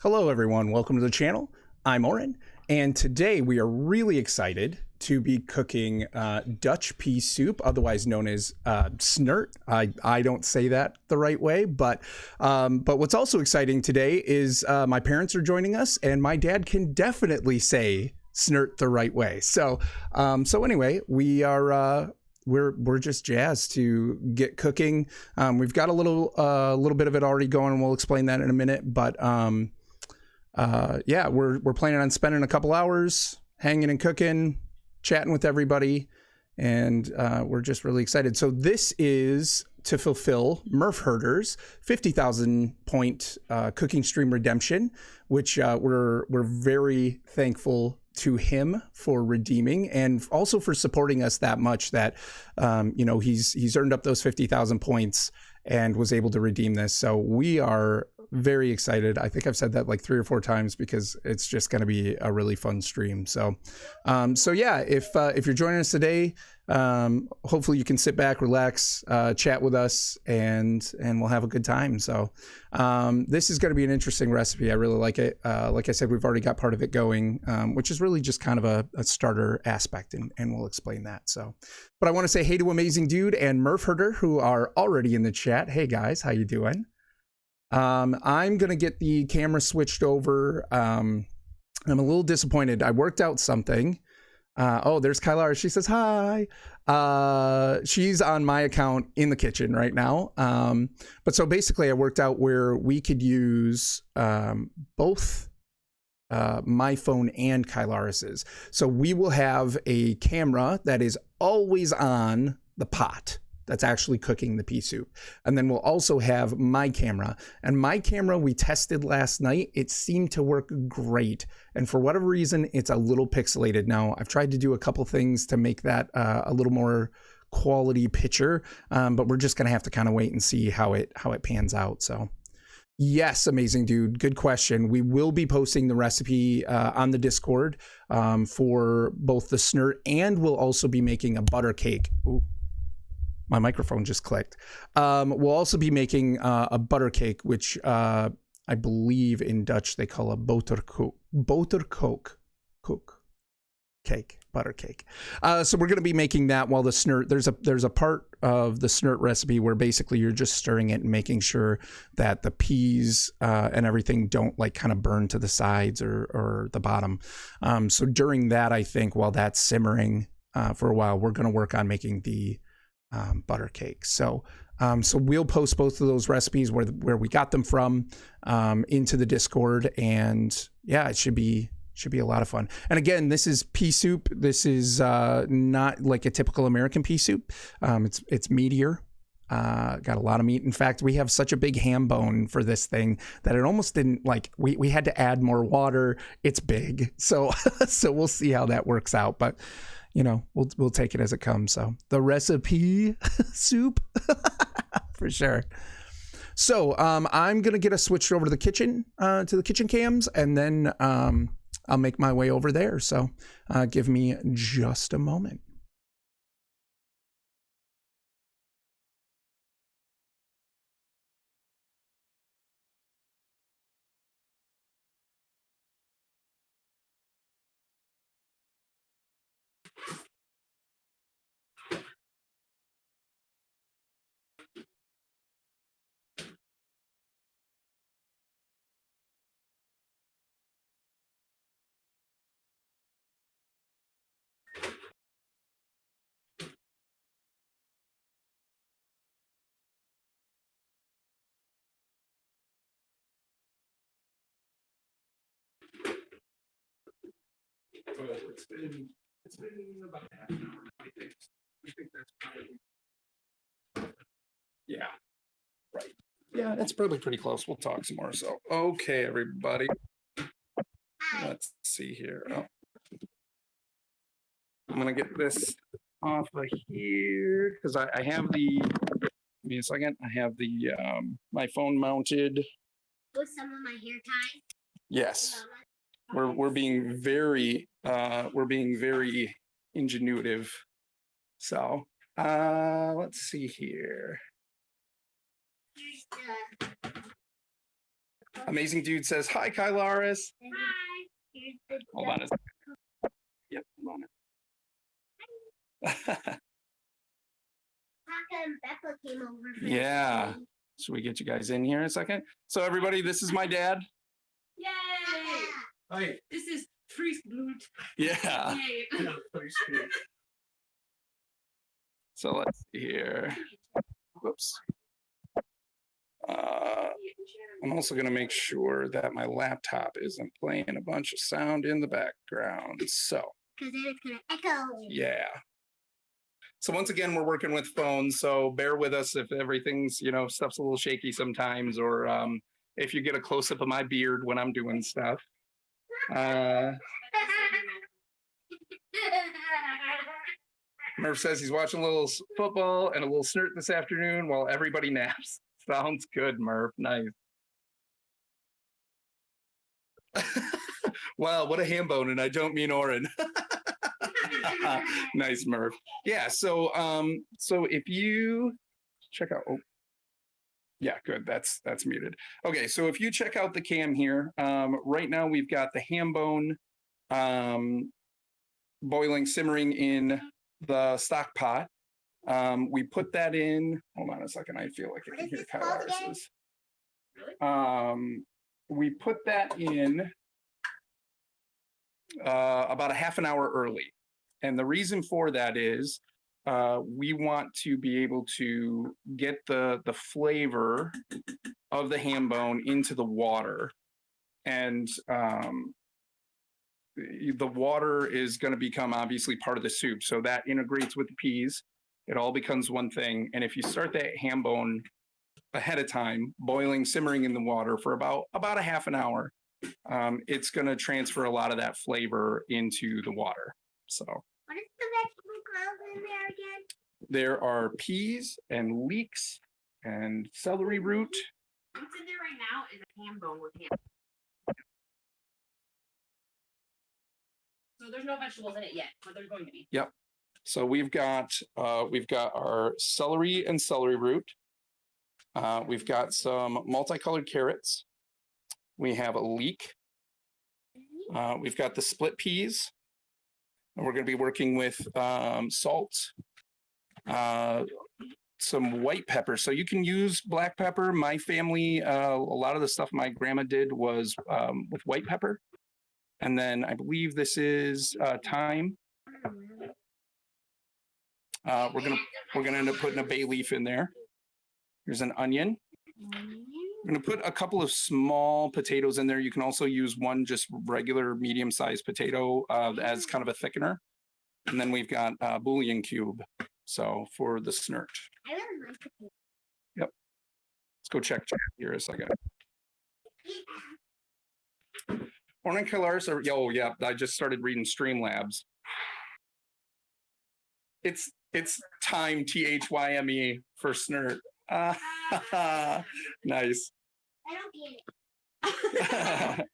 Hello, everyone. Welcome to the channel. I'm Oren, and today we are really excited to be cooking Dutch pea soup, otherwise known as Snert. I don't say that the right way, but what's also exciting today is my parents are joining us, and my dad can definitely say Snert the right way. So anyway, we are. We're just jazzed to get cooking. We've got a little bit of it already going, and we'll explain that in a minute. But yeah, we're planning on spending a couple hours hanging and cooking, chatting with everybody, and we're just really excited. So this is to fulfill Murph Herder's 50,000 point cooking stream redemption, which we're very thankful to him for redeeming, and also for supporting us that much that he's earned up those 50,000 points and was able to redeem this. So we are very excited. I think I've said that like 3 or 4 times because it's just going to be a really fun stream. So yeah, if you're joining us today, hopefully you can sit back, relax, chat with us, and we'll have a good time. So this is going to be an interesting recipe. I really like it. Like I said, we've already got part of it going, which is really just kind of a starter aspect, and we'll explain that. So, but I want to say hey to Amazing Dude and Murph Herder, who are already in the chat. Hey guys, how you doing? I'm gonna get the camera switched over. I'm a little disappointed. I worked out something. Oh, there's Kylara. She says hi. She's on my account in the kitchen right now. But so basically I worked out where we could use both my phone and Kylara's. So we will have a camera that is always on the pot that's actually cooking the pea soup. And then we'll also have my camera. And my camera we tested last night. It seemed to work great. And for whatever reason, it's a little pixelated. Now, I've tried to do a couple things to make that a little more quality picture, but we're just gonna have to kind of wait and see how it pans out. So yes, Amazing Dude, good question. We will be posting the recipe on the Discord for both the Snert, and we'll also be making a butter cake. Ooh. My microphone just clicked. We'll also be making a butter cake, which I believe in Dutch they call a boterkoek. Cake, butter cake. So we're going to be making that while the Snert, there's a part of the Snert recipe where basically you're just stirring it and making sure that the peas and everything don't like kind of burn to the sides or the bottom. So during that, I think while that's simmering for a while, we're going to work on making the butter cake. So we'll post both of those recipes where we got them from into the Discord, and yeah, it should be a lot of fun. And again, this is pea soup. This is not like a typical American pea soup. It's meatier. Got a lot of meat. In fact, we have such a big ham bone for this thing that it almost didn't like, we had to add more water. It's big. So we'll see how that works out. But we'll take it as it comes. So the recipe soup for sure. So I'm gonna get us switched over to the kitchen cams, and then I'll make my way over there. So give me just a moment. It's been about half an hour. I think that's probably, yeah, right. Yeah, that's probably pretty close. We'll talk some more. So, okay, everybody. Let's see here. Oh. I'm gonna get this off of here because I have the. Give me a second. I have the my phone mounted. With some of my hair ties. Yes, we're being very ingenuitive. So let's see here. Here's the Amazing Dude says, hi, Kylaris. Hi. Here's the Hold on a second. Yep, hold on. Papa and Beppa came over. For Yeah. Should we get you guys in here in a second? So everybody, this is my dad. Yay! Hi. This is Priestblut. Yeah. Yay. So let's see here. Whoops. I'm also going to make sure that my laptop isn't playing a bunch of sound in the background. So, Because then it's going to echo. yeah. So once again, we're working with phones, so bear with us if everything's, stuff's a little shaky sometimes, or if you get a close-up of my beard when I'm doing stuff. Murph says he's watching a little football and a little Snert this afternoon while everybody naps. Sounds good, Murph. Nice. Wow, what a ham bone, and I don't mean Oren. Nice, Murph. Yeah, so if you check out, oh, yeah, good. That's muted. Okay, so if you check out the cam here, right now we've got the ham bone boiling, simmering in the stock pot. We put that in. Hold on a second. I feel like I can hear Kylaris's. We put that in about a half an hour early. And the reason for that is we want to be able to get the flavor of the ham bone into the water. And the water is going to become obviously part of the soup. So that integrates with the peas. It all becomes one thing. And if you start that ham bone ahead of time, boiling, simmering in the water for about a half an hour, it's going to transfer a lot of that flavor into the water. So What is the vegetable called in there again? there are peas and leeks and celery root. What's in there right now is a ham bone with ham. So there's no vegetables in it yet, but there's going to be. Yep. So we've got our celery and celery root. We've got some multicolored carrots. We have a leek. We've got the split peas. And we're going to be working with salt, some white pepper. So you can use black pepper. My family, a lot of the stuff my grandma did was with white pepper. And then I believe this is thyme. We're gonna end up putting a bay leaf in there. Here's an onion. We're gonna put a couple of small potatoes in there. You can also use one just regular medium-sized potato as kind of a thickener. And then we've got a bouillon cube. So for the Snert. I really like the Yep. Let's go check here a second. Morning, Kylaris. Oh yeah, I just started reading Streamlabs. It's time, THYME for Snert. Nice. I don't get it.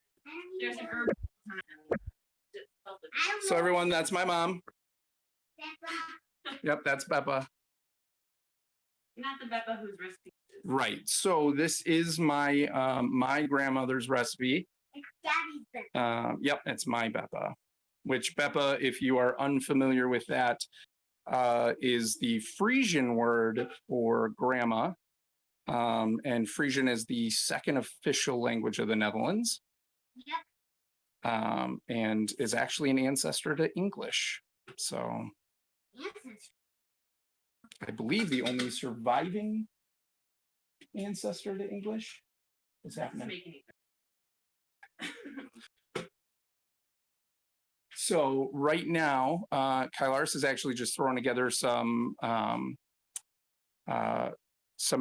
There's an herb. So everyone, that's my mom. Yep, that's Beppa. Not the Beppa whose recipe. Right. So this is my my grandmother's recipe. It's Daddy's best. Yep, it's my Beppa. Which Beppa, if you are unfamiliar with that, is the Frisian word for grandma. And Frisian is the second official language of the Netherlands. Yep. And is actually an ancestor to English. So Yes. I believe the only surviving ancestor to English is happening. So right now, Kylaris is actually just throwing together some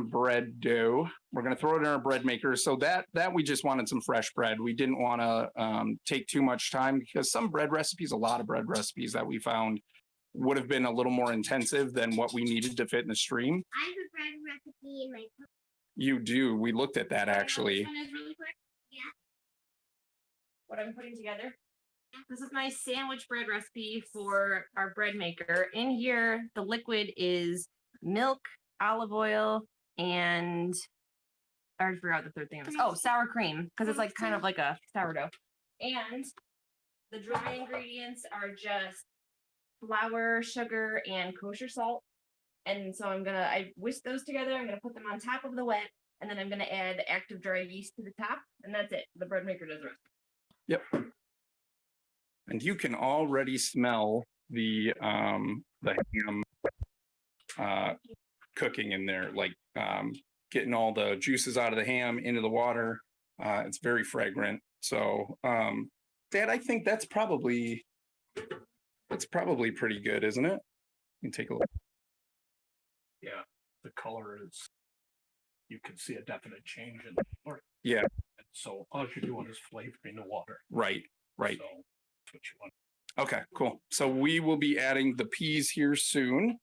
bread dough. We're going to throw it in our bread maker. So that we just wanted some fresh bread. We didn't want to take too much time because some bread recipes, a lot of bread recipes that we found would have been a little more intensive than what we needed to fit in the stream. I have a bread recipe in my book. You do. We looked at that actually. This one is really quick. Yeah. What I'm putting together. This is my sandwich bread recipe for our bread maker. In here, the liquid is milk, olive oil, and I already forgot what the third thing was. Oh, sour cream, because it's like kind of like a sourdough. And the dry ingredients are just flour, sugar, and kosher salt. And so I whisk those together. I'm gonna put them on top of the wet, and then I'm gonna add active dry yeast to the top, and that's it. The bread maker does the rest. Yep. And you can already smell the ham cooking in there, like getting all the juices out of the ham into the water. It's very fragrant. So, Dad, I think that's probably pretty good, isn't it? You can take a look. Yeah, the color is, you can see a definite change in the water. Yeah. And so all you're doing is flavoring the water. Right. Right. So that's what you want. Okay, cool. So we will be adding the peas here soon.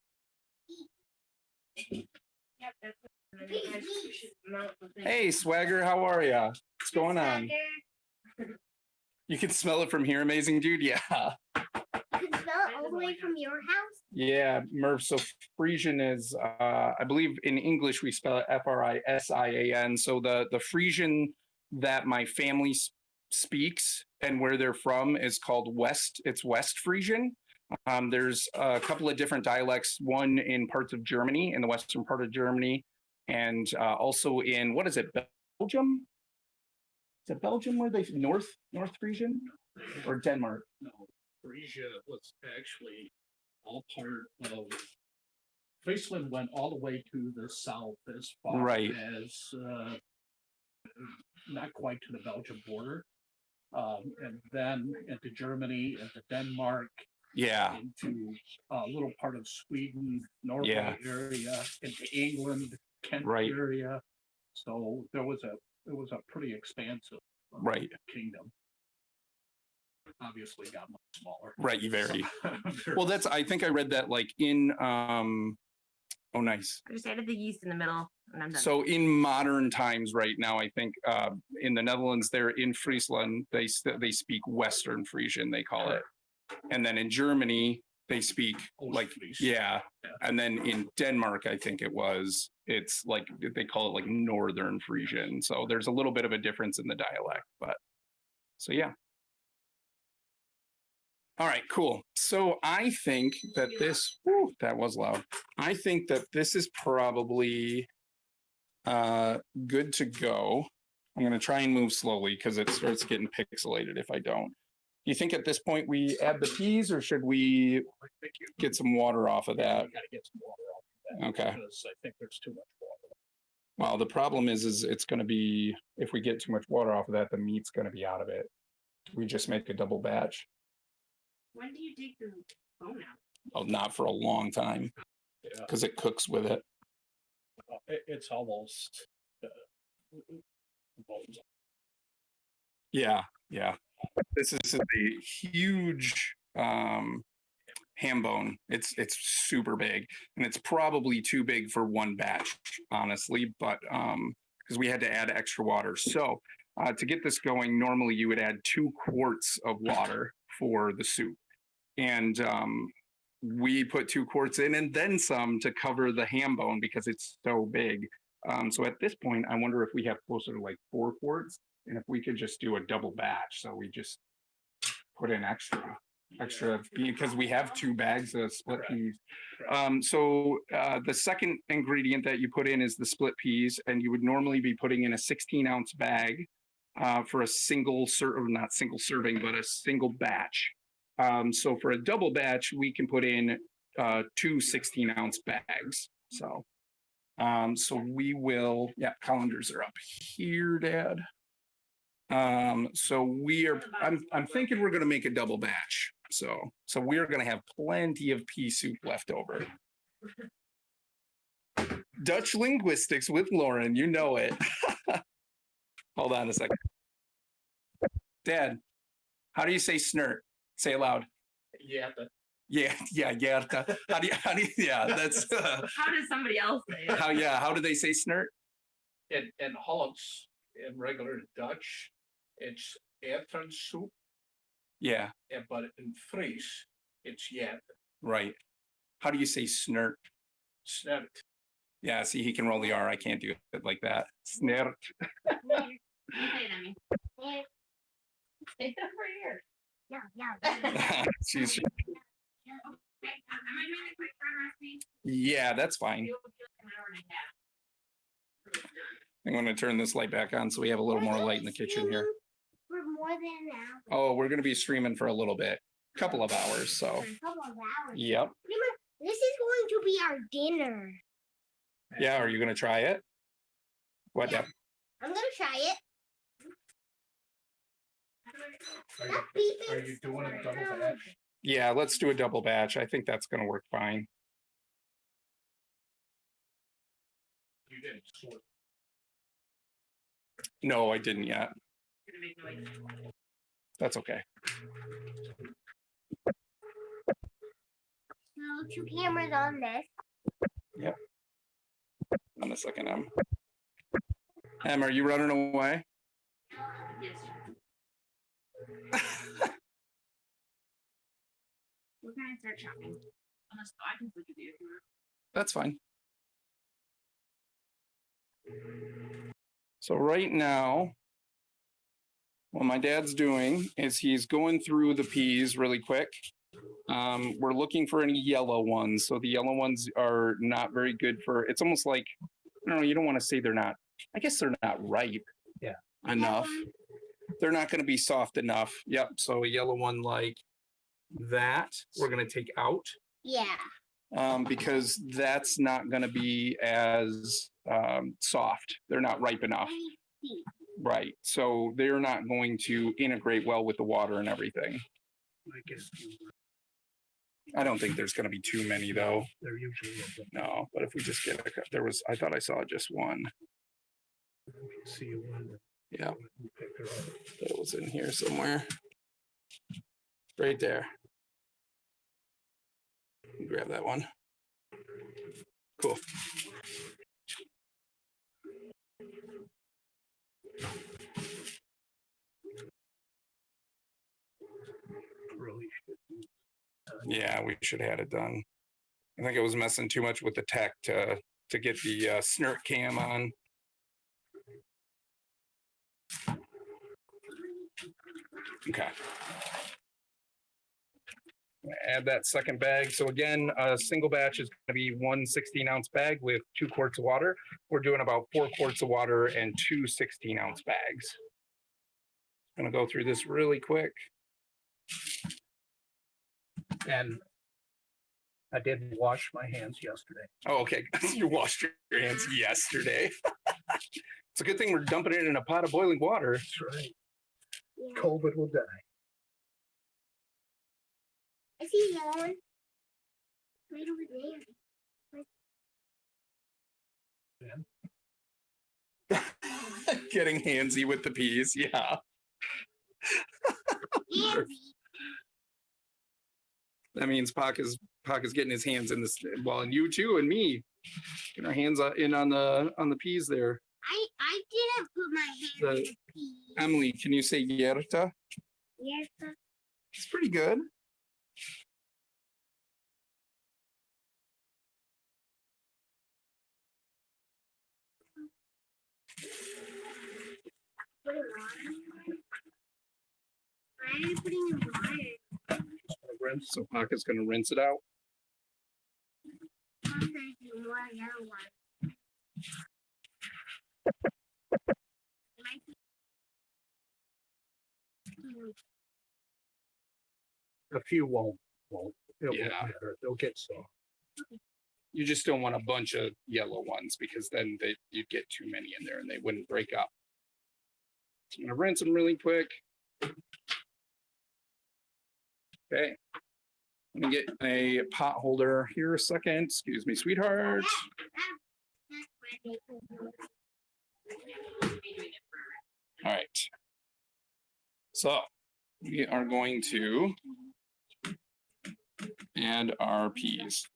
Yep, that's it. Hey, Swagger, how are ya? What's going on? You can smell it from here, amazing dude. Yeah. You can smell it all the way from your house? Yeah, Murph. So Frisian is, I believe in English we spell it Frisian. So the Frisian that my family speaks and where they're from is called West. It's West Frisian. There's a couple of different dialects. One in parts of Germany, in the western part of Germany, and also in what is it, Belgium? Is it Belgium where they North Frisian or Denmark? No, Frisia was actually all part of. Friesland went all the way to the south as far Right. as not quite to the Belgian border, and then into Germany, into Denmark, Yeah. into a little part of Sweden, Norway Yeah. area, into England, Kent Right. area. So it was a pretty expansive Right. kingdom. Obviously got much smaller. Right. You very. Well, I think I read that like in oh, nice. I just added the yeast in the middle, and I'm done. So in modern times right now, I think in the Netherlands, they're in Friesland, they speak Western Frisian, they call it. And then in Germany, they speak like, yeah. And then in Denmark, I think it's like, they call it like Northern Frisian. So there's a little bit of a difference in the dialect, but so yeah. All right, cool. So I think that that was loud. I think that this is probably good to go. I'm going to try and move slowly because it starts getting pixelated if I don't. Do you think at this point we add the peas or should we get some water off of that? You gotta get some water off of that. Okay. Because I think there's too much water. Well, the problem is it's going to be, if we get too much water off of that, the meat's going to be out of it. We just make a double batch. When do you take the bone out? Oh, not for a long time Yeah. because it cooks with it. It's almost bones. Yeah, yeah. This is a huge ham bone. It's super big, and it's probably too big for one batch, honestly. But because we had to add extra water, so to get this going, normally you would add 2 quarts of water for the soup, and we put 2 quarts in and then some to cover the ham bone because it's so big. So at this point, I wonder if we have closer to like 4 quarts, and if we could just do a double batch. So we just put in extra because we have 2 bags of split peas. So the second ingredient that you put in is the split peas, and you would normally be putting in a 16-ounce bag for a single not single serving, but a single batch. So for a double batch, we can put in 2 16-ounce bags. So we will, yeah, calendars are up here, Dad. So I'm thinking we're going to make a double batch. So we're going to have plenty of pea soup left over. Dutch linguistics with Lauren, you know it. Hold on a second. Dad, how do you say snert? Say it loud. Yeah. Yeah. How do you, yeah, that's. How does somebody else say it? How do they say snert? In Hollands, in regular Dutch, it's soup. Yeah. But in Fries, it's yet. Right. How do you say snert? Snert. Yeah, see, he can roll the R. I can't do it like that. Snert. You say it, Emmy. Say it over here. Yeah. She's, Am I doing a quick burn recipe? yeah, that's fine. It'll be like an hour and a half. I'm going to turn this light back on so we have a little more light in the kitchen here. For more than an hour. Oh, we're going to be streaming for a little bit, couple of hours. So, A couple of hours. yep. This is going to be our dinner. Yeah, are you going to try it? What? Yeah. I'm gonna try it. Are you doing a double batch? Yeah, let's do a double batch. I think that's going to work fine. You didn't sort. No, I didn't yet. Gonna make noise. That's okay. So 2 cameras on this. On a second, Em, are you running away? Yes. We're gonna start shopping. Unless I can switch with you if you want. That's fine. So right now, what my dad's doing is he's going through the peas really quick. We're looking for any yellow ones. So the yellow ones are not very good for, it's almost like, I don't know, you don't want to say they're not, I guess they're not ripe enough. They're not going to be soft enough. Yep. So a yellow one like that, we're going to take out. Yeah. Because that's not going to be as soft. They're not ripe enough. I see. Right. So they're not going to integrate well with the water and everything. I guess I don't think there's going to be too many though. they're usually a bit. No, but if we just get I thought I saw just one. See one. Yeah, You pick her up. that was in here somewhere. Right there. Grab that one. Cool. Really should. Yeah, we should have had it done. I think it was messing too much with the tech to get the Snert cam on. Okay. Add that second bag. So again, a single batch is going to be 1 16-ounce bag with 2 quarts of water. We're doing about 4 quarts of water and 2 16-ounce bags. I'm going to go through this really quick. And I did wash my hands yesterday. Oh, okay. You washed your hands yesterday. It's a good thing we're dumping it in a pot of boiling water. That's right. Yeah. COVID will die. I see the other one. Right over there. Getting handsy with the peas. Yeah. Handsy. That means Pac is getting his hands in this. Well, and you too, and me. Getting our hands in on the peas there. I didn't put my hands in the peas. Emily, can you say yerta? Yes, sir. It's pretty good. Put it on. Why are you putting in water? Rinse. So Pac is going to rinse it out. Sometimes you want yellow one. A few won't. It won't Yeah. matter. They'll get soft. You just don't want a bunch of yellow ones because then you'd get too many in there and they wouldn't break up. So I'm going to rinse them really quick. Okay. Let me get a pot holder here a second. Excuse me, sweetheart. All right. So we are going to add our peas.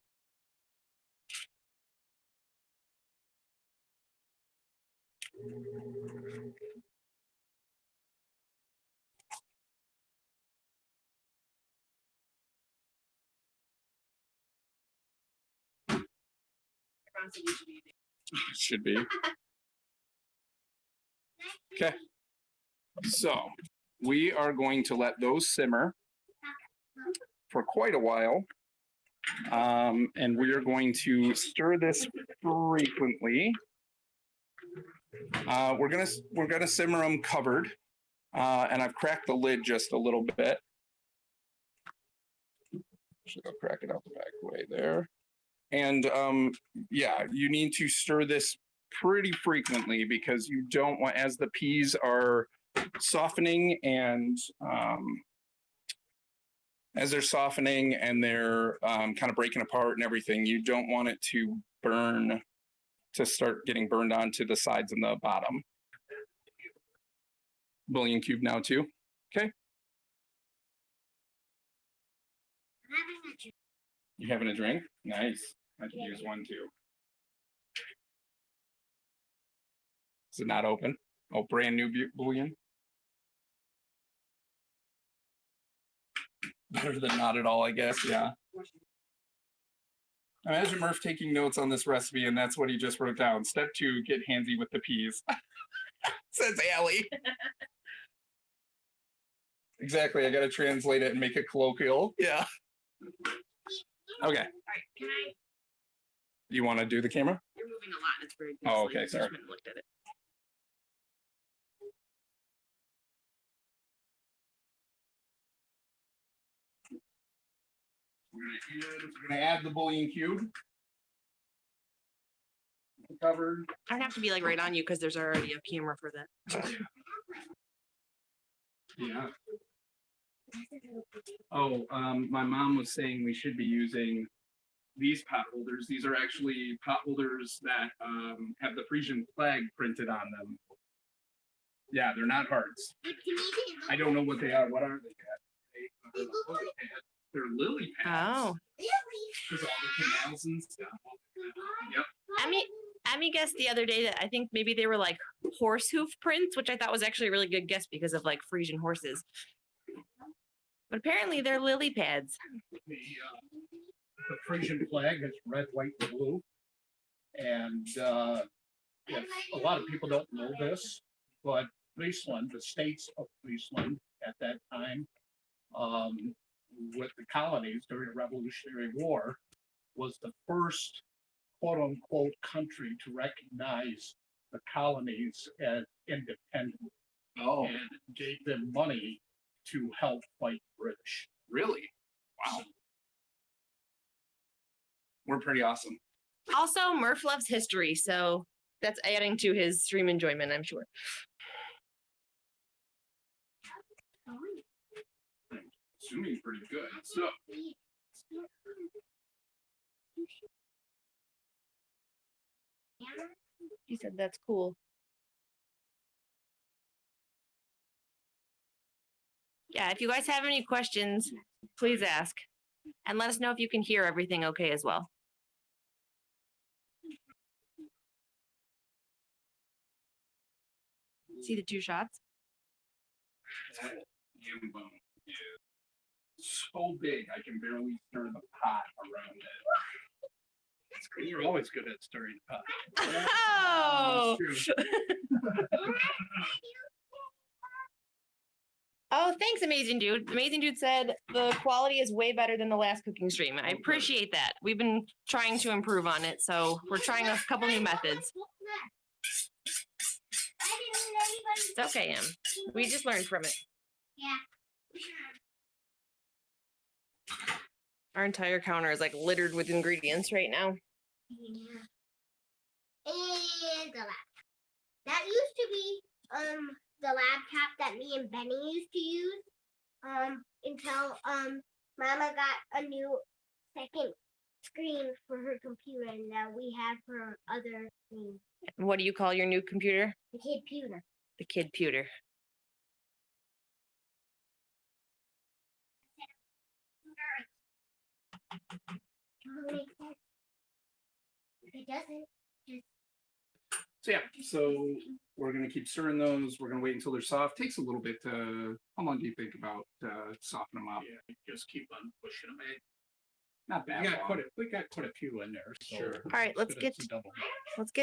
Honestly, you should be Should be. Okay. So we are going to let those simmer for quite a while. And we are going to stir this frequently. We're gonna simmer them covered, and I've cracked the lid just a little bit. Actually, I'll crack it out the back way there. And yeah, you need to stir this pretty frequently because you don't want, as the peas are softening and as they're softening and they're kind of breaking apart and everything, you don't want it to burn, to start getting burned onto the sides and the bottom. Bouillon cube now too. Okay. You having a drink? Nice. I can use one too. Is it not open? Oh, brand new bouillon. Better than not at all, I guess. Yeah. Imagine Murph taking notes on this recipe, and that's what he just wrote down. Step 2, get handsy with the peas. Says Allie. Exactly. I got to translate it and make it colloquial. Yeah. Okay. All right, can I? You want to do the camera? You're moving a lot, and it's very. Oh, okay, sorry. Looked at it. We're gonna add the bouillon cube. Covered. I don't have to be like right on you because there's already a camera for that. Yeah. Oh, my mom was saying we should be using these pot holders. These are actually pot holders that have the Frisian flag printed on them. Yeah, they're not hearts. I don't know what they are. What are they? They're lily pads. Oh. Because all the canals and stuff. Yep. Emmy guessed the other day that I think maybe they were like horse hoof prints, which I thought was actually a really good guess because of like Frisian horses. But apparently they're lily pads. The Frisian flag is red, white, and blue. And if a lot of people don't know this, but Friesland, the states of Friesland at that time, with the colonies during the Revolutionary War, was the first quote unquote country to recognize the colonies as independent. Oh. And gave them money to help fight the British. Really? Wow. We're pretty awesome. Also, Murph loves history, so that's adding to his stream enjoyment, I'm sure. Assuming pretty good. So He said that's cool. Yeah, if you guys have any questions, please ask. And let us know if you can hear everything okay as well. See the 2 shots? that ham bone is so big I can barely stir the pot around it. You're always good at stirring the pot. Oh! That's true. Oh, thanks, Amazing Dude. Amazing Dude said the quality is way better than the last cooking stream. I appreciate that. We've been trying to improve on it, so we're trying a couple new methods. It's okay, Em. We just learned from it. Yeah. Our entire counter is like littered with ingredients right now. Yeah. And the laptop. That used to be the laptop that me and Benny used to use until Mama got a new second screen for her computer, and now we have her other screen. What do you call your new computer? The computer. The kid-puter. Makes sense. If it doesn't, just So yeah, so we're gonna keep stirring those. We're gonna wait until they're soft. Takes a little bit to. How long do you think about soften them up? Yeah, just keep on pushing them in. Not We bad. got quite a few in there. So Sure. All right, let's it's get a double.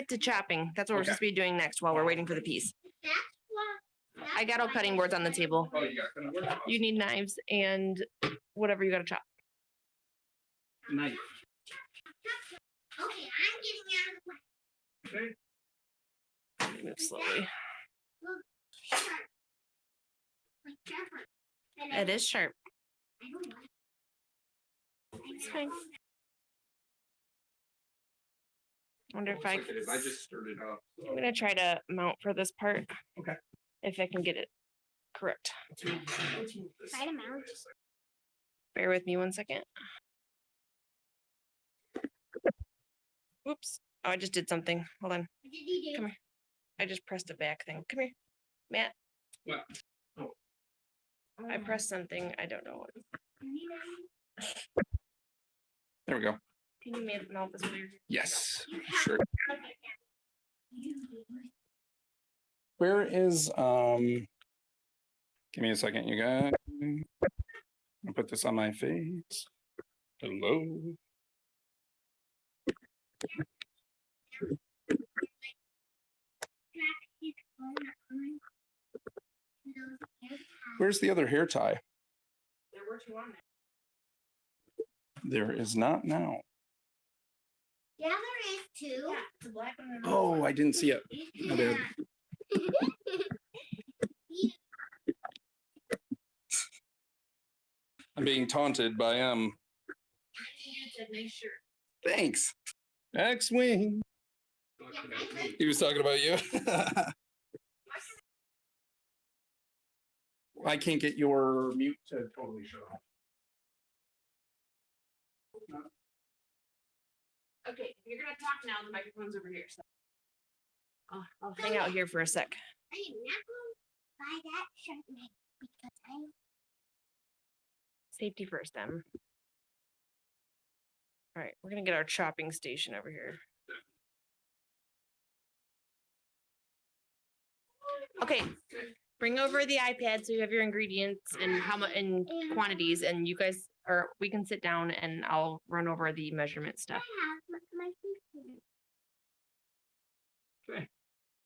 to chopping. That's what we're Okay. supposed to be doing next while we're waiting for the piece. That's what. I got all cutting boards on the table. Oh, you got cutting board? You need knives and whatever you got to chop. Knife. Okay, I'm getting out of the way. Move slowly. Look, sharp. Like sharper. than It is sharp. I don't like. It's fine. Wonder if I just stirred it up. I'm gonna try to mount for this part. Okay. If I can get it correct. Try to mount. Bear with me 1 second. Oops. Oh, I just did something. Hold on. What did you do? Come here. I just pressed a back thing. Come here. Matt. What? Oh. I pressed something. I don't know what. There we go. Can you mount this wire? Yes. Sure. Where is give me a second, you guys. I'll put this on my face. Hello. Where's the other hair tie? There were two on There is not now. Yeah, there is two. there. Yeah, the black one and the Oh, I didn't see it. My bad. I'm being taunted by It's a nice shirt. Thanks. X-Wing. He was talking about you. I can't get your mute to totally shut off. Okay, if you're gonna talk now, the microphone's over here. So I'll hang out here for a sec. I am not going to buy that shirt made because I'm Safety first, then. All right, we're gonna get our chopping station over here. Okay, bring over the iPad so you have your ingredients and how much and quantities, and you guys, or we can sit down and I'll run over the measurement I stuff. have my food. Okay.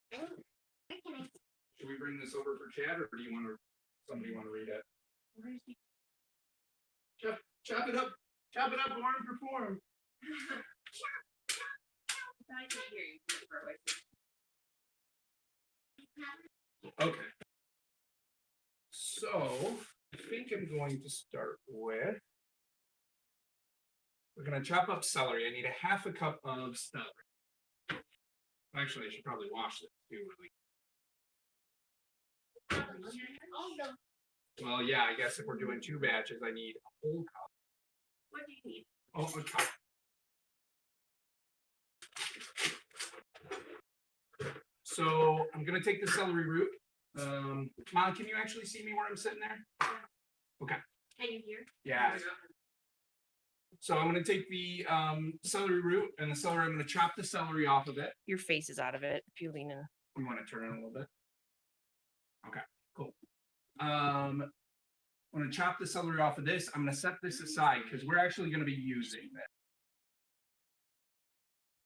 Where can I? Should we bring this over for chat, or do you want to? Somebody want to read it? Chop it up. Chop it up. Warm for form. I can hear you. Okay. So I think I'm going to start with. We're gonna chop up celery. I need a half a cup of celery. Actually, I should probably wash this too. Also, Well, yeah, I guess if we're doing two batches, I need a whole cup. What do you need? Oh, a cup. So I'm gonna take the celery root. Mom, can you actually see me where I'm sitting there? Okay. Can you hear? Yeah. So I'm gonna take the celery root and the celery. I'm gonna chop the celery off of it. Your face is out of it if you lean in. You want to turn it a little bit? Okay, cool. I'm gonna chop the celery off of this. I'm gonna set this aside because we're actually gonna be using this.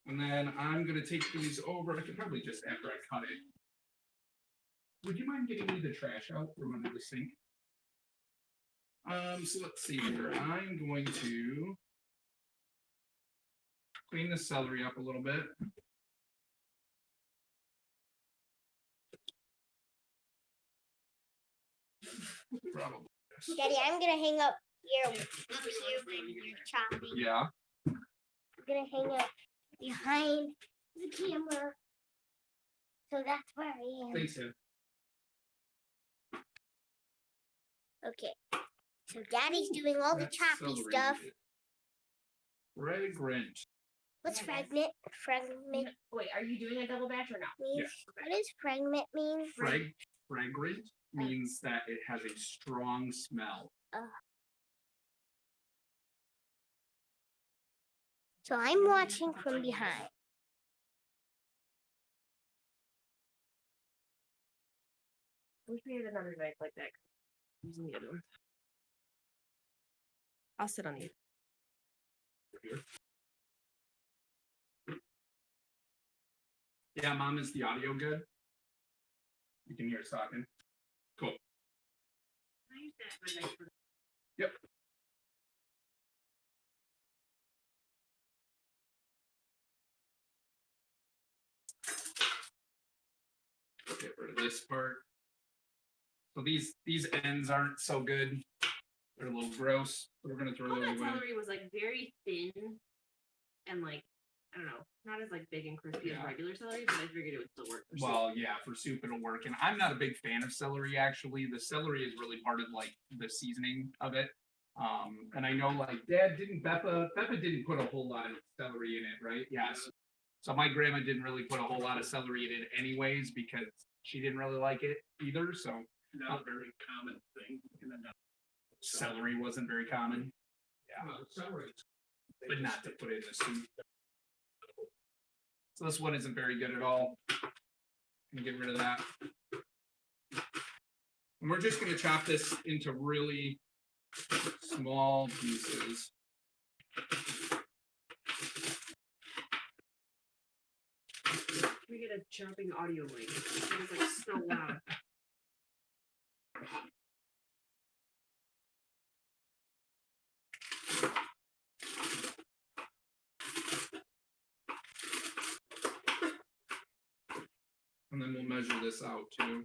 And then I'm gonna take these over. I could probably just after I cut it. Would you mind getting me the trash out from under the sink? So let's see here. I'm going to clean the celery up a little bit. Probably. Daddy, I'm gonna hang up here when you're chopping. Yeah. I'm gonna hang up behind the camera. So that's where I am. Thanks, Ed. Okay. So Daddy's doing all the That's choppy celery. stuff. Fragrant. What's fragment? Fragment Wait, are you doing a double batch or no? means? What does fragment mean? Fragrant means that it has a strong smell. So I'm watching from behind. I wish we had another knife like that. Using the other one. I'll sit on you. here. Yeah, Mom, is the audio good? You can hear us talking. Cool. Yep. Get rid of this part. So these ends aren't so good. They're a little gross. So we're gonna throw All those that away. celery was like very thin and like I don't know, not as like big and crispy as Yeah. regular celery, but I figured it would still work. For soup. Well, yeah, for soup it'll work. And I'm not a big fan of celery actually. The celery is really part of like the seasoning of it. And I know like Dad Becca didn't put a whole lot of celery in it, right? Yes. So my grandma didn't really put a whole lot of celery in it anyways because she didn't really like it either. So Not a very common thing. And then celery wasn't very common. Yeah. celery. But not to put it in the soup. So this one isn't very good at all. I'm gonna get rid of that. And we're just gonna chop this into really small pieces. We get a chopping audio link. It's like so loud. And then we'll measure this out too.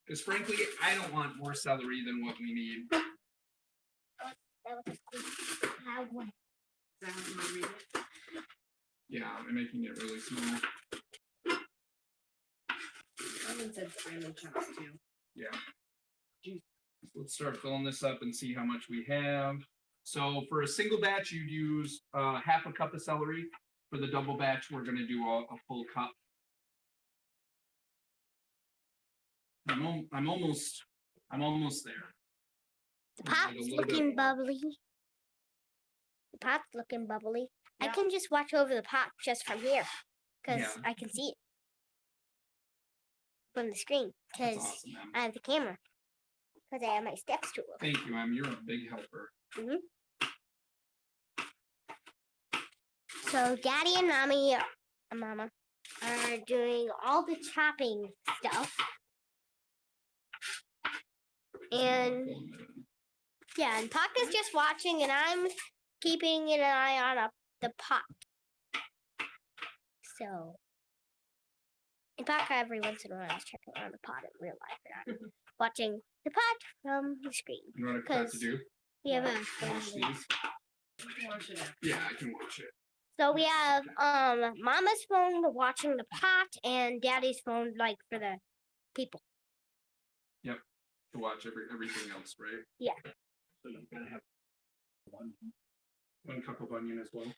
Because frankly, I don't want more celery than what we need. That was cool. Loud one. Is that how you want to read it? Yeah, I'm making it really small. Someone said island chops too. Yeah. Juice. Let's start filling this up and see how much we have. So for a single batch, you'd use half a cup of celery. For the double batch, we're gonna do a full cup. I'm almost there. The Like a pot's little bit looking more. bubbly. The pot's looking bubbly. I Yeah. can just watch over the pot just from here because Yeah. I can see it from the screen That's because awesome, Em. I have the camera because I have my steps tool. Thank you, Em. You're a big helper. So Daddy and Mama are doing all the chopping stuff. And yeah, and Puck is just watching, and I'm keeping an eye on the pot. So, in Puck, every once in a while, I was checking on the pot in real life, and I'm watching the pot from the screen. You know what I forgot to do? We have Wash a these. Wash it up. Yeah, I can wash it. so we have Mama's phone watching the pot, and Daddy's phone like for the people. To watch everything else, right? Yeah. So you gotta have one cup of onion as well.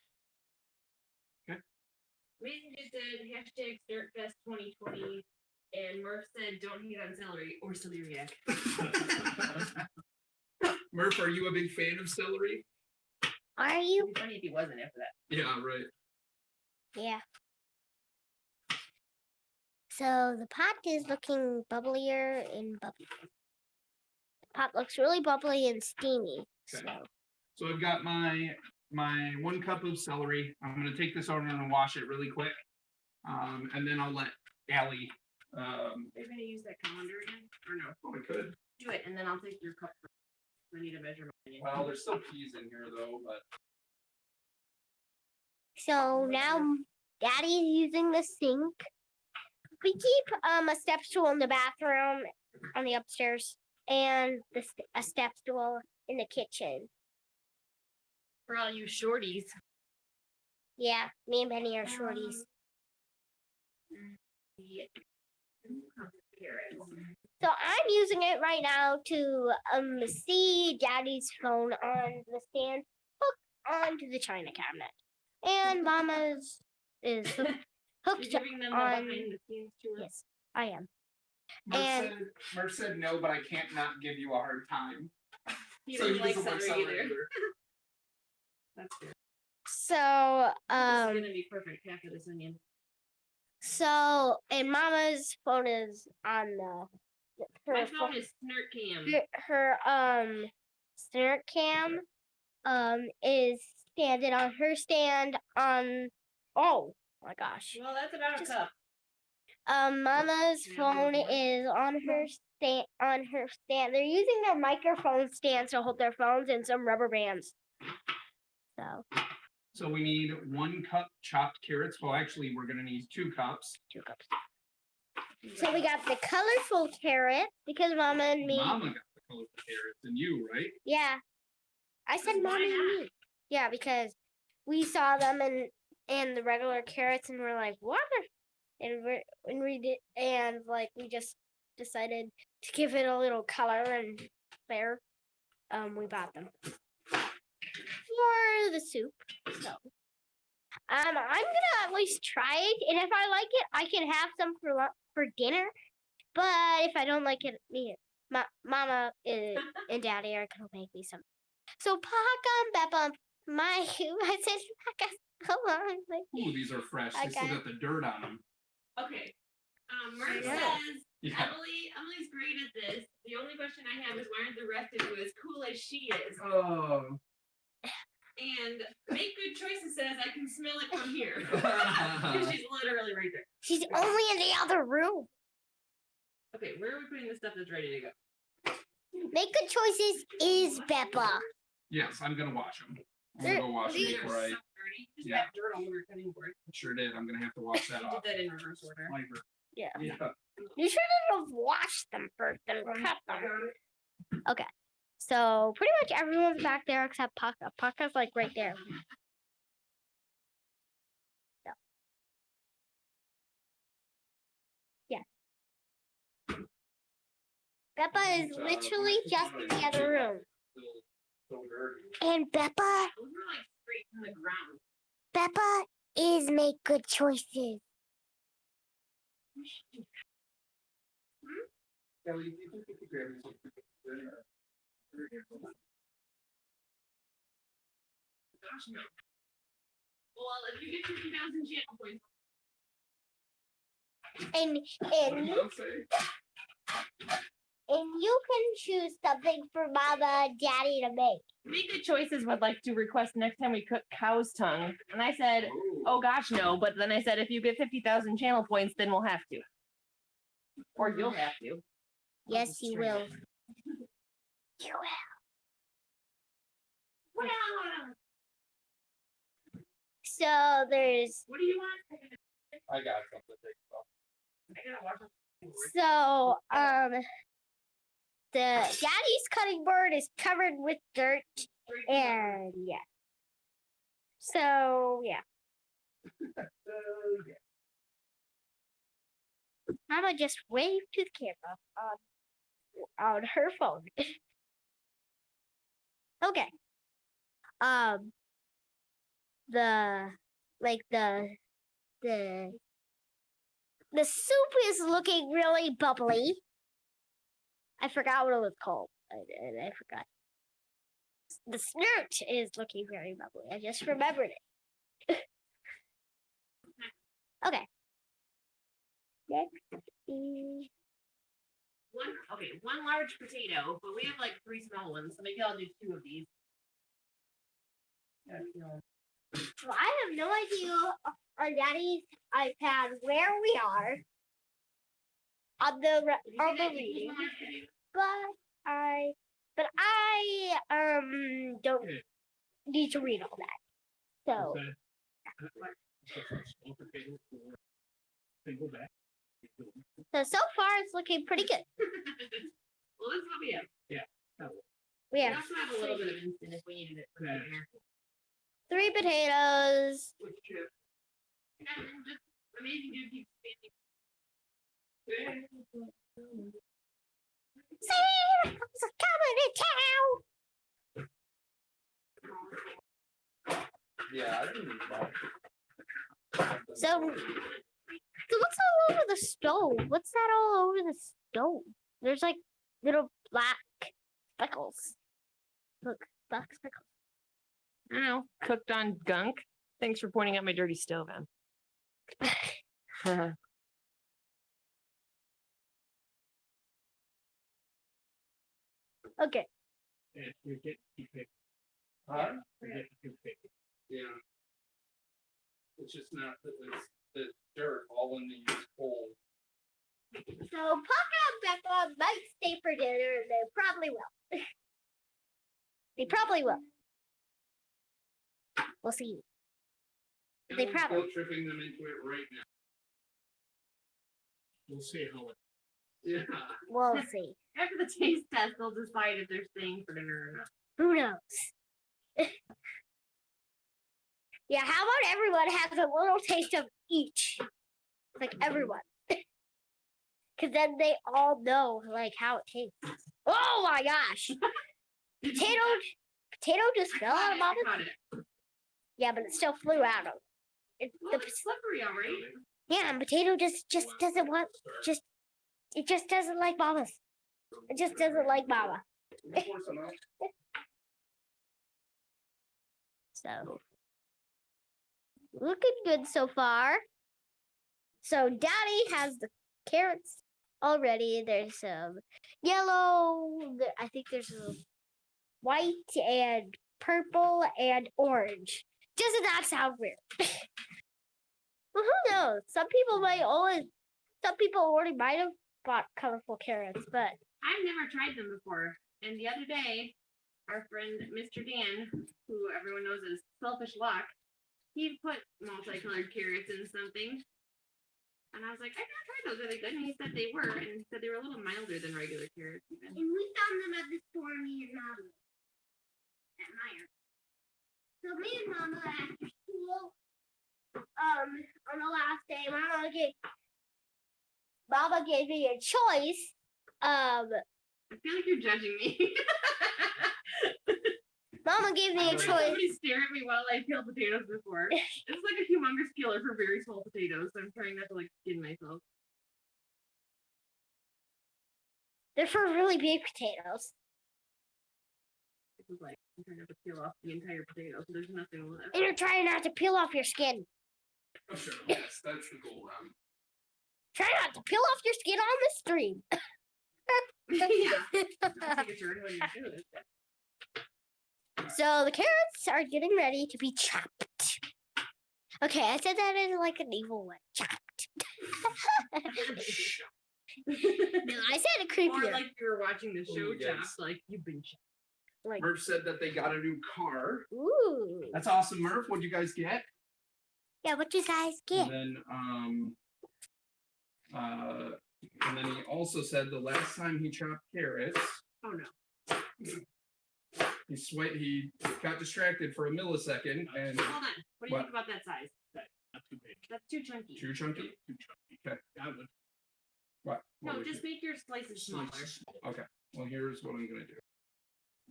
Mason just said hashtag Snertfest 2020, and Murph said don't hate on celery or celeriac. Murph, are you a big fan of celery? Are you? It'd be funny if he wasn't after that. Yeah, right. Yeah. So the pot is looking bubblier and bubblier. The pot looks really bubbly and steamy. Okay. So So I've got my 1 cup of celery. I'm gonna take this over and wash it really quick. And then I'll let Allie. Are you gonna use that calendar again? Or no? Oh, I could. Do it, and then I'll take your cup. I need a measurement. Well, there's still peas in here though, but so now Daddy's using the sink. We keep a step stool in the bathroom on the upstairs and a step stool in the kitchen. For all you shorties. Yeah, me and Benny are shorties. Yeah. So I'm using it right now to see Daddy's phone on the stand hooked onto the china cabinet. And Mama's is hooked You're giving them the on. behind the scenes tour. Yes, I am. Murph said no, but I can't not give you a hard time. He So doesn't he like doesn't like celery celery either. either. That's good. So This is gonna be perfect. Half of this onion. and Mama's phone is on My phone is Snert Cam. her Snert cam is stand, and on her stand, oh my gosh. Well, that's about a cup. Mama's phone is on her stand. They're using their microphone stands to hold their phones and some rubber bands. So we need 1 cup chopped carrots. Well, actually, we're gonna need 2 cups. 2 cups. So we got the colorful carrot because Mama and me. Mama got the colorful carrots, and you, right? Yeah, I said Mama and me. Yeah, because we saw them and the regular carrots, and we're like, what? And we just decided to give it a little color and flair. We bought them for the soup. So I'm gonna at least try it, and if I like it, I can have some for dinner. But if I don't like it, Mama and Daddy are gonna make me some. So Papa, I said Papa. Hold on. Ooh, these are fresh. They still got the dirt on them. Okay. Murph says, Emily's great at this. The only question I have is why aren't the rest of you as cool as she is? Oh. And Make Good Choices says I can smell it from here. Because she's literally right there. She's only in the other room. Okay, where are we putting the stuff that's ready to go? Make Good Choices is Peppa. Yes, I'm gonna wash them. I'm gonna go wash them before I. Just have dirt all over your cutting board. Sure did. I'm gonna have to wash that You off. did that in reverse order. Flavor. Yeah. Yeah. You should have washed them first and cut them. Okay. So pretty much everyone's back there except Paka. Paka's like right there. So. Yeah. Peppa is literally just in the other room. And Peppa Those are like straight from the ground. Peppa is Make Good Choices. Gosh, no. Well, if you get 50,000 channel points. And you can choose something for Mama and Daddy to make. Make Good Choices would like to request next time we cook cow's tongue. And I said, oh gosh, no. But then I said, if you get 50,000 channel points, then we'll have to. Or you'll have to. Yes, you will. You will. Wow. So there's. What do you want? I got something to think about. I gotta watch it. So the Daddy's cutting board is covered with dirt, and yeah. So yeah. Mama just waved to the camera on her phone. Okay. The soup is looking really bubbly. I forgot what it was called. I forgot. The Snert is looking very bubbly. I just remembered it. Okay. Next is One large potato, but we have like 3 small ones, so maybe I'll do 2 of these. Well, I have no idea on Daddy's iPad where we are on the reading, but I don't need to read all that. So so far it's looking pretty good. Well, this is what we have. We We have also have a little bit of instant if we needed it for dinner. 3 potatoes. And just amazing dude keeps standing. Santa's coming to town. Yeah, I didn't need that. So what's all over the stove? What's that all over the stove? There's like little black speckles. Look, black speckles. I don't know. Cooked on gunk. Thanks for pointing out my dirty stove, Em. Okay. Huh? Yeah. It's just not the dirt all in the hole. So Papa and Becca might stay for dinner. They probably will. They probably will. We'll see. They probably. Guilt tripping them into it right now. We'll see how it. Yeah. We'll see. After the taste test, they'll decide if they're staying for dinner or not. Who knows? Yeah, how about everyone has a little taste of each? Like everyone. Because then they all know like how it tastes. Oh my gosh! Potato just fell out of Mama's. Got it. Yeah, but it still flew out of it. Well, it's slippery, all right. Yeah, and potato just doesn't want it just doesn't like Mama's. It just doesn't like Mama. So looking good so far. So Daddy has the carrots already. There's some yellow. I think there's some white and purple and orange. Doesn't that sound weird? Well, who knows? Some people already might have bought colorful carrots, but I've never tried them before. And the other day, our friend Mr. Dan, who everyone knows as Selfish Luck, he put multicolored carrots in something. And I was like, I've never tried those. Are they good? And he said they were. And he said they were a little milder than regular carrots. Even. and we found them at the store, me and Mama. At Meyer. So me and Mama after school, on the last day, Mama gave me a choice. I feel like you're judging me. Mama gave me a I've had choice. somebody stare at me while I peel potatoes before. It's like a humongous peeler for very small potatoes, so I'm trying not to like skin myself. They're for really big potatoes. This is like I'm trying not to peel off the entire potato, so there's nothing left. And you're trying not to peel off your skin. Oh, sure. Yes, that's the goal round. Try not to peel off your skin on the stream. Yeah. I think it's really how you do it. So the carrots are getting ready to be chopped. Okay, I said that in like an evil way. Chopped. No, I said it Or creepier. like you were watching the show Ooh, yes. Chopped, like you've been chopped. Like, Murph said that they got a new car. ooh. That's awesome, Murph. What'd you guys get? Yeah, what you guys get? And then he also said the last time he chopped carrots, Oh no. he got distracted for a millisecond and Hold on. What do you What? think about that size? Not too big. That's too chunky. too chunky. Too chunky. Okay. I would. What? No, What would just you- make your slices smaller. slice it Okay. Well, here's what I'm gonna do.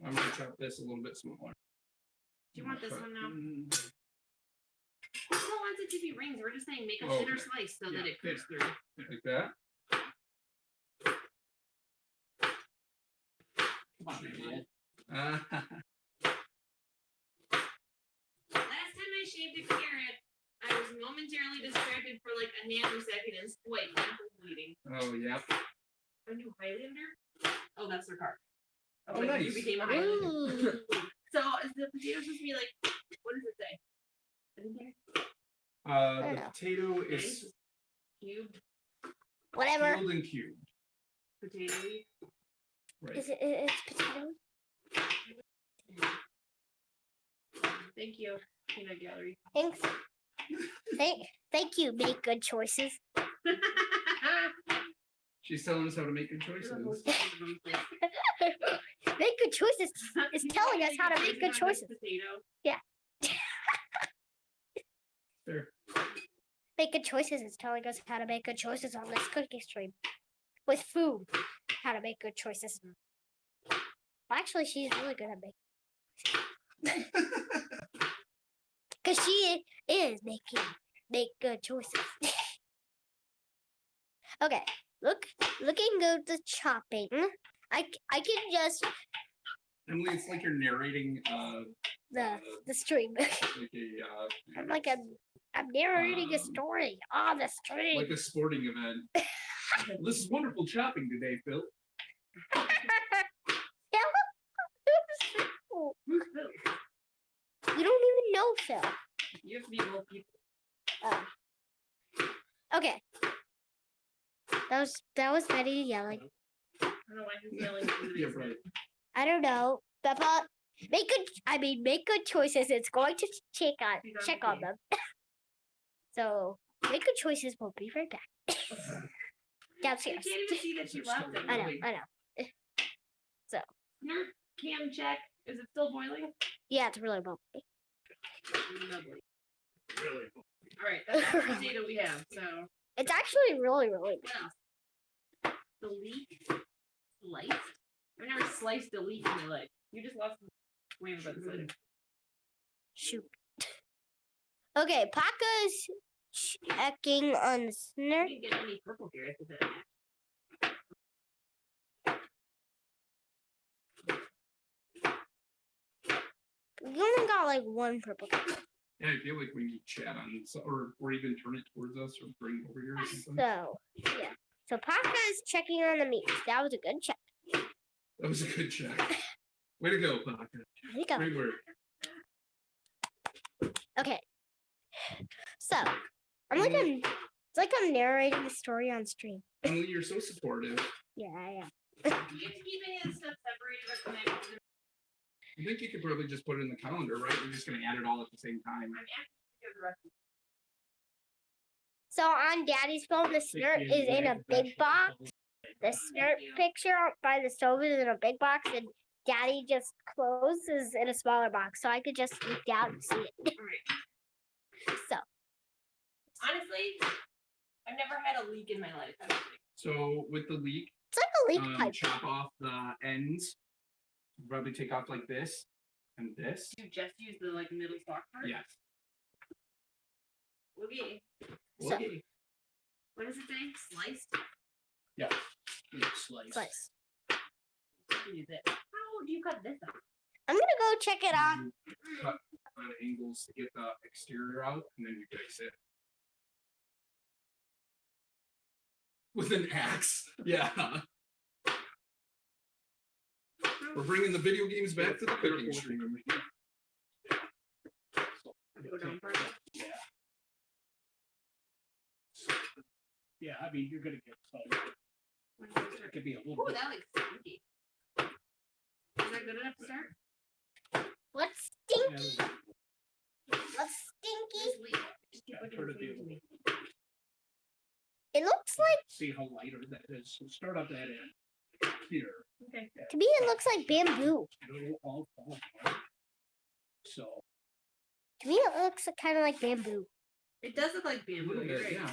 I'm gonna chop this a little bit smaller. Do you want this Cut- one now? Mm, We don't want it to be rings. We're just saying make a Oh, thinner okay. slice so Yeah, that it cooks through. Like that. Come on, man. Last time I shaved a carrot, I was momentarily distracted for like a nanosecond and wait, I'm bleeding. Oh yeah. A new Highlander? Oh, that's their car. Oh, Like, You nice. became a Highlander. Ooh. So is the potato supposed to be like, what does it say? I didn't hear. The know. potato Nice. is Cubed Whatever. peeled and cubed. potato. Right. Is it? It's potato. Thank you, peanut gallery. Thanks. Thank you. Make good choices. She's telling us how to make good choices. Make good choices is telling us how to make good choices. Potato. There. Make good choices is telling us how to make good choices on this cooking stream. With food, how to make good choices. Well, actually, she's really good at making. Because she is make good choices. Okay, looking good the chopping. I can just Emily, it's like you're narrating the stream. like a I'm narrating a story on the stream. like a sporting event. This is wonderful chopping today, Phil. Who's Phil? You don't even know Phil. You have to be both people. Okay. That was Betty yelling. I don't know why he's yelling. Yeah, right. I don't know. Peppa, make good choices. It's going to check on them. So make good choices. We'll be right back. I Downstairs. can't even see that she left it. I know. So. Snert cam check. Is it still boiling? Yeah, it's really bubbly. Lovely. Really. All right, that's all the data we have. So It's actually really, really what else? The leek sliced. I've never sliced a leek in my life. You just lost the wave about the cider. shoot. Okay, Paca's checking on the Snert. I didn't get any purple here. Is it? We only got like one purple. Yeah, I feel like we need chat on, or even turn it towards us, or bring it over here or something. So, yeah. So Paca's checking on the meat. That was a good check. That was a good check. Way to go, Paca. There you go. Great work. Okay. So, it's like I'm narrating the story on stream. Emily, you're so supportive. Yeah, I am. Do you have to keep any of this stuff separated or connected? I think you could probably just put it in the calendar, right? We're just going to add it all at the same time. So on Daddy's phone, the Snert is in a big box. The Snert picture by the stove is in a big box, and Daddy just closes in a smaller box, so I could just look down and see it. So Honestly, I've never had a leak in my life. I don't think. So with the leek, it's like a leak pipe. chop off the ends. Probably take off like this and this. You just use the like middle stalk part? Yes. Okay. So- Okay. What does it say? Sliced? Yeah. Slice. Slice. Use it. How do you cut this up? I'm gonna go check it out. You cut on angles to get the exterior out, and then you dice it. With an axe. Yeah. We're bringing the video games back to the cooking stream. Go down further. Yeah, I mean, you're gonna get some. It could be a little Oh, bit. that looks stinky. Is that good enough to start? What's stinky? What's stinky? Just leave it. Just keep Yeah, looking turn at it the the to other me. It looks like, See how lighter that is. So start up that end here. Okay. to me, it looks like bamboo. It'll all fall apart. So To me, it looks kind of like bamboo. It does look like A bamboo. little You're bit, right.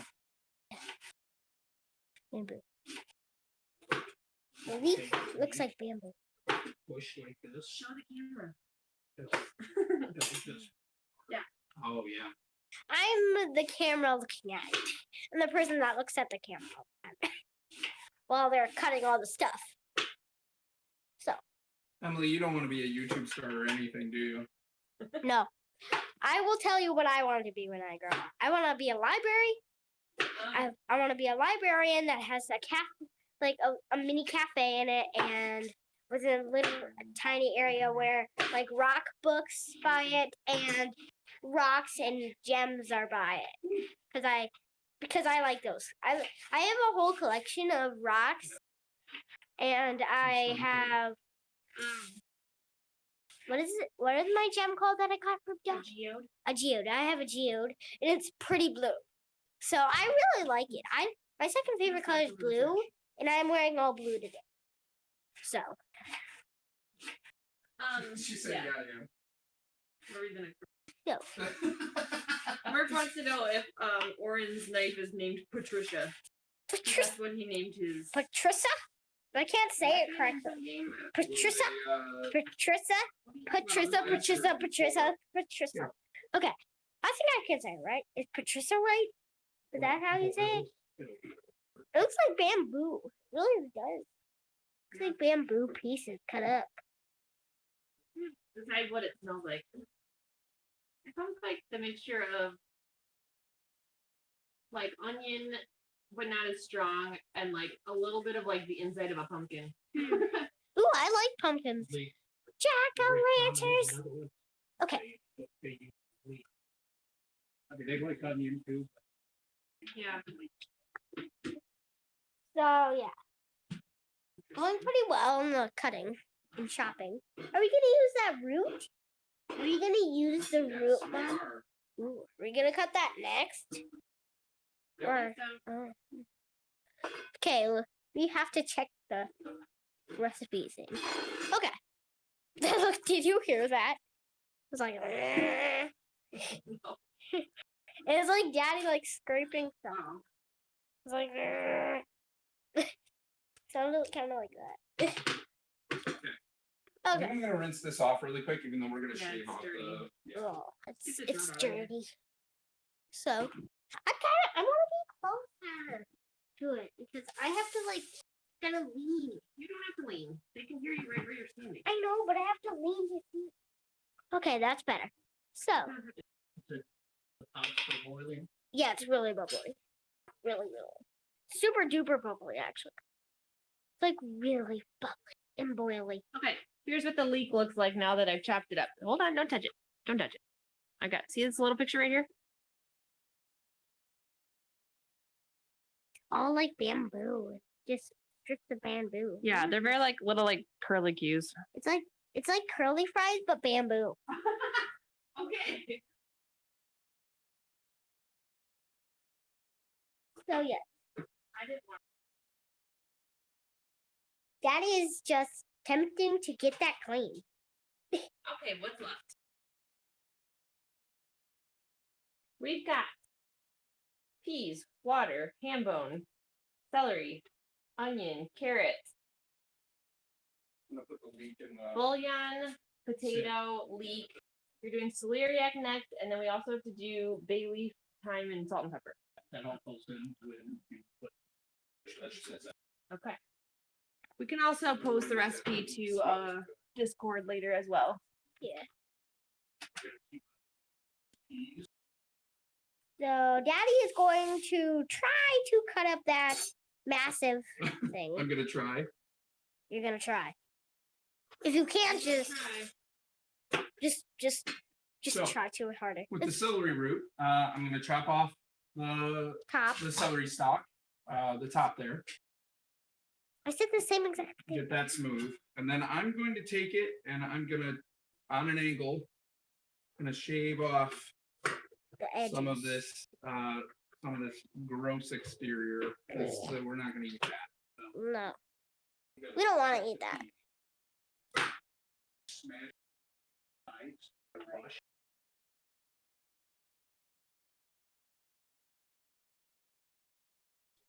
yeah. Bamboo. The leaf looks like bamboo. push like this. Show the camera. It'll just Oh yeah. I'm the camera looking at it. I'm the person that looks at the camera while they're cutting all the stuff. So, Emily, you don't want to be a YouTube star or anything, do you? no. I will tell you what I want to be when I grow up. I want to be a library. I want to be a librarian that has a like a mini cafe in it, and with a little tiny area where like rock books by it and rocks and gems are by it. Because I like those. I have a whole collection of rocks, and I have what is it? What is my gem called that I got from A Josh? geode. A geode. I have a geode, and it's pretty blue. So I really like it. My second favorite color is blue, and I'm wearing all blue today. So She said, yeah. yeah. What were you gonna- no, Murph wants to know if Oren's knife is named Patricia. Patricia. That's what he named his. Patricia. I can't say it correctly. Name? Patricia. Patricia. Patricia. Okay, I think I can say it right. Is Patricia right? Is that how you say it? It looks like bamboo. It really does. It's like bamboo pieces cut up. Decide what it smells like. It sounds like the mixture of like onion, but not as strong, and like a little bit of like the inside of a pumpkin. Ooh, I like pumpkins. Jack-o'-lanterns. Okay. I mean, they like onion too. Yeah. So yeah, going pretty well in the cutting and chopping. Are we gonna use that root? Are we gonna use the root, Mom? Ooh, are we gonna cut that next? Or okay, we have to check the recipes in. Okay. Look, did you hear that? It was like it was like Daddy like scraping stuff. It was like sounded kind of like that. Okay. I'm gonna rinse this off really quick, even though we're gonna Yeah, shave it's off dirty. the. Yeah. Oh, It's a it's dry. dirty. So I want to be closer to it because I have to like kind of lean. You don't have to lean. They can hear you right where you're standing. I know, but I have to lean to see. Okay, that's better. So The pot's still boiling. yeah, it's really bubbly, really, super duper bubbly actually. It's like really bubbly and boily. Okay, here's what the leek looks like now that I've chopped it up. Hold on, don't touch it. Don't touch it. I got, see this little picture right here? All like bamboo, just strips of bamboo. Yeah, they're very like little like curly cues. It's like curly fries but bamboo. Okay. So yeah, I didn't want. Daddy is just tempting to get that clean. Okay, what's left? We've got peas, water, ham bone, celery, onion, carrots, I'm gonna put the leek in the. bouillon, potato, leek. You're doing celeriac next, and then we also have to do bay leaf, thyme, and salt and pepper. That all goes in when you put. Okay. We can also post the recipe to Discord later as well. Yeah. So Daddy is going to try to cut up that massive thing. I'm gonna try. You're gonna try. If you can't, just So, try too harder. With the celery root, I'm gonna chop off the Top. celery stalk, the top there. I said the same exact thing. Get that smooth, and then I'm going to take it and I'm gonna, on an angle, gonna shave off The edges. some of this gross exterior. So we're not gonna eat that. No, we don't want to eat that. Smash knives, brush.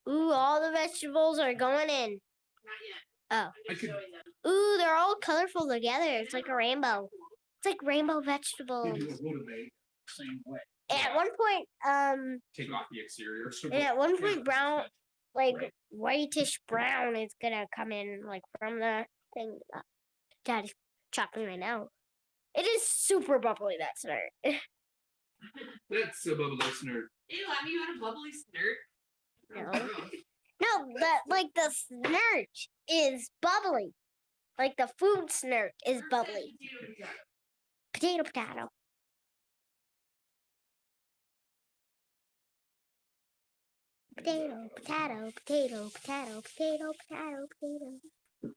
Ooh, all the vegetables are going in. Not yet. Oh. I could- Ooh, they're all colorful together. It's like a rainbow. It's like rainbow You vegetables. do a rutabaga same way. And at one point, Take off the exterior. So and at one point, brown, like whitish brown, is gonna come in, like from the thing. Daddy's chopping right now. It is super bubbly. That's right. That's a bubble listener. Ew, I mean, you had a bubbly snert. No. No, the snert is bubbly. Like the food snert is bubbly. Potato, potato. Potato, potato, potato, potato, potato, potato, potato.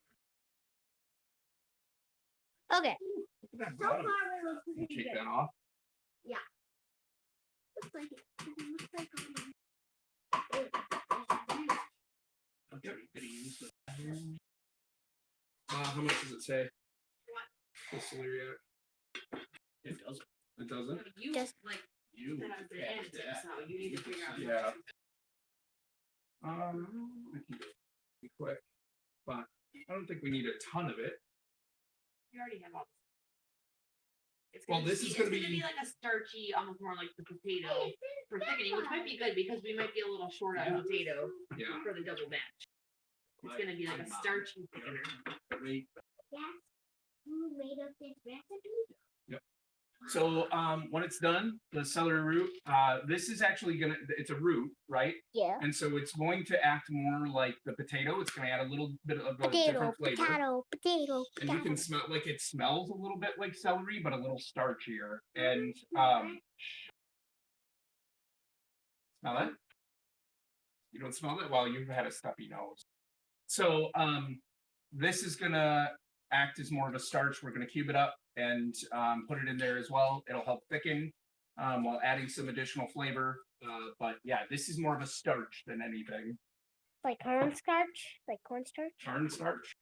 Okay. So far, we're looking Take good. that off. Looks like it. Looks like I'm gonna use the. How much does it say? What? The celeriac. It doesn't. It doesn't. You Just- like You said I was gonna added edit it, that. so you need to figure out. Yeah. I can be quick, but I don't think we need a ton of it. You already have all this. It's Well, gonna this be, is gonna it's be- like a starchy, almost more like the potato for thickening, which might be good because we might be a little short on potato Yeah. for the double batch. It's gonna be like a starchy thickener. Great. Yes. Who made up this recipe? So when it's done, the celery root, this is actually it's a root, right? Yeah. And so it's going to act more like the potato. It's going to add a little bit of a Potato, different flavor. potato. And you can smell, like it smells a little bit like celery, but a little starchier. And smell that? You don't smell that? Well, you've had a stuffy nose. So this is going to act as more of a starch. We're going to cube it up and put it in there as well. It'll help thicken while adding some additional flavor. But yeah, this is more of a starch than anything. Like cornstarch? Like cornstarch? Cornstarch?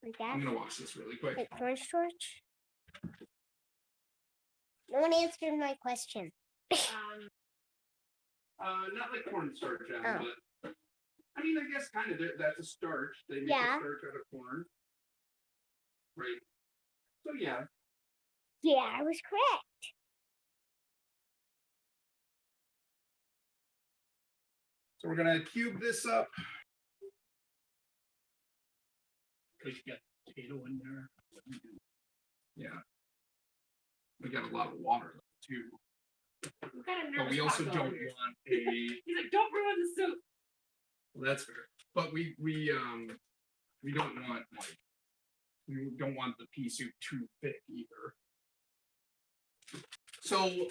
Like that? I'm going to wash this really quick. Like cornstarch? No one answered my question. Not like cornstarch, Oh. but I mean, I guess kind of that's a starch. They make Yeah. a starch out of corn. Right. So yeah. Yeah, I was correct. So we're gonna cube this up. Because you got potato in there. Yeah. We got a lot of water too. I'm kind of But nervous. we also talking don't over here. want a He's like, don't ruin the soup. well, that's fair. But we don't want like we don't want the pea soup too thick either. So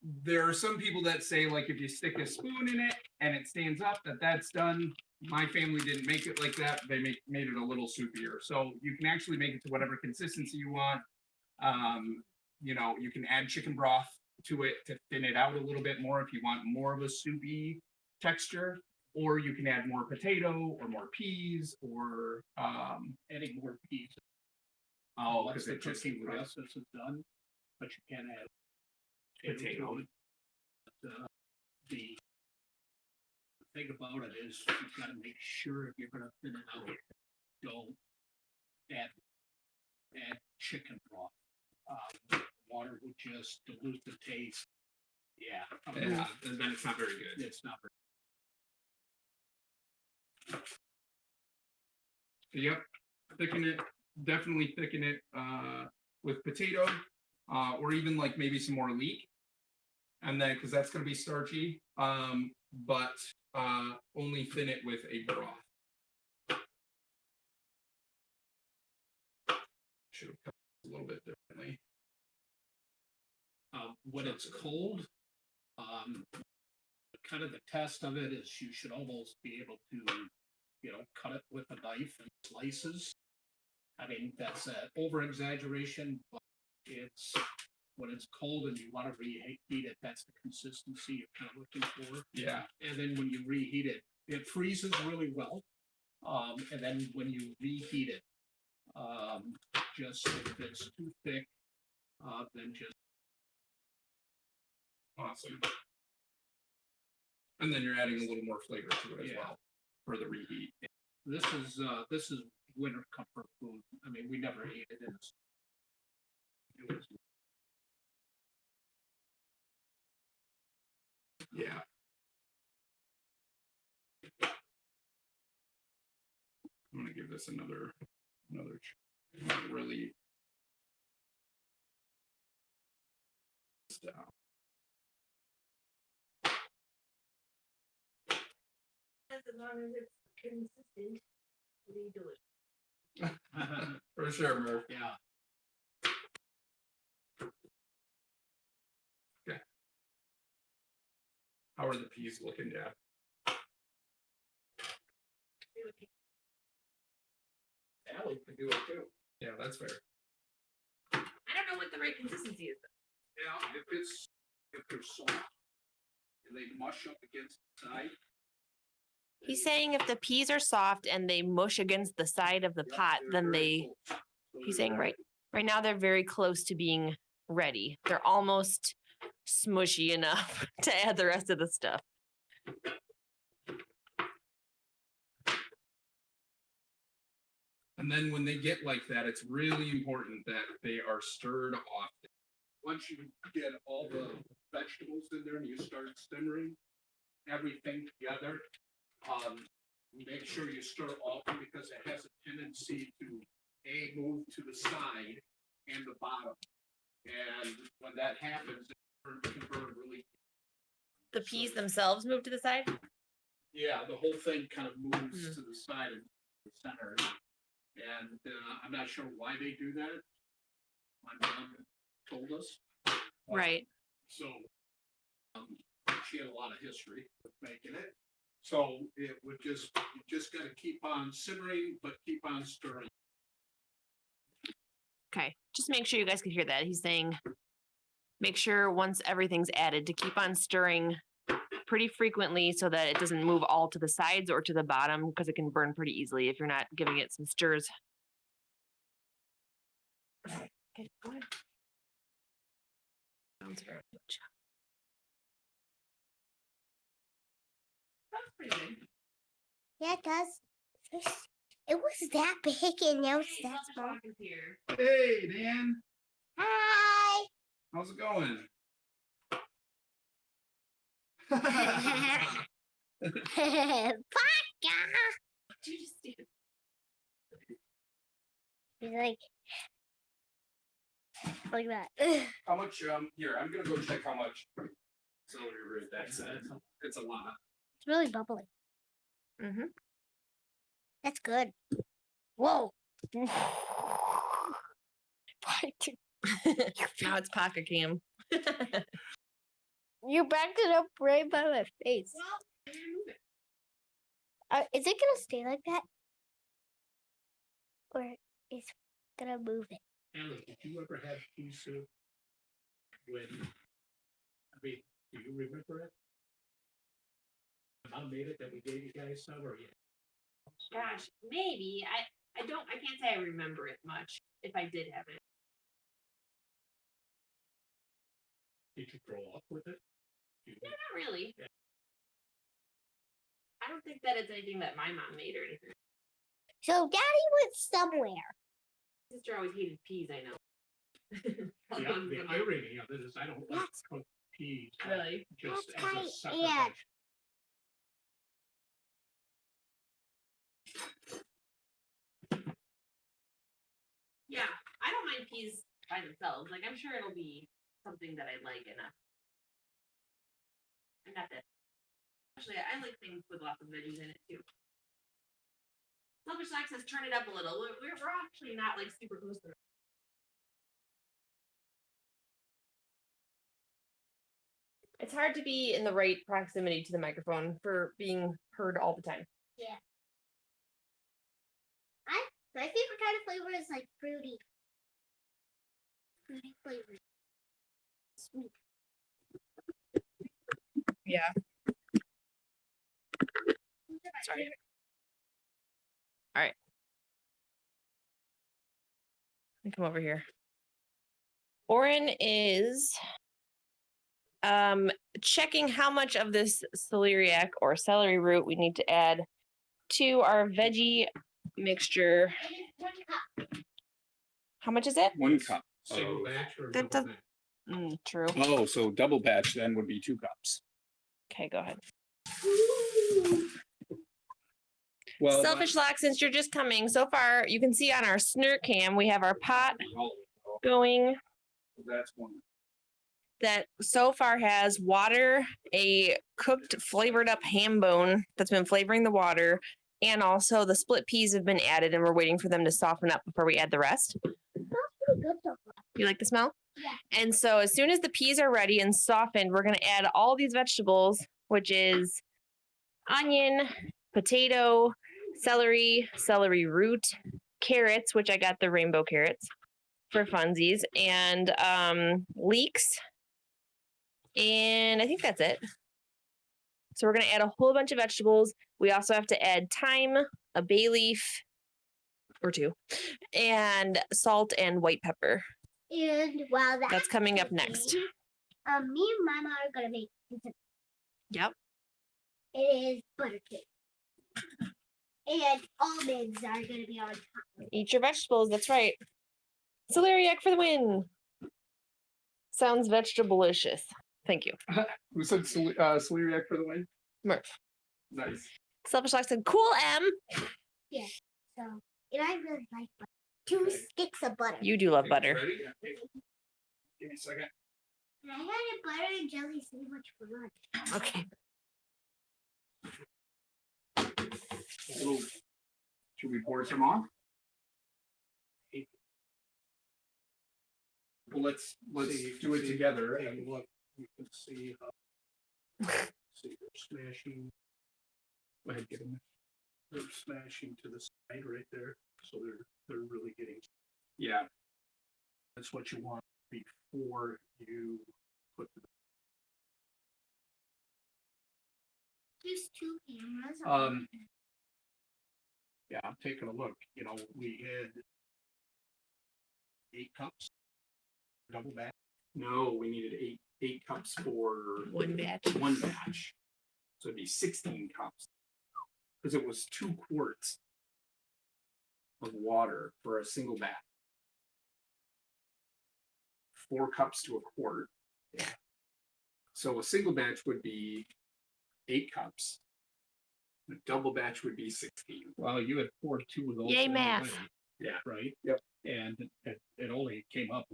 there are some people that say like if you stick a spoon in it and it stands up, that's done. My family didn't make it like that. They made it a little soupier. So you can actually make it to whatever consistency you want. You know, you can add chicken broth to it to thin it out a little bit more if you want more of a soupy texture, or you can add more potato or more peas or Adding more peas. oh, Once because the it just cooking process is done, but you can add potato. to it. But, the thing about it is you've got to make sure if you're going to thin it out, don't add chicken broth. Water would just dilute the taste. Yeah. Yeah, and then it's not very good. It's not very Yep, thicken it. Definitely thicken it with potato, or even like maybe some more leek, and then because that's going to be starchy. But only thin it with a broth. Should have cut a little bit differently. when it's cold, kind of the test of it is you should almost be able to, cut it with a knife in slices. I mean, that's an over exaggeration, but it's when it's cold and you want to reheat it, that's the consistency you're kind of looking for. Yeah. And then when you reheat it, it freezes really well. And then when you reheat it, just if it's too thick, then just Awesome. And then you're adding a little more flavor to it as Yeah. well for the reheat. this is winter comfort food. I mean, we never ate it in this. It was Yeah. I'm gonna give this another really style. As long as it's consistent, we do it. For sure, Murph. yeah. How are the peas looking, Dad? Allie can do it too. Yeah, that's fair. I don't know what the right consistency is. Yeah, if they're soft and they mush up against the side. He's saying if the peas are soft and they mush against the side of the pot, then he's saying right now they're very close to being ready. They're almost smushy enough to add the rest of the stuff. And then when they get like that, it's really important that they are stirred often. Once you get all the vegetables in there and you start simmering everything together, make sure you stir often because it has a tendency to move to the side and the bottom. And when that happens, it can burn really. The peas themselves move to the side. Yeah, the whole thing kind of moves to the side of the center. And I'm not sure why they do that. My mom told us. Right. So she had a lot of history with making it. So it would you just got to keep on simmering, but keep on stirring. Okay. Just make sure you guys can hear that. He's saying, make sure once everything's added to keep on stirring pretty frequently so that it doesn't move all to the sides or to the bottom because it can burn pretty easily if you're not giving it some stirs. Okay, go ahead. Sounds very much. That's pretty good. Yeah, it does. It was that big and now it's that small. Here. Hey, Dan. Hi. How's it going? Paka. Did you just do? He's like that. How much? Here, I'm gonna go check how much celery root that's. It's a lot. It's really bubbly. Mm-hmm. That's good. Whoa. Now it's pocket cam. You backed it up right by my face. Is it gonna stay like that? Or is it gonna move it? Alan, did you ever have pea soup when, do you remember it? Mom made it that we gave you guys some, or yeah? Gosh, maybe. I can't say I remember it much if I did have it. Did you grow up with it? No, not really. Yeah. I don't think that it's anything that my mom made or anything. So Daddy went somewhere. Sister always hated peas, I know. The irony of it is I don't like That's- cooked peas. Really? Just That's as a kind separate yeah. dish. Yeah, I don't mind peas by themselves. Like, I'm sure it'll be something that I like enough. And not that. Actually, I like things with lots of veggies in it too. Selfish Snacks says turn it up a little. We're actually not like super close to it. It's hard to be in the right proximity to the microphone for being heard all the time. Yeah. My favorite kind of flavor is like fruity. Fruity flavor. Sweet. Yeah. Sorry. All right. Let me come over here. Oren is checking how much of this celeriac or celery root we need to add to our veggie mixture. And it's 1 cup. How much is it? 1 cup. Single batch or That double does- batch? True. Oh, so double batch then would be 2 cups. Okay, go ahead. Well, Selfish Lock, since you're just coming, so far you can see on our Snert cam, we have our pot going that's 1. that so far has water, a cooked flavored up ham bone that's been flavoring the water, and also the split peas have been added and we're waiting for them to soften up before we add the rest. Smells pretty good so far. You like the smell? Yeah. And so as soon as the peas are ready and softened, we're going to add all these vegetables, which is onion, potato, celery, celery root, carrots, which I got the rainbow carrots for funsies, and leeks. And I think that's it. So we're going to add a whole bunch of vegetables. We also have to add thyme, a bay leaf or 2, and salt and white pepper. And while That's coming up cooking, next. me and Mama are gonna make pizza. Yep. It is butter cake. And almonds are gonna be on top. Eat your vegetables. That's right. Celeriac for the win. Sounds vegetable-licious. Thank you. Who said celeriac for the win? Murph. Nice. Selfish Lock said, cool, M. So, and I really like butter. 2 sticks of butter. You do love butter. Ready? Give me a second. And I had a butter and jelly sandwich for lunch. Okay. Should we pour some off? Well, let's do it together. And look, you can see see they're smashing. Go ahead, get in there. They're smashing to the side right there, so they're really getting. Yeah. That's what you want before you put the. There's 2 cameras. Yeah, I'm taking a look. You know, we had 8 cups, double batch. No, we needed eight cups for One batch. one batch. So it'd be 16 cups. Because it was 2 quarts of water for a single batch. 4 cups to a quart. Yeah. So a single batch would be 8 cups. A double batch would be 16. Well, you had poured 2 of those. Yay, already, math. Yeah. Right? Yep. And it only came up.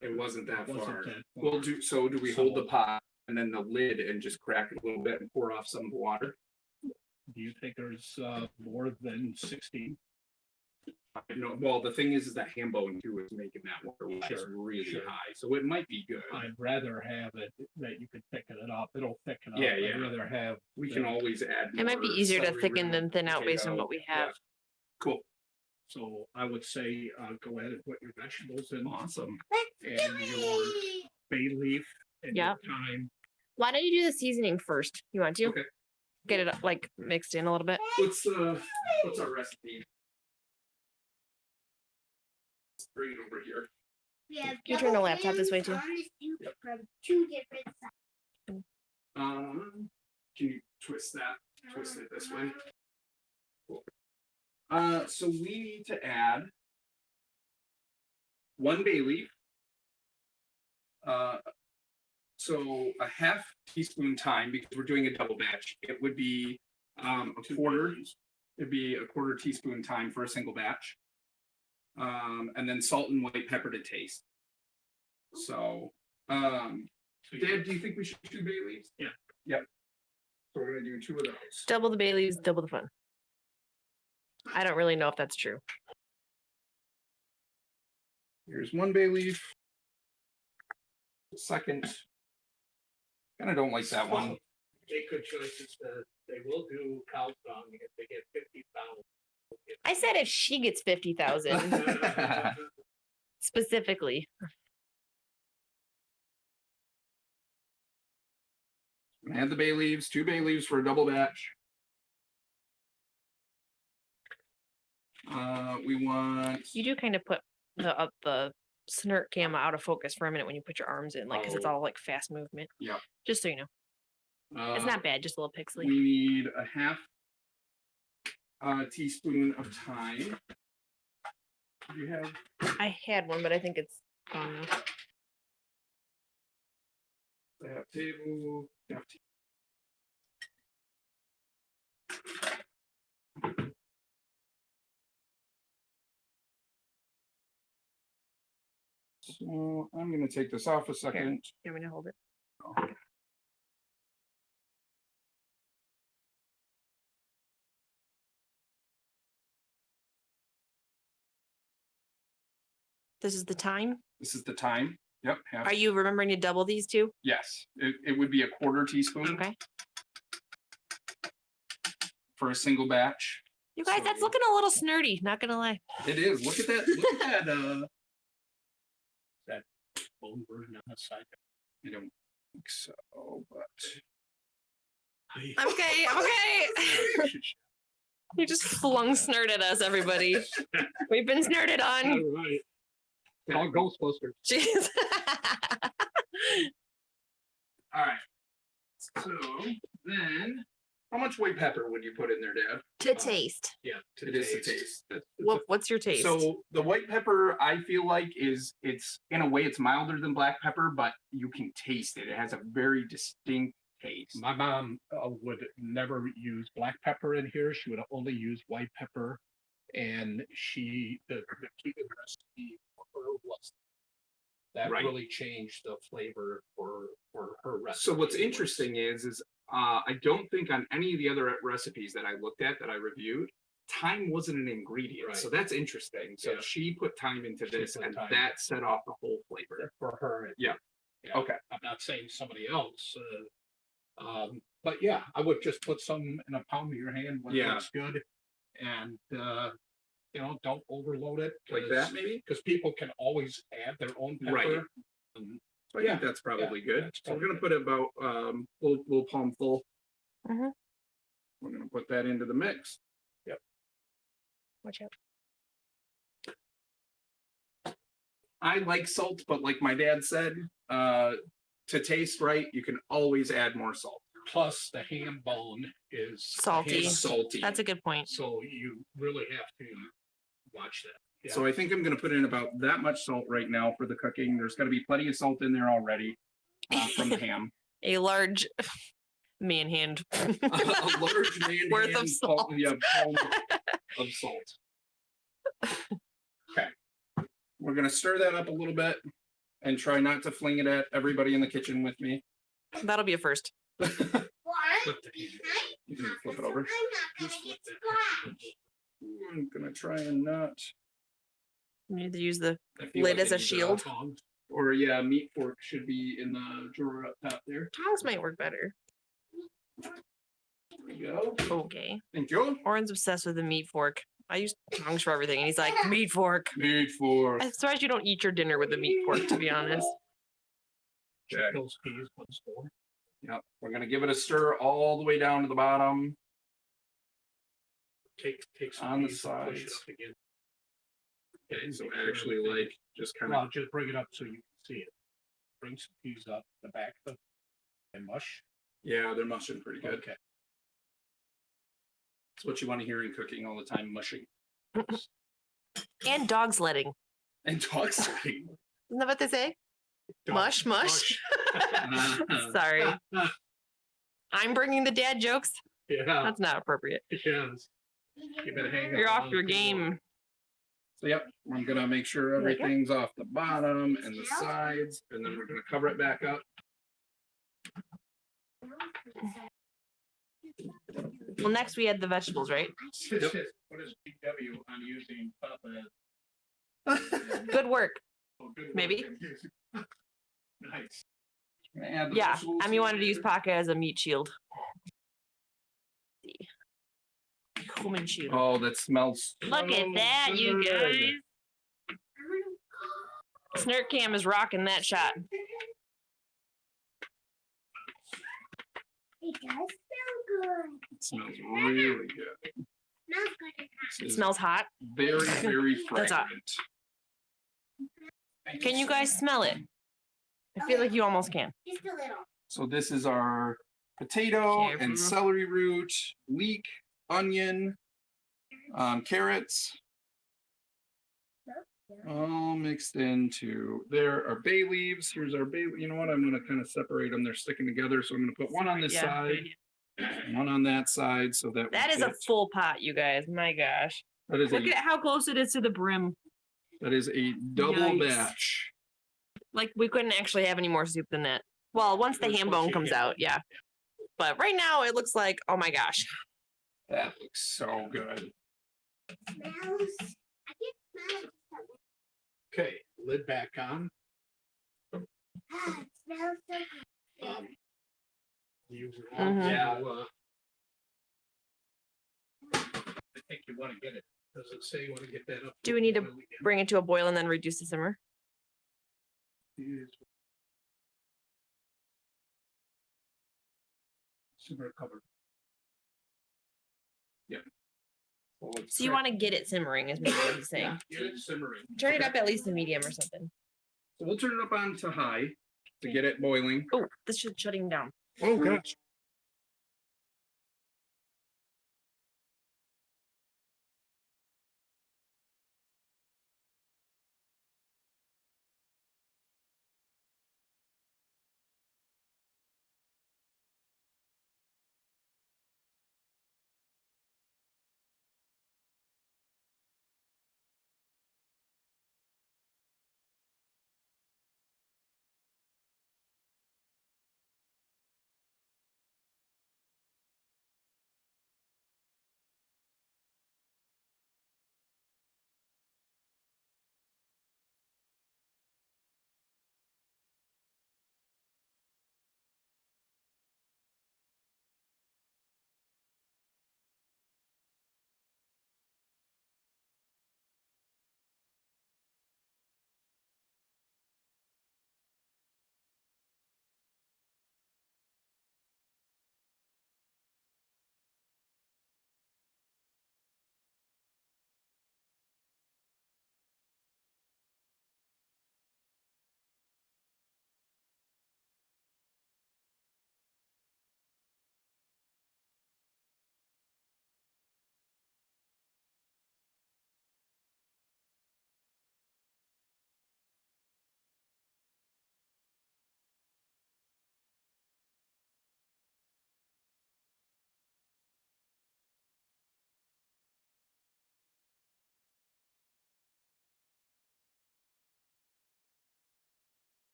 It wasn't that Wasn't far. that far. Well, do we hold the pot and then the lid and just crack it a little bit and pour off some of the water? Do you think there's more than 16? No, well, the thing is that ham bone too is making that water rise Sure, really sure. high, so it might be good. I'd rather have it that you could thicken it up. It'll thicken up. Yeah, I'd yeah. rather have. We can always add. It might be more easier to celery thicken than root, thin out based on potato. what we Yeah. have. Cool. So I would say go ahead and put your vegetables in Awesome. Let's and do your it. bay leaf and Yep. your thyme. Why don't you do the seasoning first? You want to? Okay. Get it like mixed in a little bit. What's our recipe? Let's bring it over here. We have You turn the double laptop this way, pans too. on the soup from 2 different sides. Can you twist that? Twist it this way. Cool. So we need to add 1 bay leaf. So a half teaspoon thyme, because we're doing a double batch. It would be a quarter. It'd be a quarter teaspoon thyme for a single batch. And then salt and white pepper to taste. So, Dad, do you think we should do bay leaves? Yeah. Yep. So we're gonna do 2 of those. Double the bay leaves, double the fun. I don't really know if that's true. Here's 1 bay leaf. Second. Kind of don't like that one. Make good choices. They will do cow dung if they get 50,000. I said if she gets 50,000 specifically. Add the bay leaves, 2 bay leaves for a double batch. We want. You do kind of put the Snert camera out of focus for a minute when you put your arms in, like, because it's Oh. all like fast movement. Yeah. Just so you know, it's not bad. Just a little pixely. We need a half teaspoon of thyme. Do you have? I had one, but I think it's gone now. Half table. Half tea. So I'm going to take this off a second. You want me to hold it? This is the time. This is the thyme. Yep. Half. Are you remembering to double these two? Yes. It would be a quarter teaspoon Okay. for a single batch. You guys, that's looking a little snerty. Not gonna lie. It is. Look at that. Look at that. Bone burden on the side. I don't think so, but. I'm okay. I'm okay. You just flung Snert at us, everybody. We've been snerted All on. right. All Ghostbusters. Jeez. All right. So then, how much white pepper would you put in there, Dad? To taste. Yeah. It is to taste. What's your taste? So the white pepper, I feel like it's in a way it's milder than black pepper, but you can taste it. It has a very distinct taste. My mom would never use black pepper in here. She would only use white pepper. And the key to the recipe for her was that Right. really changed the flavor for her recipe. So what's interesting is I don't think on any of the other recipes that I looked at that I reviewed, thyme wasn't an ingredient. Right. So that's interesting. So Yeah. she put thyme into She this, put and thyme. that set off the whole flavor. For her. Yeah. Okay. I'm not saying somebody else. But yeah, I would just put some in a palm of your hand when it Yeah. looks good, and don't overload it Like that, maybe? because people can always add their own pepper. Right. And So I think that's probably good. that's So we're probably gonna put about little palm full. Mhm. We're gonna put that into the mix. Watch out. I like salt, but like my dad said, to taste right, you can always add more salt. Plus, the ham bone is Salty. It's salty. That's a good point. so you really have to watch that. Yeah. So I think I'm going to put in about that much salt right now for the cooking. There's going to be plenty of salt in there already from the ham. A large man hand. A large man Worth of hand salt. palm of salt. Okay. We're going to stir that up a little bit and try not to fling it at everybody in the kitchen with me. That'll be a first. Well, I'm Flip the- behind You can flip it so over. I'm not gonna get splashed. I'm going to try and not. You need to use the I feel lid like as I a need shield. Tongs. Or yeah, meat fork should be in the drawer up top there. Tongs might work better. There we go. Okay. Thank you. Oren's obsessed with the meat fork. I use tongs for everything, and he's like, meat fork. Meat fork. I'm surprised you don't eat your dinner with a meat fork, to be honest. Okay. Those peas, 1 spoon. Yep. We're gonna give it a stir all the way down to the bottom. Take some On the peas and push it sides. up again. Okay, so make sure actually everything- like just kind Well, of just bring it up so you can see it. Bring some peas up the back of and mush. yeah, they're mushing pretty good. Okay. That's what you want to hear in cooking all the time, mushing. And dog sledding. And dog sledding. Isn't that what they say? Mush, mush. Sorry. I'm bringing the dad jokes. Yeah. That's not appropriate. Yes. You better hang You're on off your to it. game. So yep, I'm gonna make sure Like it? everything's off the bottom and the sides, and then we're gonna cover it back up. Well, next we had the vegetables, right? What is BW on using Papa? Good work. Oh, good work. Maybe. Nice. Add the Yeah, vegetables Emmy wanted to use here. Paca as a meat shield. Human shield. Oh, that smells. Look at so that, you good. guys. Snert Cam is rocking that shot. It does smell good. It smells really good. Smells good. This It is smells hot. very, very That's hot. fragrant. Can you guys smell it? I feel like you almost can. Just a little. So this is our potato Careful. and celery root, leek, onion, carrots, all mixed into. There are bay leaves. Here's our bay. You know what? I'm going to kind of separate them. They're sticking together. So I'm going to put one on this Yeah. side, one on that side, so that That we is a get- full pot, you guys. My gosh. that is Look a at how close it is to the brim. double Yikes. batch. Like, we couldn't actually have any more soup than that. Well, once the Once ham you bone get comes ham out, bone. yeah. But right now, it looks like, oh my gosh. That looks so good. Smells. I can smell it. Okay, lid back on. Ah, it smells so good. Use it. Mhm. Yeah. I think you want to get it. Does it say you want to get that up? Do we need to boil again? Bring it to a boil and then reduce the simmer. Is- Simmer cover. So let's So you try- want to get it simmering, is maybe what he's saying. Yeah, get it simmering. Turn it up at least to medium or something. So we'll turn it up on to high to get it boiling. Oh, this should shut him down. Oh gosh.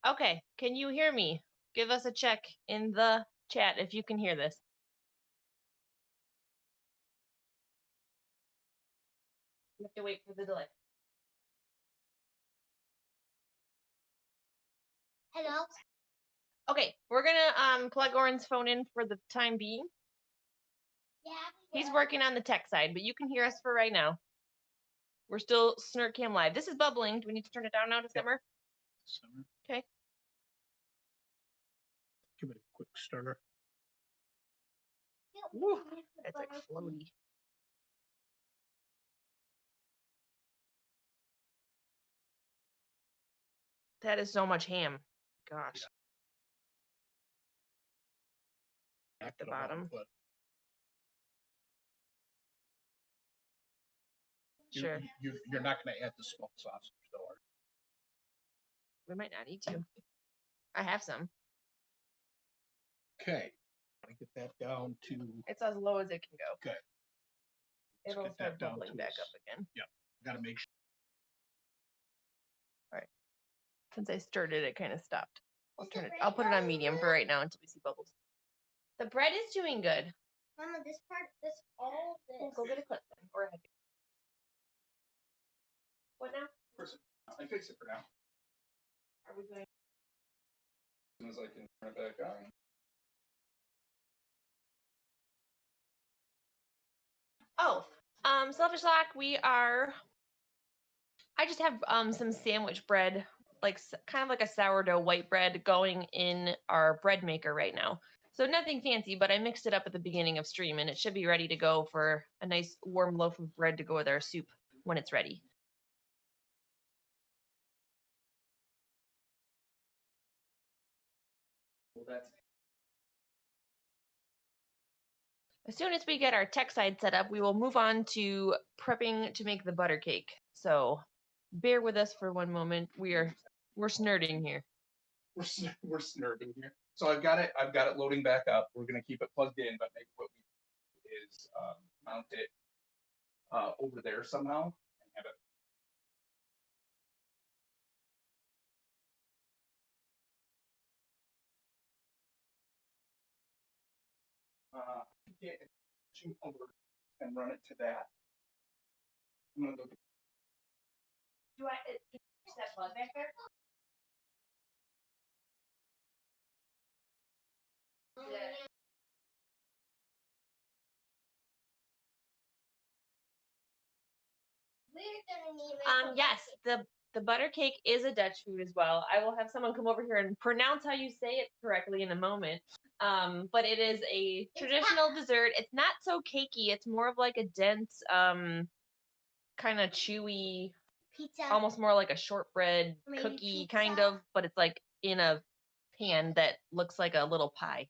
Okay, can you hear me? Give us a check in the chat if you can hear this. You have to wait for the delay. Hello. Okay, we're gonna plug Oren's phone in for the time being. Yeah. He's working on the tech side, but you can hear us for right now. We're still Snert Cam live. This is bubbling. Do we need to turn it down now to simmer? Simmer. Okay. Give it a quick stir. Woo, that's like floaty. That is so much ham. Gosh. At the bottom. Sure. You're not going to add the smoked sausage, though. We might not need to. I have some. Okay. I get that down to. It's as low as it can go. Okay. Let's It'll get start that down bubbling to back this. up again. Got to make sure. Since I stirred it, it kind of stopped. I'll put it on medium for right now until we see bubbles. The bread is doing good. Mama, this part, all this. Go get a clip then, or a head. What now? I fix it for now. Are we going? As soon as I can turn it back on. Oh, Selfish Lock, I just have some sandwich bread, like kind of like a sourdough white bread going in our bread maker right now. So nothing fancy, but I mixed it up at the beginning of stream and it should be ready to go for a nice warm loaf of bread to go with our soup when it's ready. As soon as we get our tech side set up, we will move on to prepping to make the butter cake. So bear with us for one moment. We're snerting here. We're snerting here. So I've got it loading back up. We're gonna keep it plugged in, but maybe what we do is mount it over there somehow and have it. Get it over and run it to that. I'm gonna go. Do I is that plug back there? Yes, the butter cake is a Dutch food as well. I will have someone come over here and pronounce how you say it correctly in a moment. But it is a traditional dessert. It's not so cakey. It's more of like a dense, kind of chewy, Pizza. almost more like a shortbread Maybe cookie pizza. kind of, but it's like in a pan that looks like a little pie.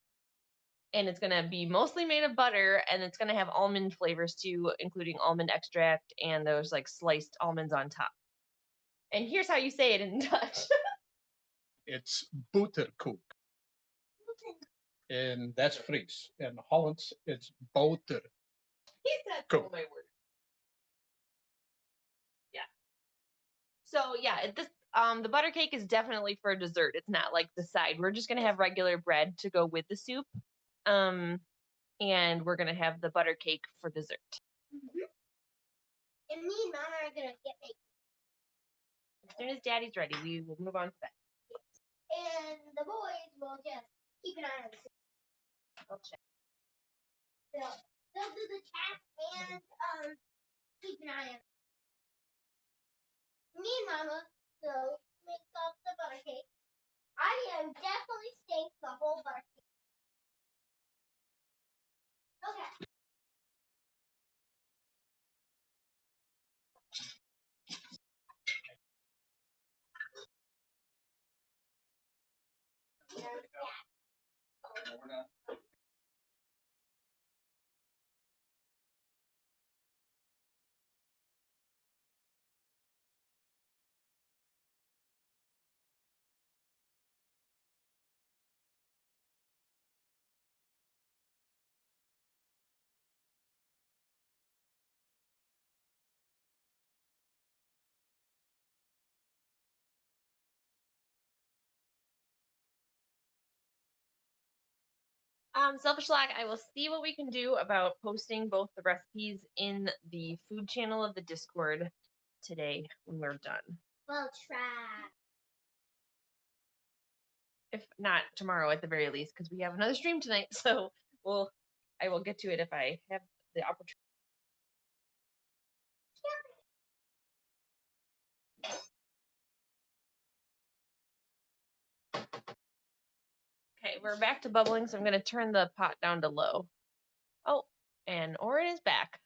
And it's gonna be mostly made of butter, and it's gonna have almond flavors too, including almond extract and those like sliced almonds on top. And here's how you say it in Dutch. It's boterkoek. And that's Fries. In Hollands, it's boter. He said, Cool. "Oh my word." Yeah. So yeah, the butter cake is definitely for dessert. It's not like the side. We're just gonna have regular bread to go with the soup. And we're gonna have the butter cake for dessert. Mm-hmm. And me and Mama are gonna get make. As soon as Daddy's ready, we will move on to that. And the boys will just keep an eye on the soup. I'll check. They'll do the chat and keep an eye on it. Me and Mama will make up the butter cake. I am definitely staying the whole butter cake. Okay. We're not Selfish Lock, I will see what we can do about posting both the recipes in the food channel of the Discord today when we're done. We'll try. If not tomorrow at the very least, because we have another stream tonight. So I will get to it if I have the opportunity. Okay, we're back to bubbling, so I'm gonna turn the pot down to low. Oh, and Orin is back.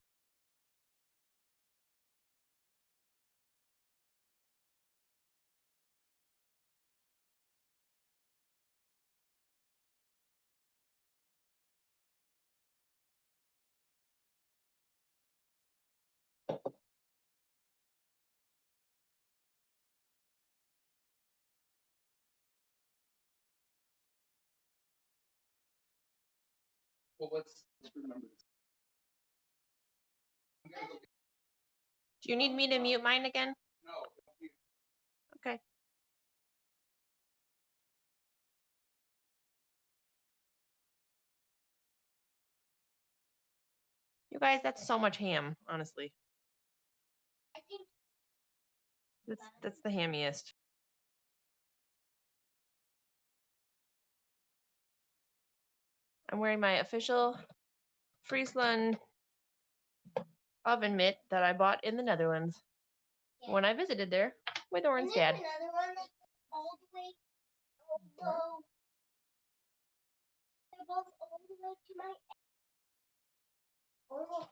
Well, let's remember this. Do you need me to mute mine again? No. Okay. You guys, that's so much ham, honestly. I think That's the hammiest. I'm wearing my official Friesland oven mitt that I bought in the Netherlands when I visited there with Orin's and there's dad. another one that's all the way below. They're both all the way to my. Oh,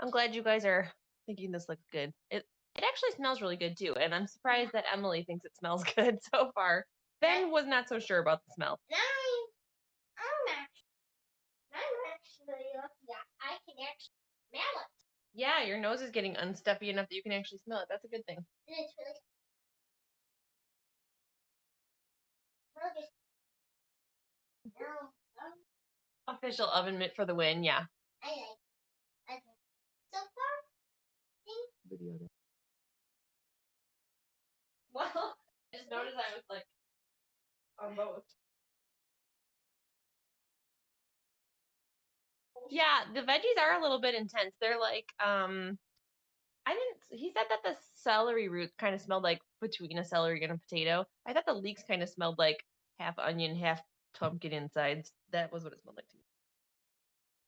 I'm glad you guys are thinking this looks good. It actually smells really good too, and I'm surprised that Emily thinks it smells good so far. Ben was not so sure about the smell. I'm actually lucky that I can actually smell it. Yeah, your nose is getting unstuffy enough that you can actually smell it. That's a good thing. And it's really. No, Official oven mitt for the win, yeah. I like. So far, Video. Well, I just noticed I was like on both. Yeah, the veggies are a little bit intense. They're like, he said that the celery roots kind of smelled like between a celery and a potato. I thought the leeks kind of smelled like half onion, half pumpkin insides. That was what it smelled like to me.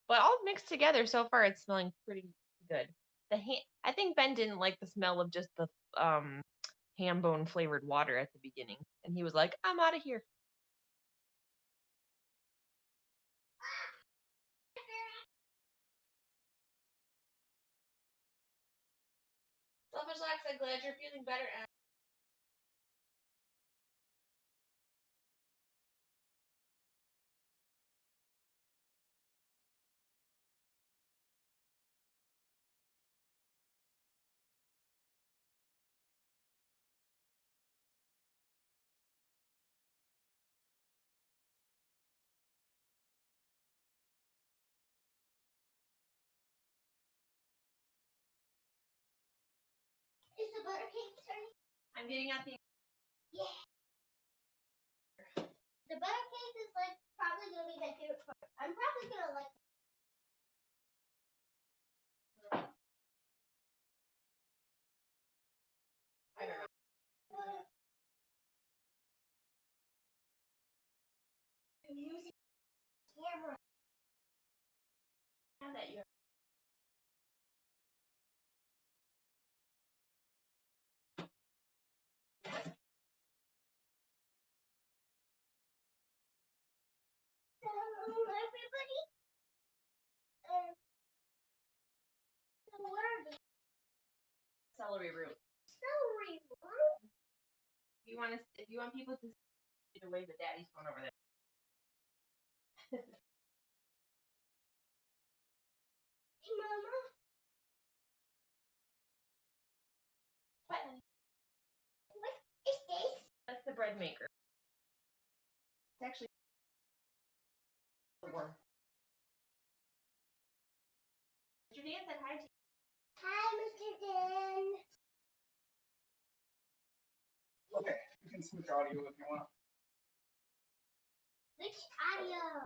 But all mixed together so far, it's smelling pretty good. I think Ben didn't like the smell of just the ham bone flavored water at the beginning, and he was like, "I'm out of here." Selfish Lex, I'm glad you're feeling better. is the butter cake turning? I'm getting out the. Yeah. The butter cake is like probably gonna be my favorite part. I'm probably gonna like. I don't know. I'm using camera. Now that you have. Hello, everybody. So what are the Celery root. celery root? If you want people to see the way the daddy's phone over there. Hey, Mama. What? What is this? That's the bread maker. It's actually the worm. Mr. Dan said hi to you. Hi, Mr. Dan. Okay, you can switch audio if you want. Which audio?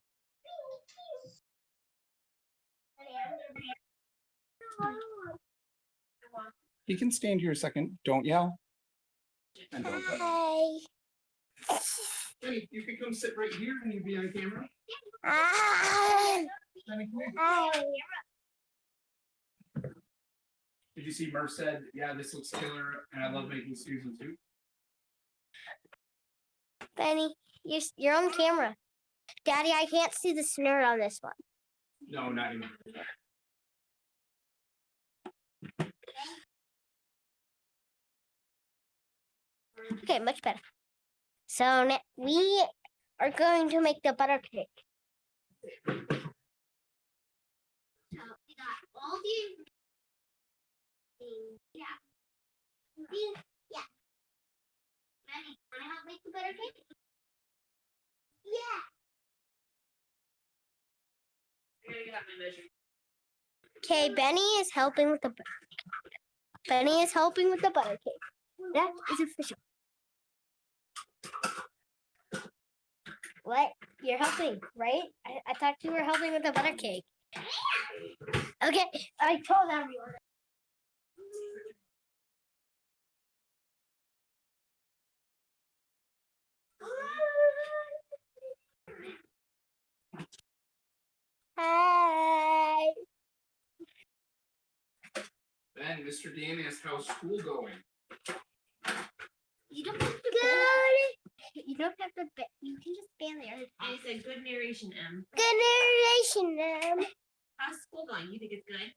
You can stand here a second. Don't yell. And don't touch. Hi. Benny, you could come sit right here and you'd be on camera. Hi. Benny, come here. Hi. Did you see Murph said, yeah, this looks killer, and I love making Susan too? Benny, you're on camera. Daddy, I can't see the snort on this one. No, not anymore. Okay, much better. So we are going to make the butter cake. So we got all these. Yeah. Yeah. Benny, wanna help make the butter cake? Yeah. Okay, Benny is helping with the butter cake. That is official. What? You're helping, right? I thought you were helping with the butter cake. Okay, I told everyone. Hi. Ben, Mr. Dan asked how's school going. You don't have to. Good. You don't have to. You can just stand there. I said good narration, M. Good narration, How's school going? You think it's good?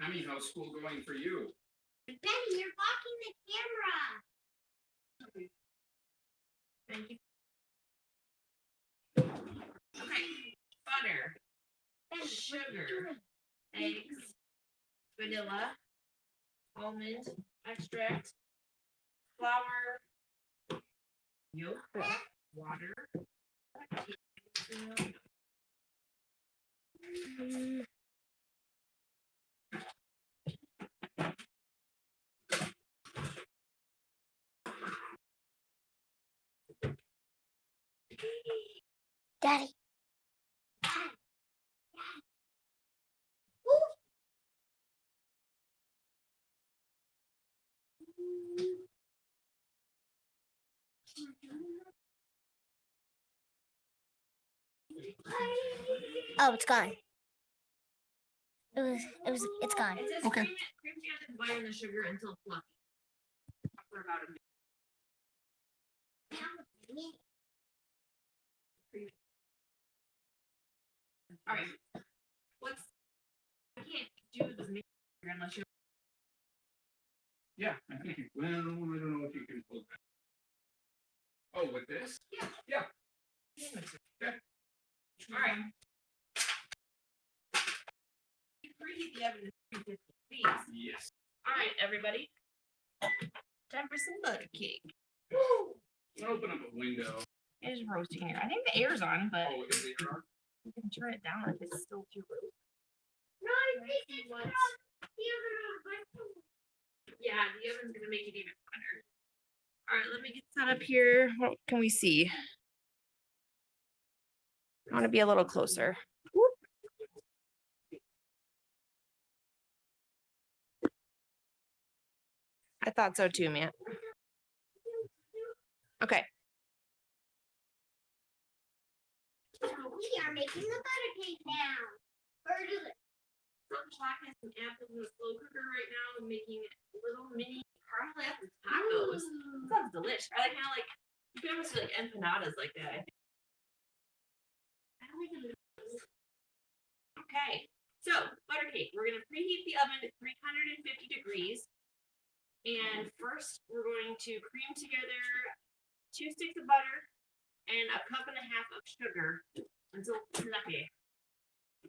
I mean, how's school going for you? Benny, you're blocking the camera. Thank you. Okay. Butter, Benny, sugar, eggs, vanilla, almond extract, flour, yolk, water. Daddy. Oh, it's gone. It's gone. It says Okay. cream together the butter and the sugar until fluffy. For about a minute. All right. I can't do the mixture unless you're. Yeah, I think well, I don't know if you can pull that. Oh, with this? Yeah. All right. Preheat the oven to 350, please. Yes. All right, everybody. Time for some butter cake. Let's open up a window. It is roasting here. I think the air's on, but Oh, is it your? you can turn it down if it's still too low. Yeah, the oven's gonna make it even hotter. All right, let me get set up here. What can we see? I want to be a little closer. Whoop. I thought so too, man. Okay. We are making the butter cake now. Or do it. Some chocolate and apples in the slow cooker right now and making little mini caramel apple tacos. That sounds delicious. I like kind of like you can almost do like empanadas like that. I think. Okay, so butter cake. We're gonna preheat the oven to 350 degrees, and first we're going to cream together 2 sticks of butter and a cup and a half of sugar until fluffy.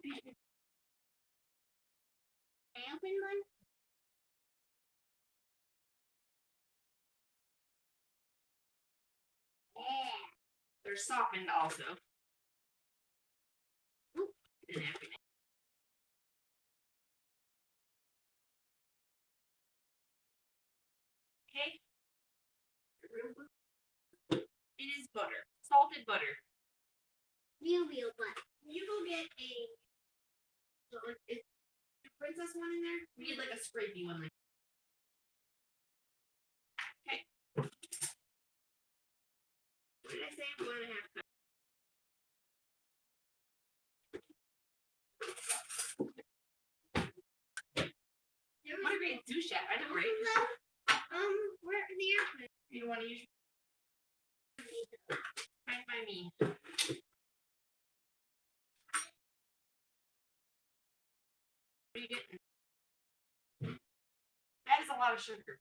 Can I open one? Yeah. They're softened also. Oop, and everything. Okay. It is butter. salted butter. Real butter. You go get a. So is the princess one in there? We need like a scrapey one. Like. Okay. What did I say? 1.5 cups. What a great sous chef. I know, right? Where are the airplanes? You don't want to use. Fine by me. What are you getting? That is a lot of sugar.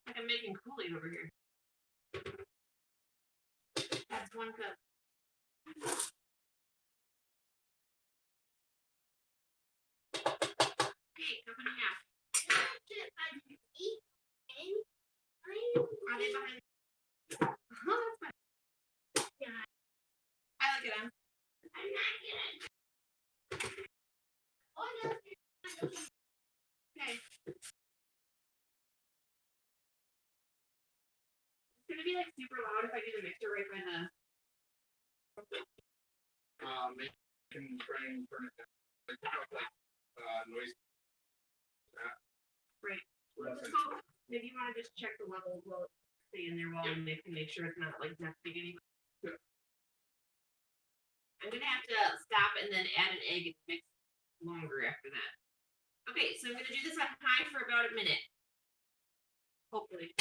Like I'm making Kool-Aid over here. That's 1 cup. Okay, cup and a half. Are they behind? Oh, that's fine. Yeah. I like it. I'm not good. Oh, no. Okay. It's gonna be like super loud if I do the mixer right by the. Maybe you can try and turn it down. Noise. Right. So maybe you want to just check the level while it's stay in there while I make sure it's not like nesting anymore. Yeah. I'm gonna have to stop and then add an egg and mix longer after that. Okay, so I'm gonna do this on high for about a minute. Hopefully.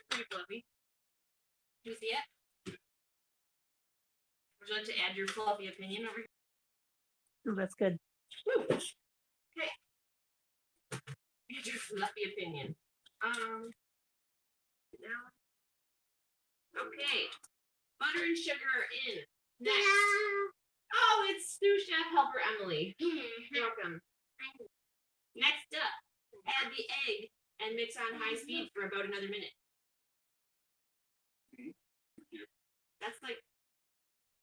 Pretty fluffy. Do you see it? Would you like to add your fluffy opinion over here? Oh, that's good. Woo. Okay. Add your fluffy opinion. Now. Okay. Butter and sugar are in. Next. Oh, it's sous chef helper Emily. You're welcome. Next up, add the egg and mix on high speed for about another minute. That's like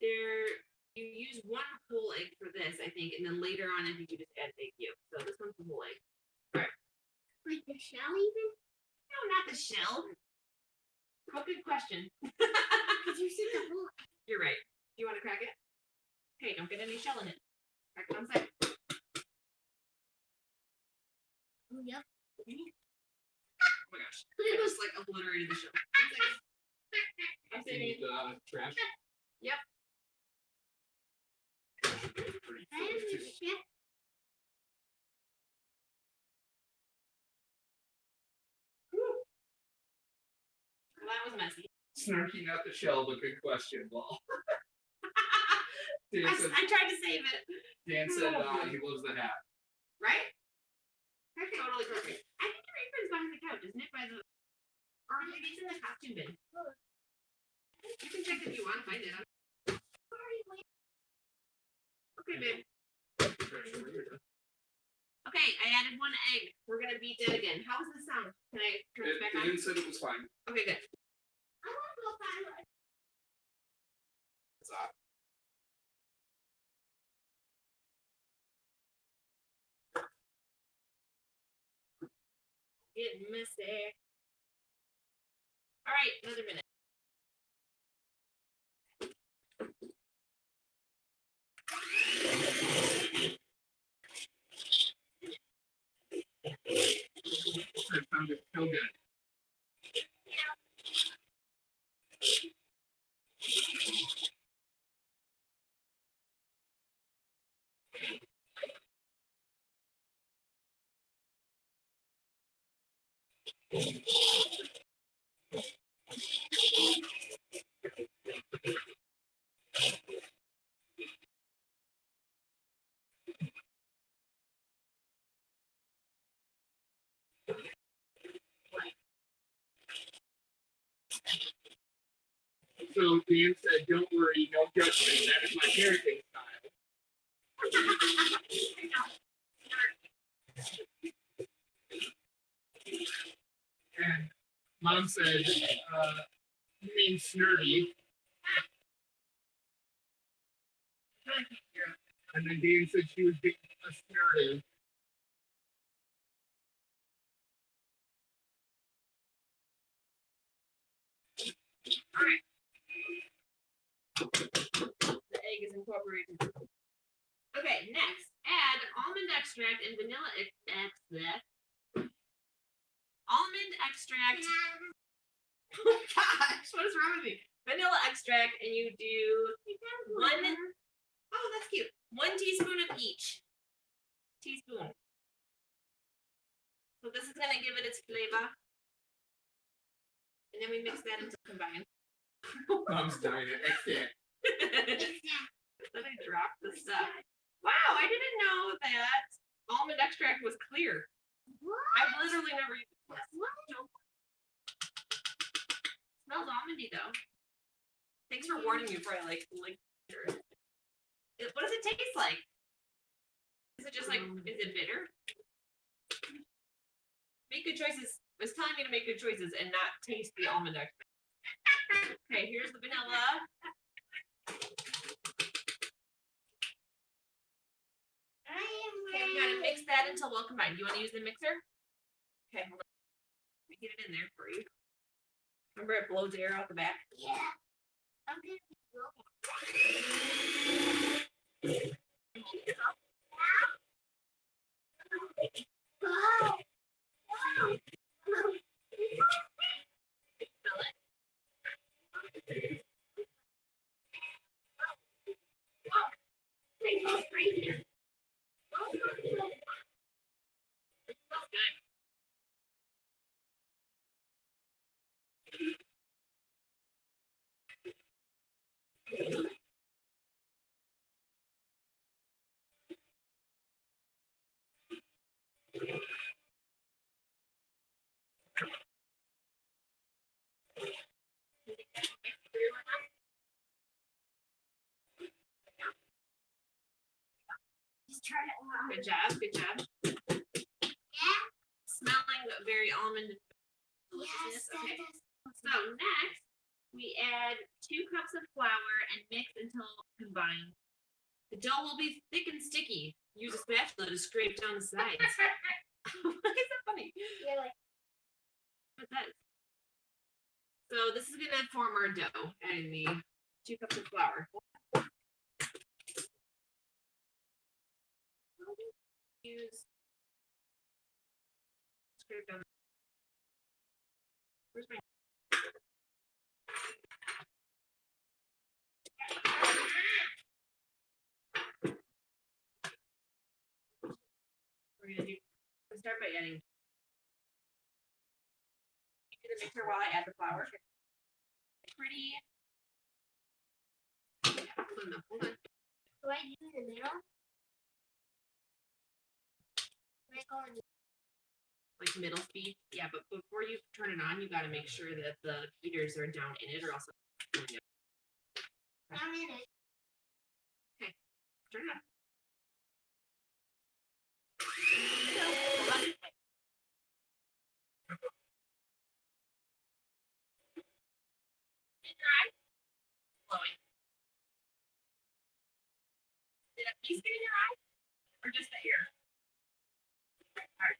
you use 1 whole egg for this, I think, and then later on I think you just add egg yolk. So this one's the whole egg. Alright. Like the shell even? No, not the shell. Oh, good question. Did you see the whole? You're right. Do you want to crack it? Hey, don't get any shell in it. Crack it on side. Oh, yep. Oh my gosh. I just like obliterated the shell. I'm saving it. Trash. Yep. Pretty I am too. the chef. Well, that was messy. Snarky, not the shell, but good question. Well, Dan said, I tried to save it. Dan said he loves the hat. Right? Perfect. Totally perfect. I think your apron's behind the couch, isn't it? By the or maybe it's in the costume bin. You can check if you want to find it. Okay, babe. Okay, I added 1 egg. We're gonna beat that again. How was the sound? Can I turn it back on? Dan said it was fine. Okay, good. I want to go find one. It's off. Getting messy. All right, another minute. It sounded so good. So Dan said, don't worry, no judgment. That is my parenting style. And Mom said, you mean Snerty. And then Dan said she was being a Snerty. The egg is incorporated. Okay, next, add almond extract and vanilla extract. Almond extract. Oh my gosh, what is wrong with me? Vanilla extract, and you do 1. Oh, that's cute. 1 teaspoon of each. Teaspoon. So this is gonna give it its flavor. And then we mix that into combined. Mom's dying at extent. Then I dropped the stuff. Wow, I didn't know that almond extract was clear. I've literally never used it. Smells almondy though. Thanks for warning me before I like. What does it taste like? Is it just like? Is it bitter? Make good choices. It's telling me to make good choices and not taste the almond extract. Okay, here's the vanilla. Okay, we gotta mix that until well combined. You want to use the mixer? Okay, hold on. Let me get it in there for you. Remember, it blows air out the back. Yeah. Okay. Just turn it on. Good job, good job. Yeah. Smelling very almond. Yes. Okay. So next, we add 2 cups of flour and mix until combined. The dough will be thick and sticky. Use a spatula to scrape down the sides. Why is that funny? You're like, What's that? So this is gonna form our dough, adding the 2 cups of flour. Use scrape down. Where's my? We're gonna do. We'll start by adding. You do the mixer while I add the flour. Pretty. Yeah, hold on. do I do the middle? Do I go in Like middle speed. Yeah, but before you turn it on, you got to make sure that the heaters are down in it, or else. down in it? Turn it on. it at least in your eye or just the ear? All right.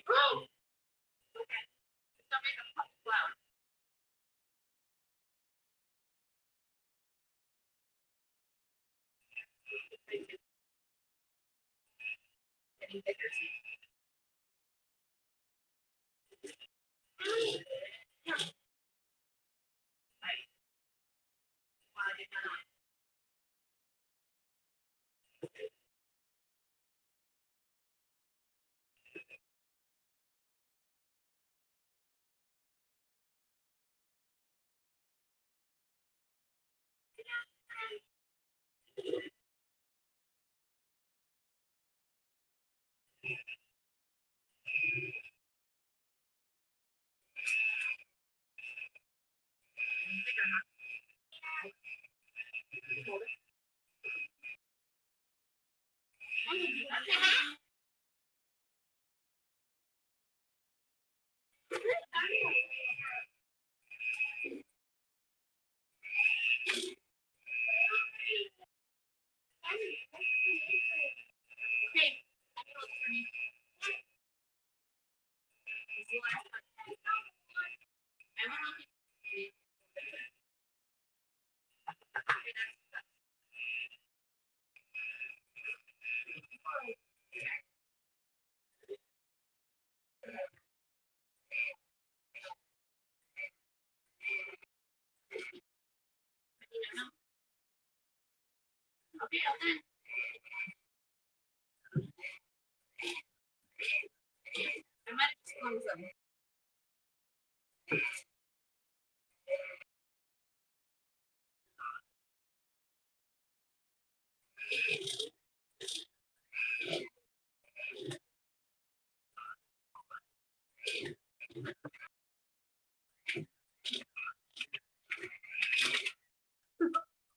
Oh, okay. Don't make a pop loud. Getting bigger. Okay, I might have just closed them.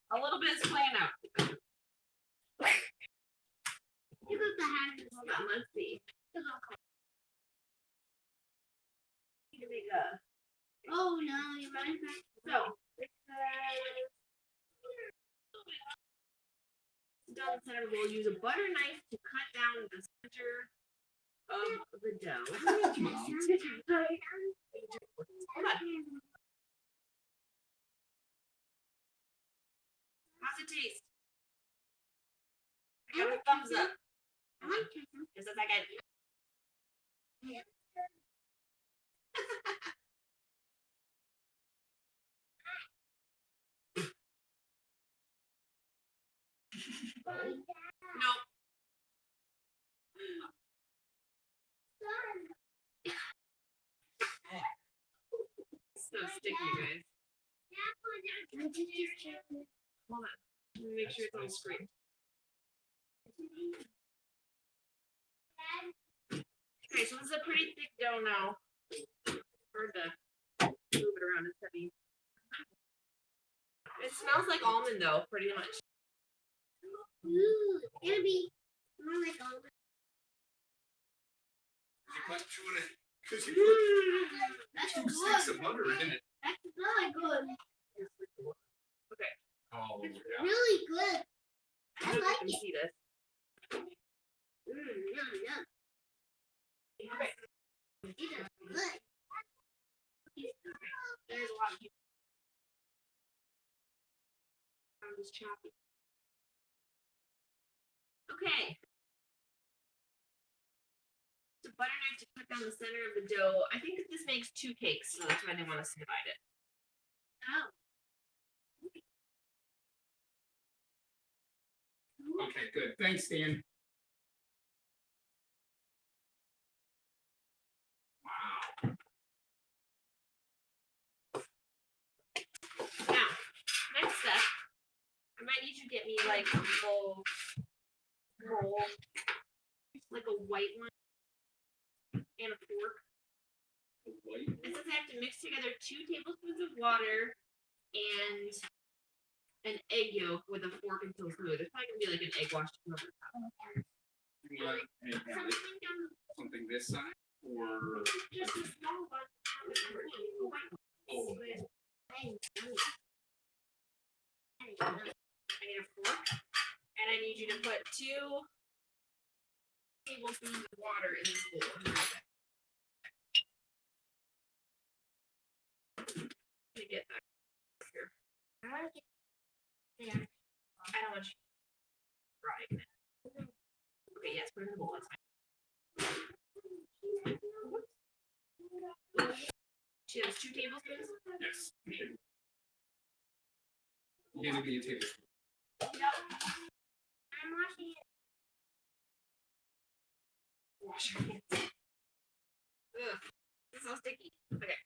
A little bit is playing out. You got the hand. Hold on, let's see. Oh no, you mind back? So, it says, down the center, we'll use a butter knife to cut down the center of the dough. Hold on. How's it taste? Give it a thumbs up. I like chicken. Just a second. No. So sticky, guys. Hold on. Let me make sure it's on screen. Okay, so this is a pretty thick dough now. Hard to move it around. It's heavy. It smells like almond though, pretty much. Ooh, it's gonna be more like almond. You put chewing it because you That's put 2 sticks good. of butter in it. That's really good. Okay. Oh, It's yeah. really good. I I don't know if like you can it. see this. Yum, yum. Okay. It is good. There's a lot of people. I'm just choppy. Okay. So butter knife to cut down the center of the dough. I think that this makes 2 cakes, so that's why they want us to divide it. Oh. Okay, good. Thanks, Dan. Wow. Now, next step, I might need you to get me like a little roll, like a white one, and a fork. White. It says I have to mix together 2 tablespoons of water and an egg yolk with a fork until smooth. It's probably gonna be like an egg wash over the top. You want to have something this size or Just a small one. oh, I need a fork, and I need you to put 2 tablespoons of water in this bowl. To get that here. I don't want you right. Okay, yes, put it in the bowl. That's fine. She has 2 tablespoons. yes. You're gonna be a tablespoon. I'm washing it. Wash your hands. Ugh, this is so sticky. Okay.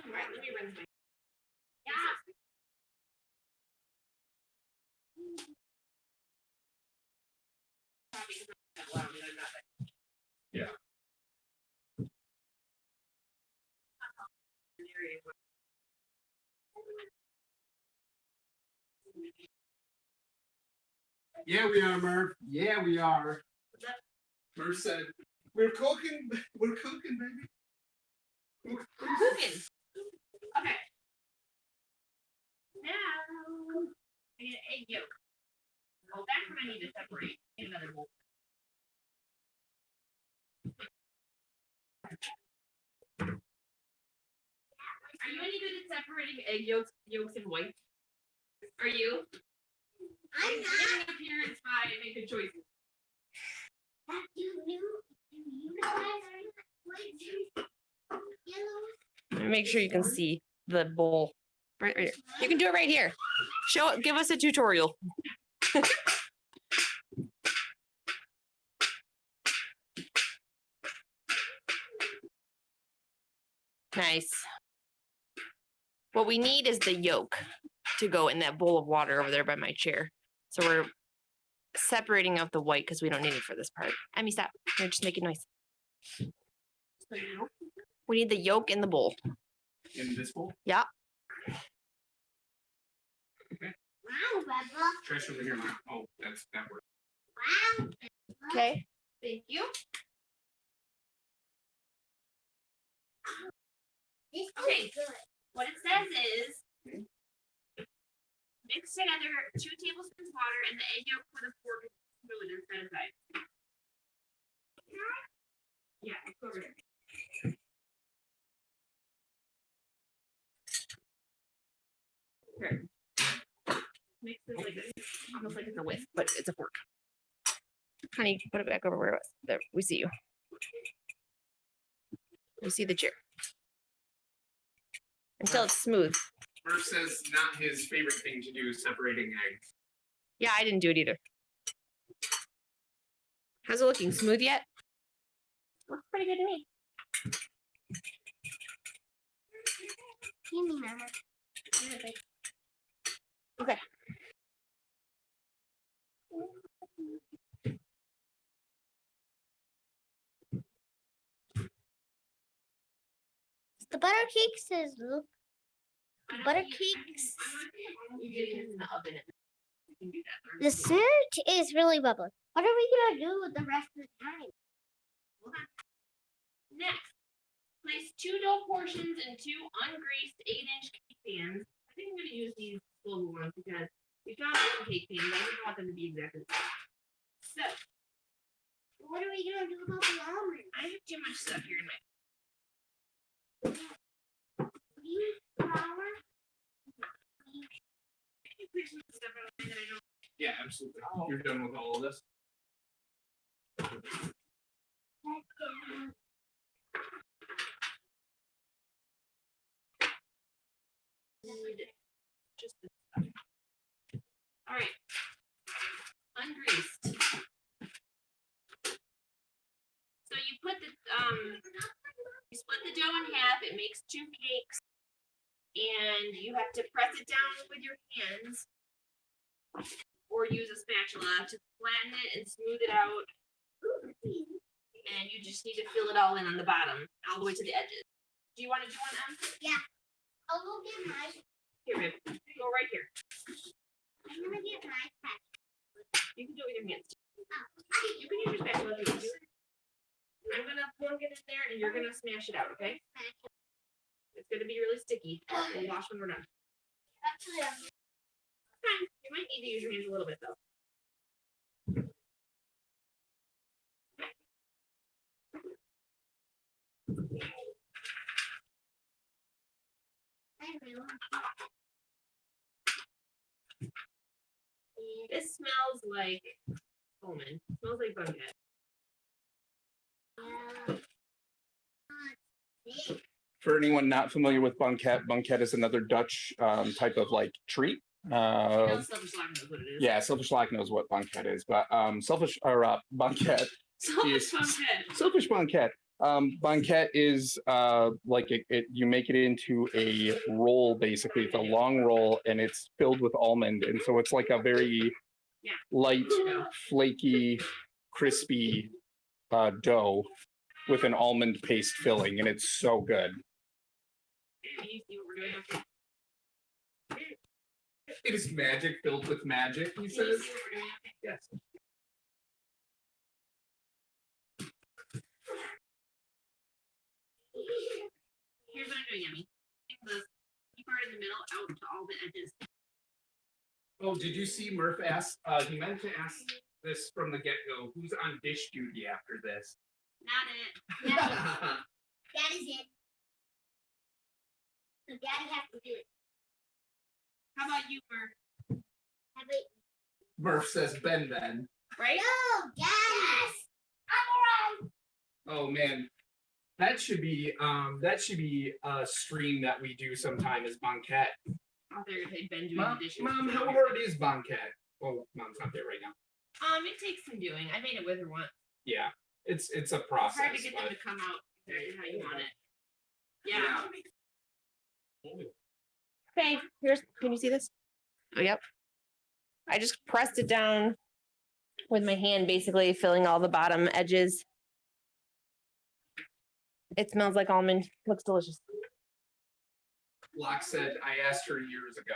All right, let me rinse my. Yeah. Yeah. Yeah, we are, Murph. Yeah, we are. Murph said, "We're cooking. We're cooking, baby." We're cooking. Okay. Now I get egg yolk. Oh, that's what I need to separate in another bowl. Are you any good at separating egg yolks and white? Are you? I'm not. You're an appearance by and make good choices. That you guys are white, yellow. Make sure you can see the bowl. Right here. You can do it right here. Give us a tutorial. Nice. What we need is the yolk to go in that bowl of water over there by my chair. So we're separating out the white because we don't need it for this part. Emmy, stop. You're just making noise. We need the yolk in the bowl. In this bowl? Yeah. Wow, Bubba. Trash over here, Mom. Oh, that works. Wow. Okay. Thank you. This Okay. is good. What it says is mix together 2 tablespoons water and the egg yolk with a fork and smooth and set aside. Yeah, it's over there. Here. Mix this like this. Almost like it's a whisk, but it's a fork. Honey, put it back over where it was. There, we see you. We see the chair. Until it's smooth. Murph says not his favorite thing to do is separating eggs. Yeah, I didn't do it either. How's it looking? Smooth yet? Looks pretty good to me. Give me, Mama. Okay. The butter cake says, look. Butter cakes. You getting this in the oven. You can do that. The Snert is really bubbly. What are we gonna do with the rest of the time? Next, place 2 dough portions in 2 ungreased 8-inch cake pans. I think I'm going to use these global ones because we found some cake pans. I didn't want them to be exactly the same. So, What are we gonna do about the almonds? I have too much stuff here in my. Use flour. Can you clear some stuff out of there that I don't. Yeah, absolutely. You're done with all of this? Need just this stuff. right. Ungreased. So you put the you split the dough in half. It makes 2 cakes, and you have to press it down with your hands, or use a spatula to flatten it and smooth it out. And you just need to fill it all in on the bottom, all the way to the edges. Do you want to do one, Em? Yeah. I'll go get my. Here, babe. Go right here. I'm gonna get my pack. You can do it with your hands. Oh. You can use your spatula if you want to. I'm gonna plug it in there, and you're gonna smash it out, okay? It's gonna be really sticky. We'll wash when we're done. Fine. You might need to use your hands a little bit, though. This smells like almond. It smells like bunket. For anyone not familiar with bunket is another Dutch type of like treat. Selfish Slack knows what it is. Yeah, Selfish Slack knows what bunket is, but bunket. Selfish bunket. Selfish bunket. Bunket is like you make it into a roll, basically. It's a long roll and it's filled with almond. And so it's like a very light, flaky, crispy dough with an almond paste filling. And it's so good. You see what we're doing? Okay. It is magic filled with magic, he Can you says. see what we're doing? Okay. Yes. Here's what I'm doing, Emmy. Take the sticky part in the middle out to all the edges. Oh, did you see Murph ask? He meant to ask this from the get-go. Who's on dish duty after this? Not it. That is it. So Daddy has to do it. How about you, Murph? Have it. Murph says Ben. Right? No, yes. I'm alright. Oh man, that should be a stream that we do sometime is banquet. Oh, they're gonna say Ben doing Mom, the dishes. Mom, how hard is banquet? Oh, Mom's not there right now. It takes some doing. I made it with her once. Yeah, it's a It's process. hard to get them but- to come out exactly how you want it. Yeah. Okay, can you see this? Oh, yep. I just pressed it down with my hand, basically filling all the bottom edges. It smells like almond. Looks delicious. Locke said I asked her years ago.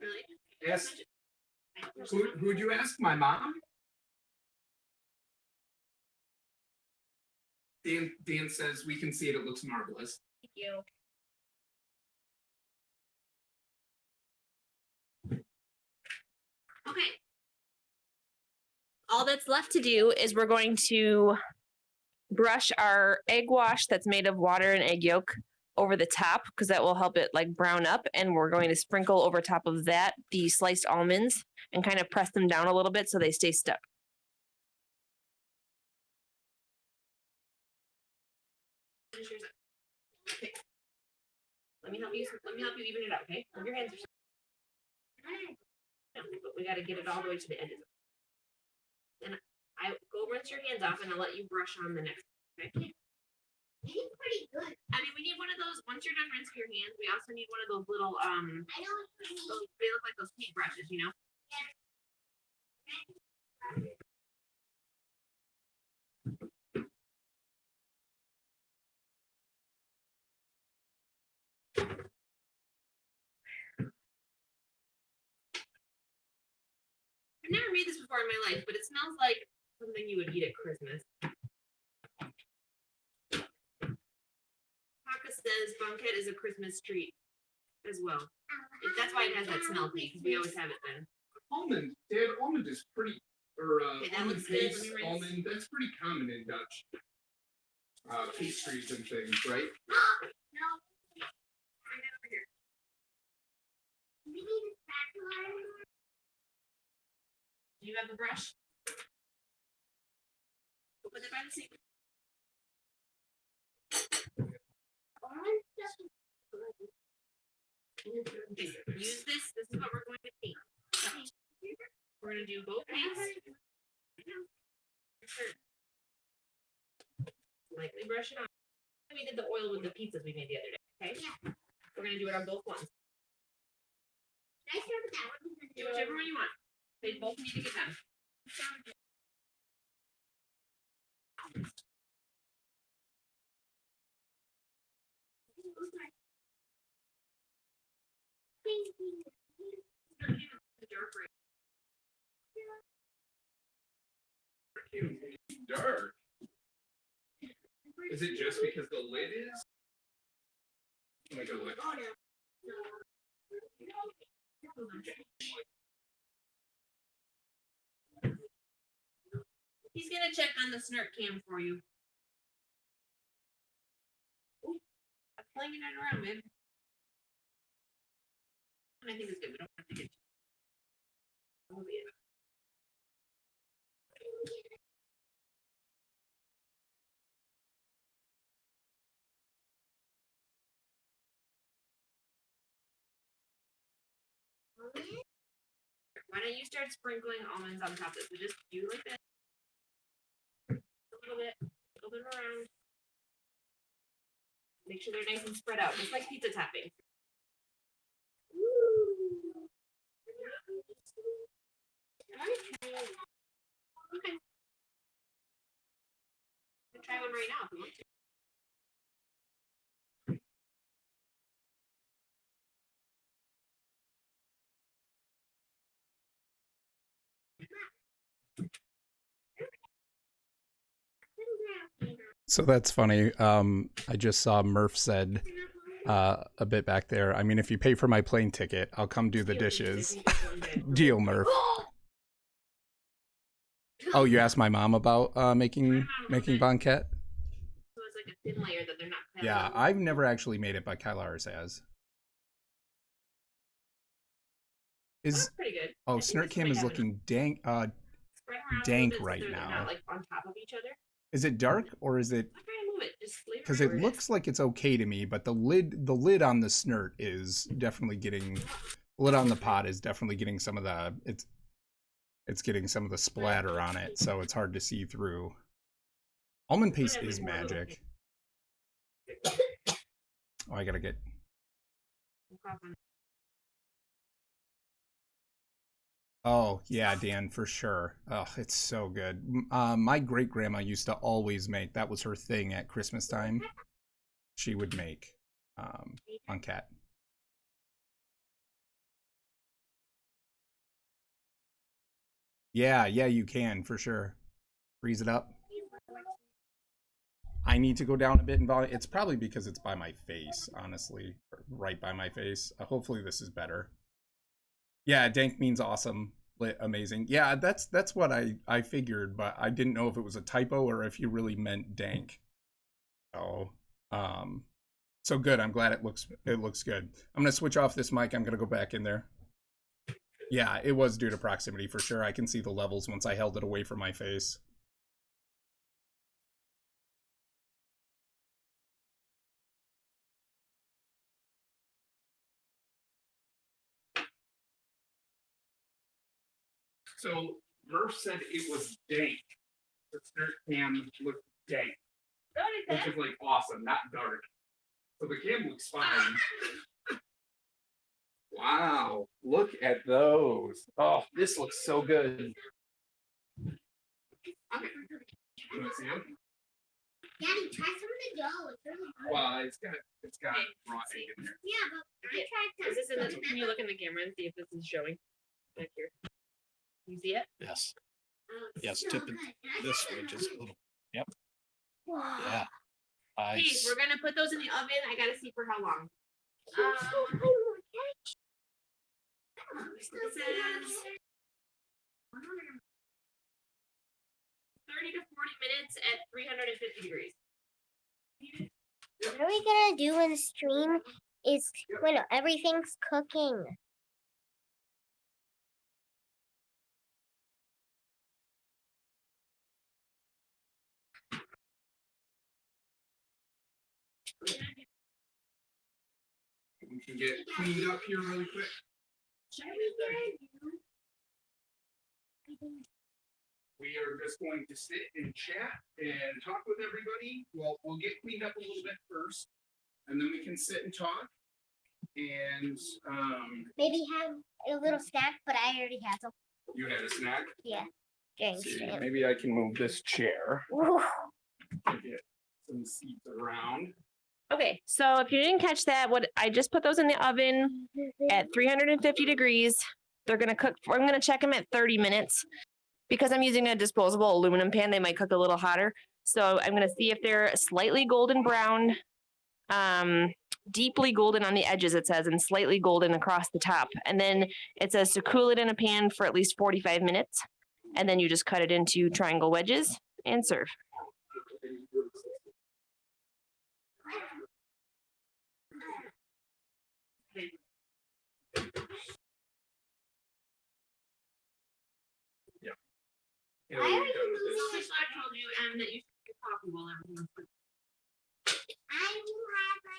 Really? Asked who'd you ask? My mom? Dan says we can see it. It looks marvelous. Thank you. Okay. All that's left to do is we're going to brush our egg wash that's made of water and egg yolk over the top because that will help it like brown up. And we're going to sprinkle over top of that the sliced almonds and kind of press them down a little bit so they stay stuck. Okay. Let me help you even it out, okay? Move your hands. No, but we got to get it all the way to the edges. And I go rinse your hands off, and I'll let you brush on the next. Okay. He's pretty good. I mean, we need one of those. Once you're done rinsing your hands, we also need one of those little I know what you mean. they look like those paint brushes, you know. I've never made this before in my life, but it smells like something you would eat at Christmas. Papa says banquet is a Christmas treat as well. That's why it has that smell to me, because we always have it then. Almond, Dad, almond is pretty, or Okay, that almond looks good. Let paste, me rinse. almond, that's pretty common in Dutch pastries and things, right? No. Bring it over here. We need a spatula. Do you have a brush? Go put it by the sink. Orange stuff is good. Okay, use this. This is what we're going to paint. gonna do both weeks. Lightly brush it on. We did the oil with the pizzas we made the other day. Okay. Yeah. We're gonna do it on both ones. Can I start with that one? Do whichever one you want. They both need to get done. Dark. Is it just because the lid is? Like a lid. Oh, no. He's gonna check on the Snert cam for you. Ooh, I'm playing it around, babe. I think it's good. We don't have to get. Oh, yeah. Why don't you start sprinkling almonds on top of it? So just do like this. A little bit around. Make sure they're nice and spread out, just like pizza topping. Okay. I'll try one right now if you want to. So that's funny. I just saw Murph said a bit back there. I mean, if you pay for my plane ticket, I'll come do the dishes. Deal, Murph. Oh, you asked my mom about making banquet? So it's like a thin layer that they're not. Yeah, I've never actually made it, but Kylar's has. Is pretty good. oh, Snert cam is looking dank dank right so now. Not like on top of each other. Is it dark or is it? I'm trying to move it. Just leave it. Because it looks like it's okay to me, but the lid on the Snert is definitely getting. The lid on the pot is definitely getting some of the it's getting some of the splatter on it, so it's hard to see through. Almond paste is magic. Oh, I gotta get. Oh yeah, Dan, for sure. Oh, it's so good. My great grandma used to always make. That was her thing at Christmas time. She would make on cat. Yeah, you can for sure. Freeze it up. I need to go down a bit in volume. It's probably because it's by my face, honestly, right by my face. Hopefully this is better. Yeah, dank means awesome, lit, amazing. Yeah, that's what I figured, but I didn't know if it was a typo or if you really meant dank. So, so good. I'm glad it looks good. I'm gonna switch off this mic. I'm gonna go back in there. Yeah, it was due to proximity for sure. I can see the levels once I held it away from my face. So Murph said it was dank. The Snert cam looked dank, which is like awesome, not dark. So the cam looks fine. Wow, look at those. Oh, this looks so good. You want to see them? Daddy, try some of the dough. It's really good. Well, it's got raw egg in there. Yeah, but I tried Is this in the, some. can you look in the camera and see if this is showing back here? You see it? Yes. Oh, Yes, so tip it good. Can I this try way, some? just a little. Yep. Wow. Yeah. Hey, we're gonna put those in the oven. I gotta see for how long. This is 30 to 40 minutes at 350 degrees. What are we gonna do in the stream is when everything's cooking. We can get cleaned up here really quick. What are we gonna do? We are just going to sit and chat and talk with everybody. Well, we'll get cleaned up a little bit first, and then we can sit and talk. And Maybe have a little snack, but I already had some. you had a snack. Yeah. Dang, See, Sam. maybe I can move this chair Ooh. to get some seats around. Okay, so if you didn't catch that, what I just put those in the oven at 350 degrees. They're gonna cook. I'm gonna check them at 30 minutes because I'm using a disposable aluminum pan. They might cook a little hotter. So I'm gonna see if they're slightly golden brown, deeply golden on the edges. It says, and slightly golden across the top. And then it says to cool it in a pan for at least 45 minutes. And then you just cut it into triangle wedges and serve. Yeah, we're done with this. Just like I told you, and that you should get coffee while everything's cooking. I will have my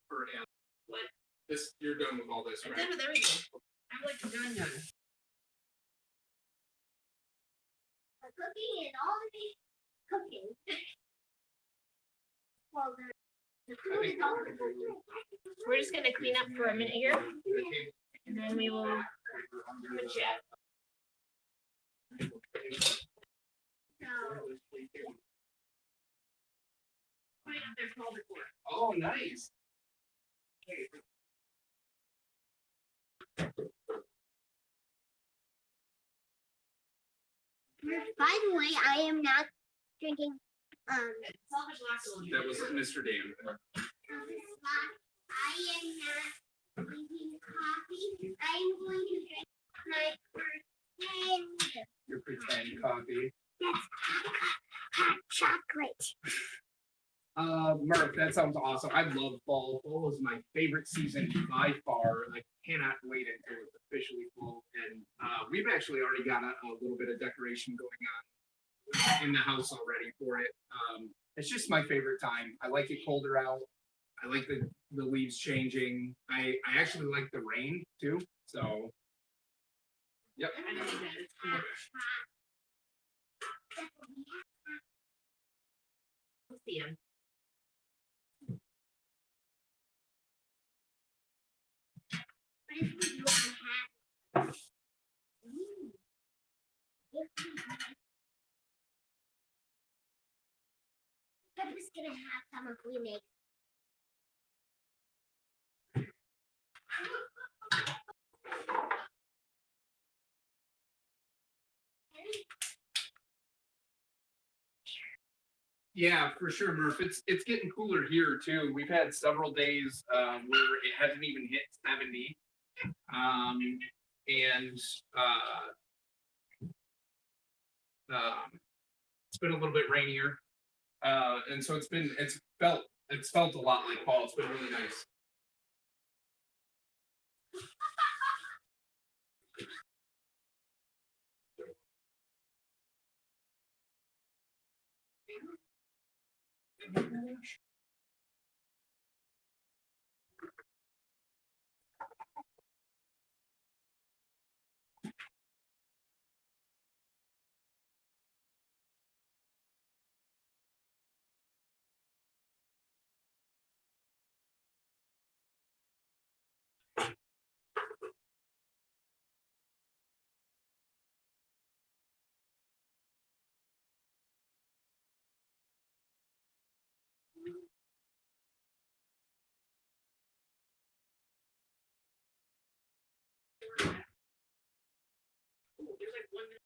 For Ann. What? This, you're done with all this, I'm right? done with everything. I'm like done. cooking is already cooking. Well, the food is already cooking. We're just gonna clean up for a minute here, and then we will have a chat. Right up there, called it for. Oh, nice. By the way, I am not drinking Salvage last a little That was Mr. Dan. I am not drinking coffee. I am going to drink my pretend. Your pretend coffee. That's hot chocolate. Murph, that sounds awesome. I love fall. Fall is my favorite season by far. I cannot wait until it's officially fall. And we've actually already got a little bit of decoration going on in the house already for it. It's just my favorite time. I like it colder out. I like the leaves changing. I actually like the rain too. So, yep. I know that it's cool. We'll see him. What if we do a hat? I'm just gonna have some if we make. Yeah, for sure, Murph. It's getting cooler here too. We've had several days where it hasn't even hit 70. It's been a little bit rainier. And so it's felt a lot like fall. It's been really nice. There's like 1 minute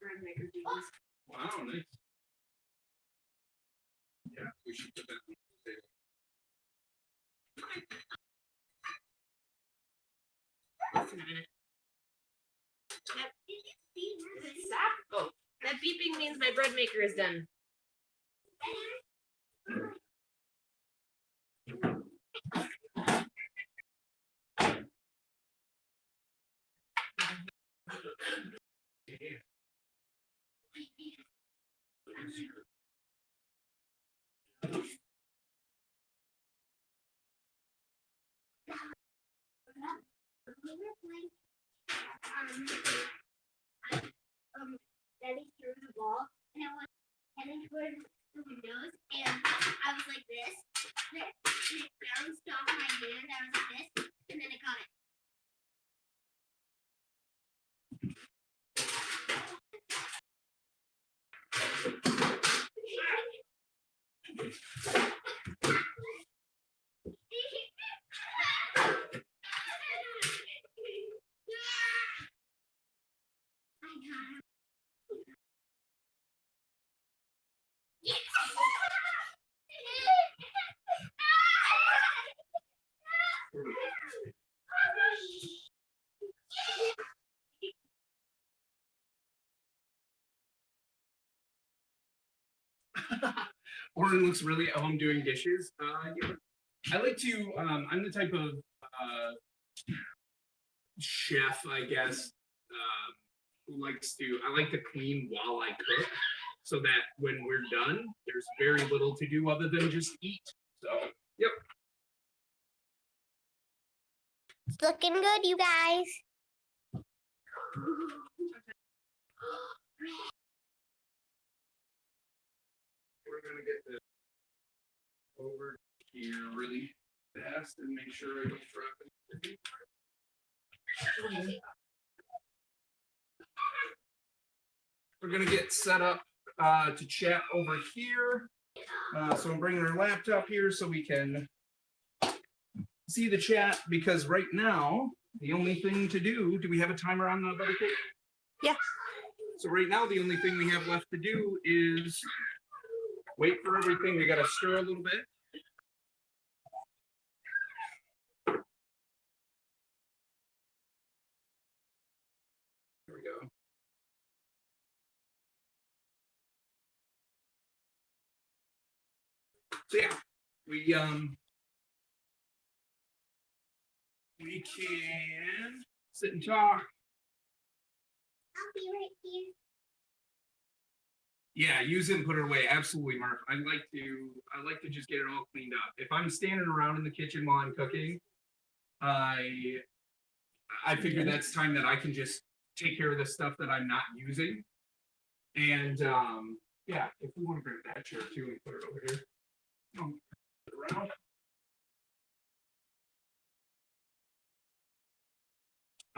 bread maker duties. Wow, nice. Yeah, we should put that on the table. Less than a minute. Stop. Oh, that beeping means my bread maker is done. Benny threw the ball, and it was heading towards the windows, and I was like this, and it bounced off my hand. I was like this, and then it got it. Oren looks really at home doing dishes. Yeah. I like to. I'm the type of chef, I guess, who likes to. I like to clean while I cook, so that when we're done, there's very little to do other than just eat. So, yep. It's looking good, you guys. We're gonna get this over here really fast and make sure I don't drop anything. We're gonna get set up to chat over here. So I'm bringing our laptop here so we can see the chat, because right now the only thing to do we have a timer on the butter cake? Yeah. So right now the only thing we have left to do is wait for everything. We got to stir a little bit. There we go. So yeah, we can sit and talk. I'll be right here. Yeah, use it and put it away. Absolutely, Mark. I like to just get it all cleaned up. If I'm standing around in the kitchen while I'm cooking, I figure that's time that I can just take care of the stuff that I'm not using. And yeah, if we want to grab that chair too and put it over here. Put it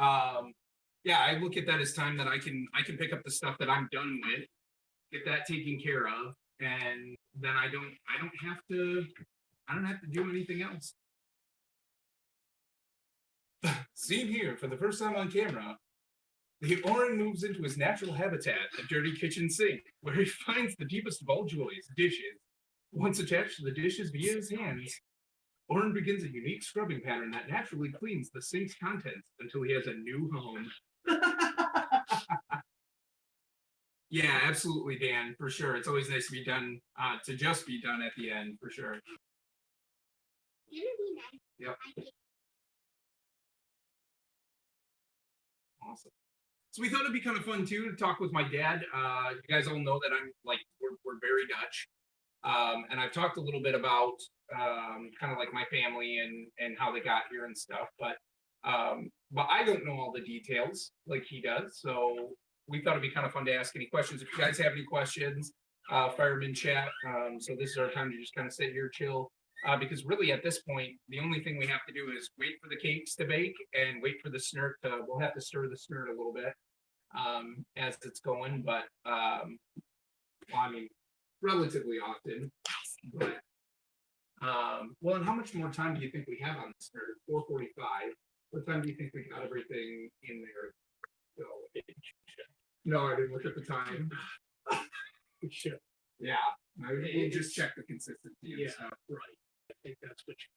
around. Yeah, I look at that as time that I can pick up the stuff that I'm done with, get that taken care of, and then I don't have to do anything else. Seen here for the first time on camera, the Oren moves into his natural habitat, the dirty kitchen sink, where he finds the deepest of all joys, dishes. Once attached to the dishes via his hands, Oren begins a unique scrubbing pattern that naturally cleans the sink's contents until he has a new home. Yeah, absolutely, Dan, for sure. It's always nice to be done, to just be done at the end, for sure. Yep. Awesome. So we thought it'd be kind of fun too to talk with my dad. You guys all know that I'm like we're very Dutch, and I've talked a little bit about kind of like my family and how they got here and stuff, but I don't know all the details like he does. So we thought it'd be kind of fun to ask any questions. If you guys have any questions, fire them in chat. So this is our time to just kind of sit here, chill. Because really at this point, the only thing we have to do is wait for the cakes to bake and wait for the Snert to, we'll have to stir the Snert a little bit as it's going, but well, I mean, relatively often. But, well, and how much more time do you think we have on the Snert? 4:45. What time do you think we got everything in there? No, I didn't look at the time. We should. Yeah, we'll just check the consistency. Yeah, right. I think that's what you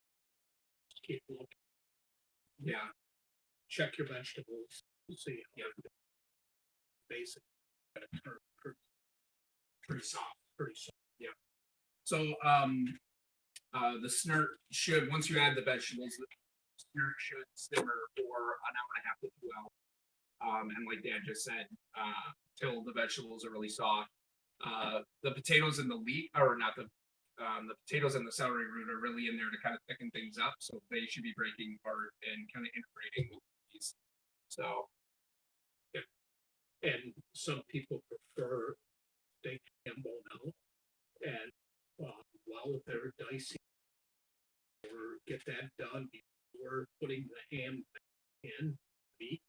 keep looking. Yeah. Check your vegetables. See, yeah. Basic. Pretty soft. Pretty soft. Yeah. So the Snert should, once you add the vegetables, the Snert should simmer for an hour and a half to 2 hours. And like Dad just said, till the vegetables are really soft. The potatoes and the the potatoes and the celery root are really in there to kind of thicken things up, so they should be breaking apart and kind of integrating with these. So some people prefer steak ham bone out, and while they're dicing or get that done before putting the ham in meat,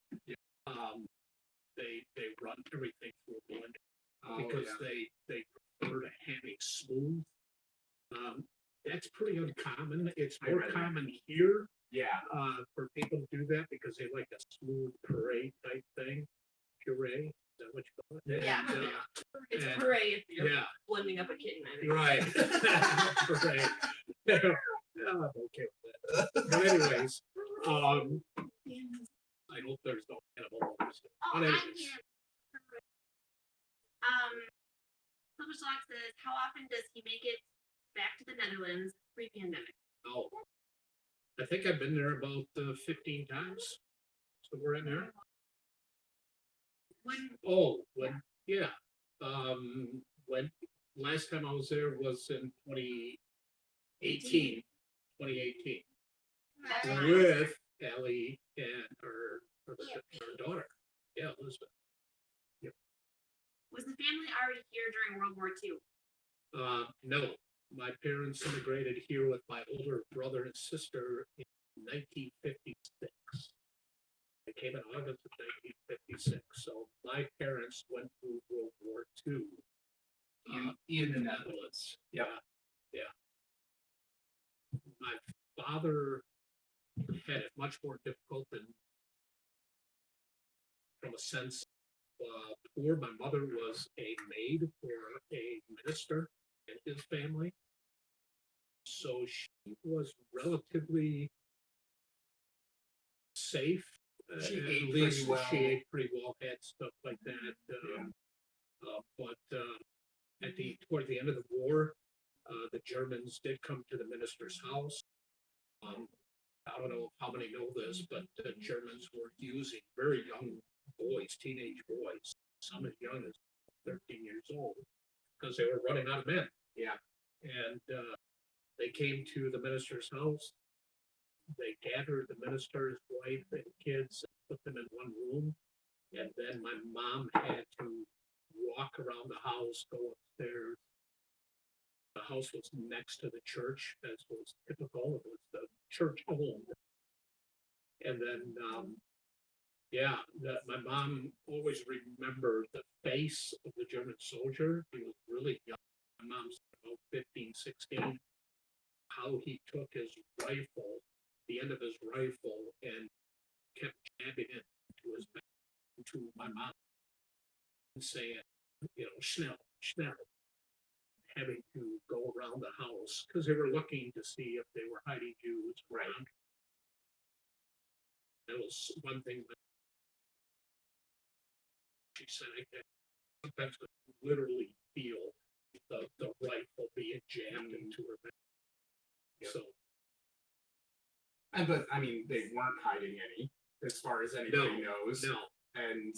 they run everything through a blender because they prefer to have a smooth. That's pretty uncommon. It's more common here. Yeah. For people to do that because they like a smooth puree type thing. Puree, is that what you call it? Yeah. And, It's and- puree if you're yeah, blending up a kitten. I think. right. Puree. Yeah, I'm okay with that. But anyways, I hope there's no animal lovers. Oh, But I anyways, can't. Silver Sock says, how often does he make it back to the Netherlands pre-pandemic? oh, I think I've been there about 15 times. So we're in there. Yeah. When last time I was there was in 2018. 2018 That's with Ellie and her daughter. Yeah, Elizabeth. Was the family already here during World War II? No, my parents immigrated here with my older brother and sister in 1956. They came in August of 1956. So my parents went through World War II In the Netherlands. Yeah. My father had it much more difficult than, from a sense, poor. My mother was a maid for a minister and his family. So she was relatively safe. She at ate least pretty well. She ate pretty well, had stuff like that. But toward the end of the war, the Germans did come to the minister's house. I don't know how many know this, but the Germans were using very young boys, teenage boys, some as young as 13 years old, because they were running out of men. Yeah. And they came to the minister's house. They gathered the minister's wife and kids and put them in one room. And then my mom had to walk around the house, go upstairs. The house was next to the church, as was typical. It was the church owned. And then, my mom always remembered the face of the German soldier. He was really young. My mom's about 15, 16. How he took his rifle, the end of his rifle, and kept jabbing it into his back, to my mom, and saying, Snert, Snert, having to go around the house because they were looking to see if they were hiding Jews around. That was one thing that she said. I sometimes could literally feel the rifle being jammed into her back. So, But I mean, they weren't hiding any, as far as anybody knows. no, And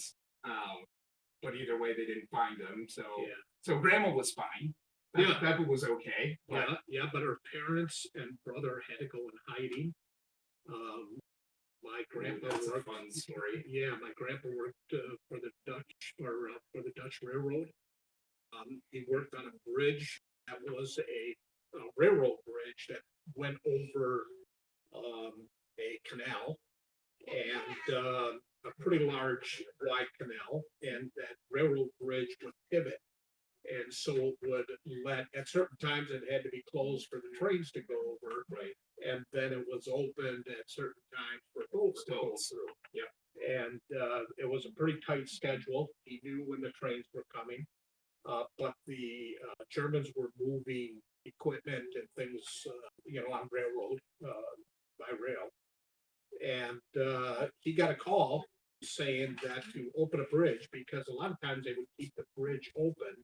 but either way, they didn't find them. So yeah. so Grandma was fine. Yeah. Peppa was okay. But But her parents and brother had to go in hiding. My grandpa that's a worked. fun story. Yeah, my grandpa worked for the Dutch Railroad. He worked on a bridge that was a railroad bridge that went over a canal, and a pretty large wide canal, and that railroad bridge would pivot. And so it would at certain times it had to be closed for the trains to go over. Right. And then it was opened at certain times for boats to go through. Yeah. And it was a pretty tight schedule. He knew when the trains were coming. But the Germans were moving equipment and things, on railroad, by rail. And he got a call saying that to open a bridge, because a lot of times they would keep the bridge open.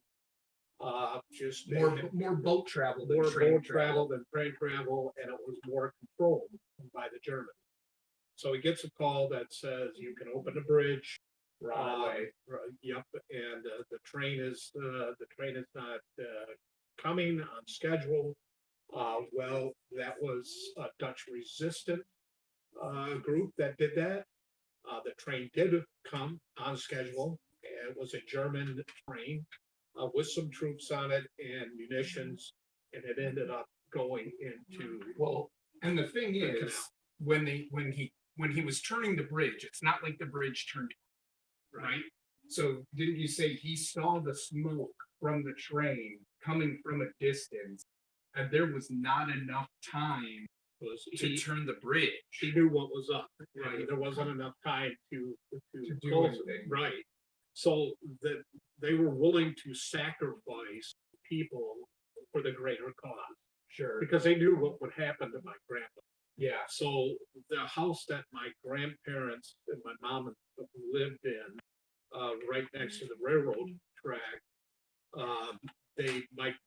Just More boat travel than more train boat travel than train travel, and it was more controlled by the Germans. So he gets a call that says you can open the bridge. Yep, and the train is not coming on schedule. Well, that was a Dutch resistant group that did that. The train did come on schedule, It was a German train with some troops on it and munitions, and it ended up going into. Well, and the thing is, when he was turning the bridge, it's not like the bridge turned, right? So didn't you say he saw the smoke from the train coming from a distance, and there was not enough time to turn the bridge? He knew what was up. Right. There wasn't enough time to do close it. anything. Right. So that they were willing to sacrifice people for the greater cause Sure. because they knew what would happen to my grandpa. Yeah. So the house that my grandparents and my mom lived in, right next to the railroad track,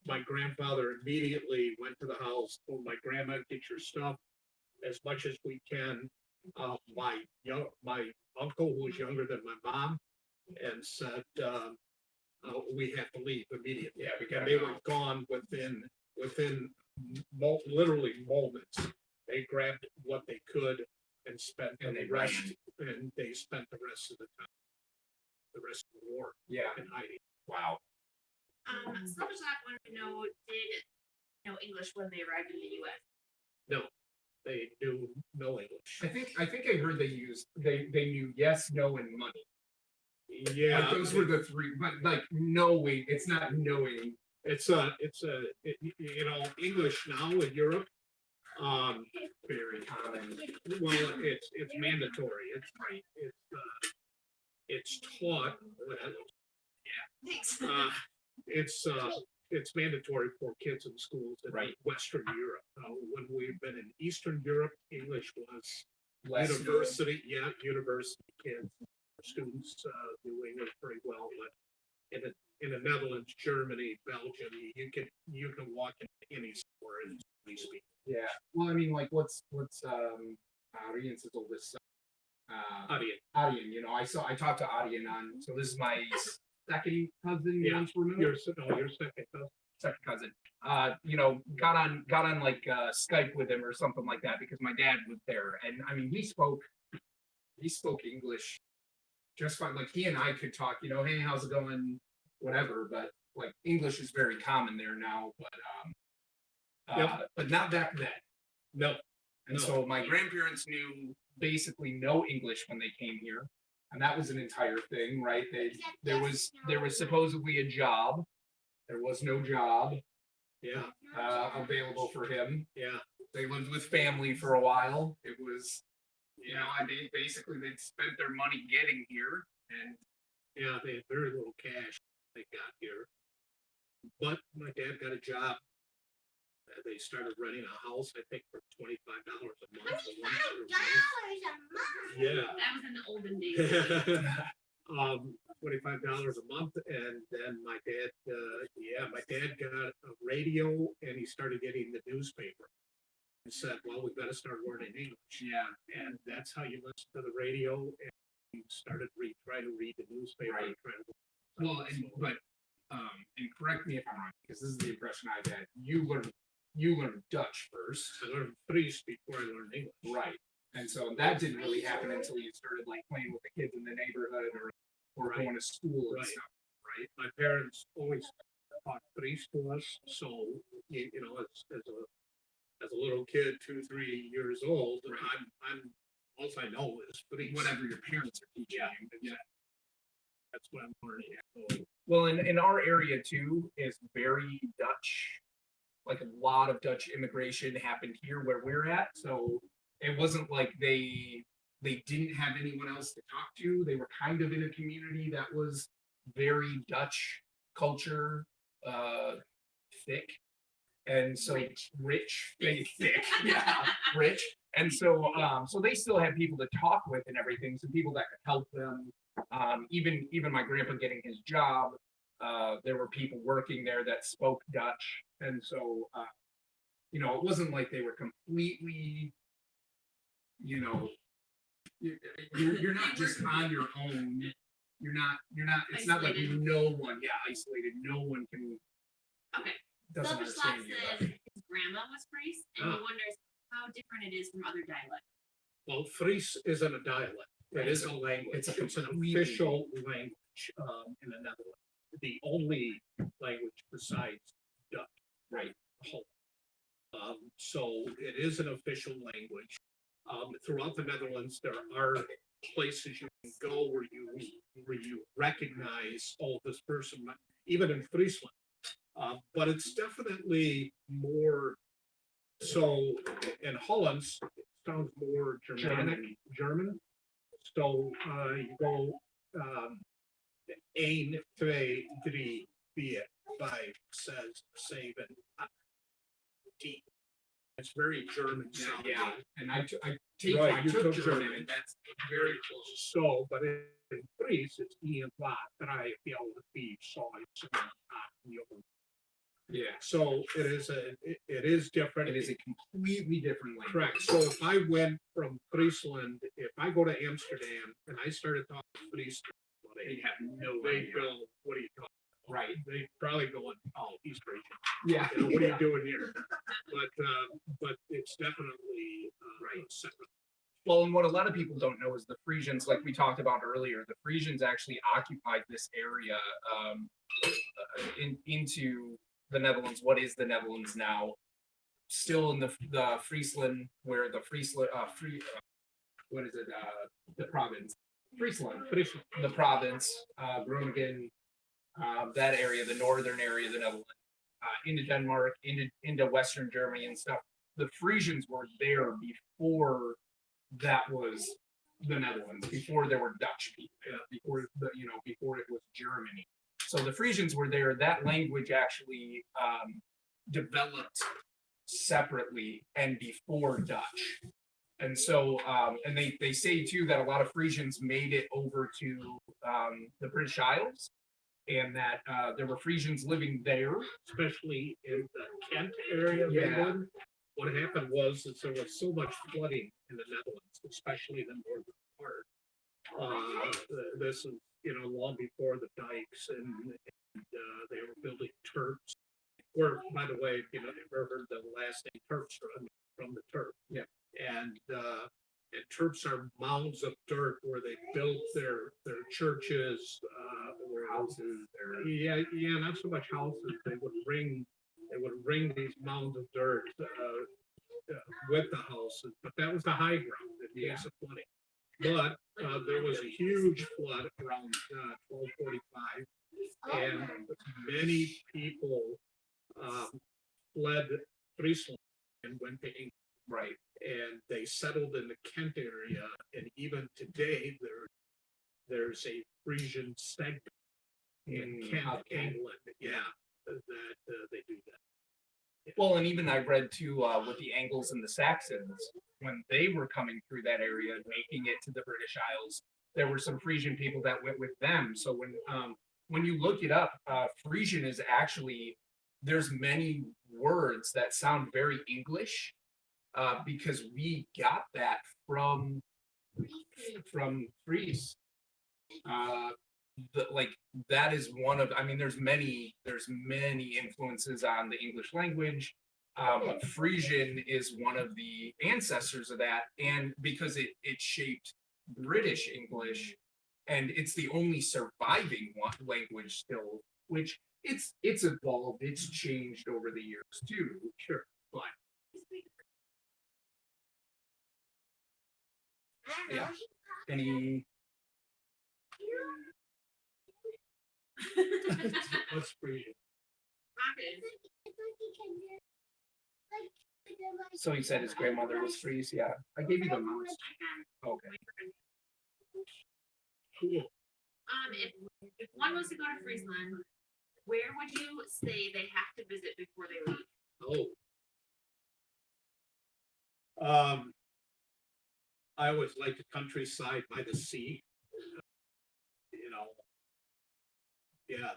my grandfather immediately went to the house, told my grandma, get your stuff as much as we can. My uncle, who was younger than my mom, and said, we have to leave immediately. Yeah, we And gotta they go. were gone within literally moments. They grabbed what they could and spent And the they rest, ran. and they spent the rest of the time, the rest of the war Yeah. in hiding. Wow. Slumberstock wanted to know, did you know English when they arrived in the U.S.? No, they knew no English. I think I heard they knew yes, no, and money. Yeah, Like, those were the three, but like knowing, it's not knowing. it's you know, English now in Europe, Very common. well, it's mandatory. It's taught. Thanks. It's mandatory for kids in schools in Right. Western Europe. When we've been in Eastern Europe, English was Less university kids, students do English pretty well, but in the Netherlands, Germany, Belgium, you can walk into any store and speak. Yeah. Well, I mean, like, what's Arian's oldest son? Adian, you know, I talked to Adian on, so this is my second cousin, Yeah, once removed. Your second cousin. Second cousin. You know, got on like Skype with him or something like that because my dad was there. And I mean, he spoke English just fine. Like he and I could talk, you know, hey, how's it going? Whatever, but like English is very common there now, but not back then. No. And so my grandparents knew basically no English when they came here. And that was an entire thing, right? There was supposedly a job. There was no job Yeah. available for him. Yeah. They lived with family for a while. It was, you know, they'd spent their money getting here, and Yeah, they had very little cash when they got here. But my dad got a job. They started renting a house, I think, for $25 a month. $25 a month. Yeah. That was in the olden days. $25 a month, and then my dad got a radio, and he started getting the newspaper. And said, "Well, we got to start learning English." yeah, And that's how you listen to the radio, and you started trying to read the newspaper. Right. And trying to well, and correct me if I'm wrong, because this is the impression I've had. You learned Dutch first, I learned Fries before I learned English. right? And so that didn't really happen until you started like playing with the kids in the neighborhood or Right. going to school and Right. stuff. Right. My parents always taught Fries to us, so you know, as a little kid, 2-3 years old, I'm all I know is Fries. Whatever your parents are teaching you. Yeah. That's what I'm learning. So, Well, in our area too is very Dutch. Like a lot of Dutch immigration happened here where we're at. So it wasn't like they didn't have anyone else to talk to. They were kind of in a community that was very Dutch culture, thick. And so rich, very thick, yeah, rich. And so so they still had people to talk with and everything, some people that could help them. Even my grandpa getting his job, there were people working there that spoke Dutch. And so you know, it wasn't like they were completely, you know, you're not just on your own. You're not, it's not like Isolated. no one, yeah, isolated. No one can, Okay. doesn't Silverstock understand you. says his grandma was Fries, and he wonders how different it is from other dialects. well, Fries isn't a dialect. It Right, is so a language. it's a It's an completely- official language. in the Netherlands. The only language besides Dutch, right? So it is an official language. Throughout the Netherlands, there are places you can go where you recognize, oh, this person, even in Friesland. But it's definitely more so in Holland. It sounds more German. So you go 1, 2, 3, 4, 5, 6, 7, 8. It's very German sounding. Yeah, and I took Right, you German, took German. and that's very close. So, but in Fries, it's Ian Watt, 3, 4, 5, 6, Yeah, So it is different. it is a completely different language. Correct. So if I went from Friesland, if I go to Amsterdam and I started talking Friesland, They have no they idea. go, what are you talking? Right. They probably going, oh, he's Frisian. Yeah. You know, what are you doing here? But it's definitely separate. Well, and what a lot of people don't know is the Frisians, like we talked about earlier, the Frisians actually occupied this area into the Netherlands. What is the Netherlands now? Still in the Friesland, where the Friesland, what is it? The province, Friesland, the province, Groningen, that area, the northern area of the Netherlands, into Denmark, into Western Germany and stuff. The Frisians were there before that was the Netherlands, before there were Dutch people, before it was Germany. So the Frisians were there. That language actually developed separately and before Dutch. And so, and they say too that a lot of Frisians made it over to the British Isles, and that there were Frisians living there, Especially in the Kent area of England. What happened was that there was so much flooding in the Netherlands, especially the northern part. This is, long before the dikes, and they were building turps. Where, by the way, you ever heard the last name Terps from the Terp? Yeah. And Terps are mounds of dirt where they built their churches, or houses, not so much houses. They would bring these mounds of dirt with the houses, but that was the high ground in case of flooding. But there was a huge flood around 1245, and many people fled Friesland and went to England. right? And they settled in the Kent area, and even today there's a Frisian segment in Kent, England. Yeah, that they do that. Well, and even I read too with the Angles and the Saxons, when they were coming through that area and making it to the British Isles, there were some Frisian people that went with them. So when you look it up, Frisian is actually, there's many words that sound very English, because we got that from Fries. That is one of, there's many influences on the English language, but Frisian is one of the ancestors of that, and because it shaped British English, and it's the only surviving language still, which it's evolved, it's changed over the years too, sure, but yeah. Any What's Frisian? So he said his grandmother was Fries. Yeah, I gave you the mouse. Okay. Cool. If one was to go to Friesland, where would you say they have to visit before they leave? I always like the countryside by the sea.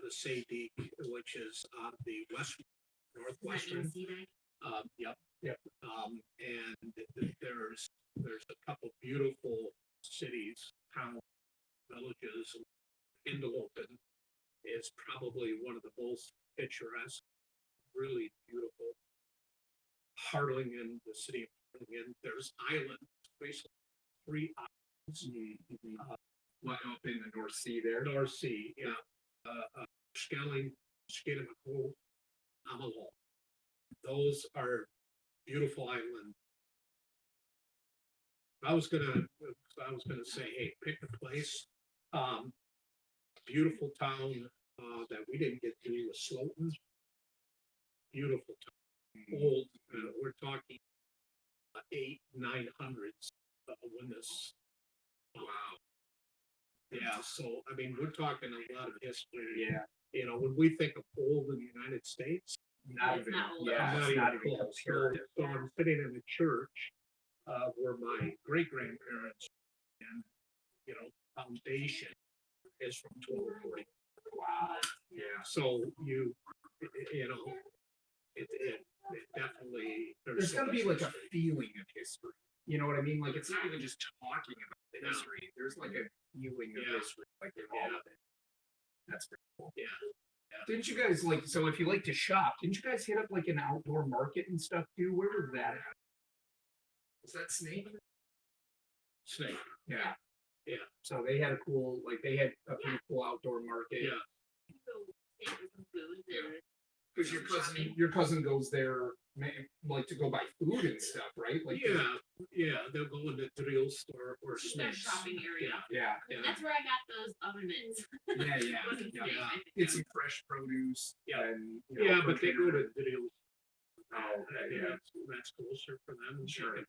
The Sea, which is on the northwestern. Yep. And there's a couple beautiful cities, towns, villages. Indelopen is probably one of the most picturesque, really beautiful. Harlingen, the city of Harlingen, there's islands, basically 3 islands. up in the North Sea there. North Sea, yeah. Skelling, Skinnamarink, Amalol. Those are beautiful islands. I was gonna say, hey, pick a place. Beautiful town that we didn't get to was Sloten. Beautiful town, old. We're talking 800-900s when this. Wow. Yeah, so I mean, we're talking a lot of history. Yeah. You know, when we think of old in the United States, Not It's even, not old. yeah, not it's not even even close. compared. So I'm sitting in the church where my great grandparents and foundation is from 1240. Wow. Yeah. So you know, it definitely There's so gotta be much like a history. feeling of history. You know what I mean? Like it's not even just talking about the No. history. There's like a feeling of Yeah. history, like in all of it. That's pretty cool. Yeah. Didn't you guys like? So if you like to shop, didn't you guys hit up like an outdoor market and stuff too? Where was that at? Was that Snake? Snake. Yeah. Yeah. So they had a cool, like they had a pretty cool outdoor market. Yeah. Because your cousin goes there, like to go buy food and stuff, right? Like Yeah. They'll go into Drill store or It's their Snakes. shopping area. Yeah. Yeah. That's where I got those oven mitts. Yeah. Wasn't Yeah. Snake, I think. Get some fresh produce. Yeah. And Yeah, but they go to Drill. Oh, okay, yeah. That's closer for them. Sure. They can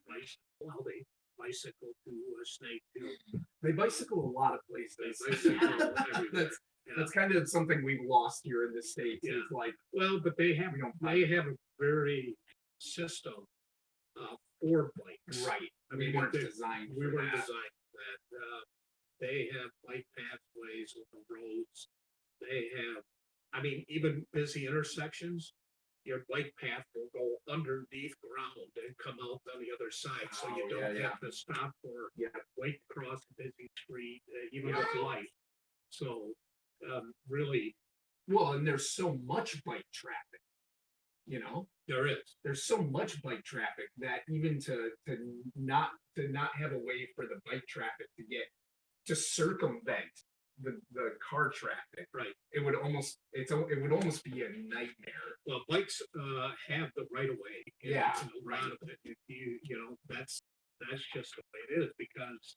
well, they bicycle to a Snake too. They bicycle a lot of places. They bicycle everywhere. That's kind of something we've lost here in the States. Yeah. Is like Well, but they have a very system for bikes. right. I We mean, weren't they- designed. we for weren't that. designed for that. They have bike pathways on the roads. They have, I mean, even busy intersections. Your bike path will go underneath ground and come out on the other side, so you Oh, don't yeah, have to stop or Yeah. wait to cross a busy street, even Yeah. with light. So, really, Well, and there's so much bike traffic. You know, there is. there's so much bike traffic that even to not have a way for the bike traffic to circumvent the car traffic, Right. it would almost be a nightmare. Well, bikes have the right of way. Yeah, and a lot right. of it. That's just the way it is, because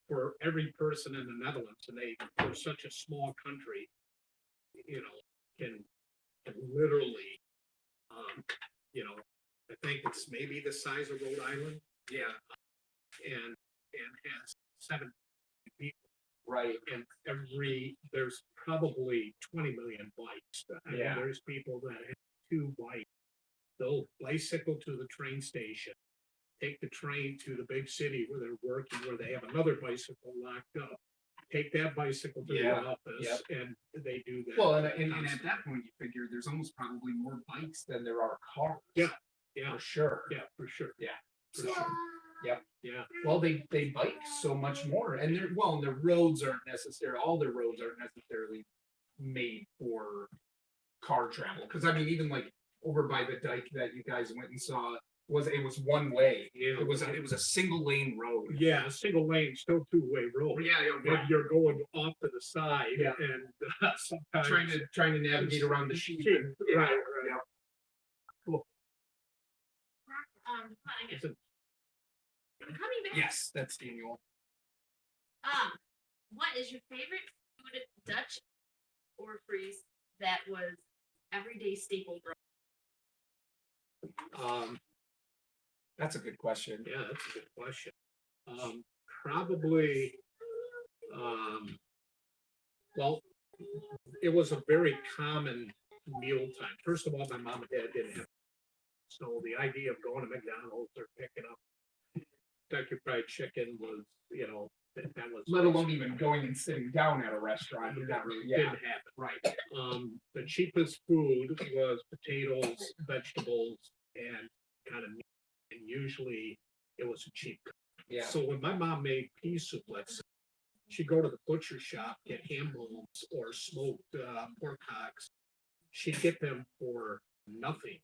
for every person in the Netherlands, and they're such a small country, can literally, I think it's maybe the size of Rhode Island, Yeah, and has 7 people. right. And there's probably 20 million bikes. I mean, Yeah. there's people that have 2 bikes. They'll bicycle to the train station, take the train to the big city where they're working, where they have another bicycle locked up. Take that bicycle to Yeah. the office, and they do that. Well, and at that point, you figure there's almost probably more bikes than there are cars. Yeah. Yeah. For sure. Yeah, for sure. For sure. Yep. Yeah. Well, they bike so much more, and their roads aren't necessarily made for car travel. Because I mean, even like over by the dike that you guys went and saw, it was one way. Yeah. It was a single lane road. Yeah, a single lane, still 2-way road. If you're going off to the side, Yeah. and sometimes Trying to navigate around the sheep. Right. Yeah. I guess. It's a- Coming back. Yes, that's Daniel. What is your favorite food, Dutch or freeze, that was everyday staple growing? That's a good question. Yeah, that's a good question. Probably, well, it was a very common mealtime. First of all, my mom and dad didn't have, so the idea of going to McDonald's or picking up Kentucky Fried Chicken was, that was. Let alone even going and sitting down at a restaurant. Didn't happen. Right. The cheapest food was potatoes, vegetables, and kind of meat. And usually it was a cheap. Yeah. So when my mom made pea soup, let's say, she'd go to the butcher shop, get ham bones or smoked pork hocks. She'd get them for nothing,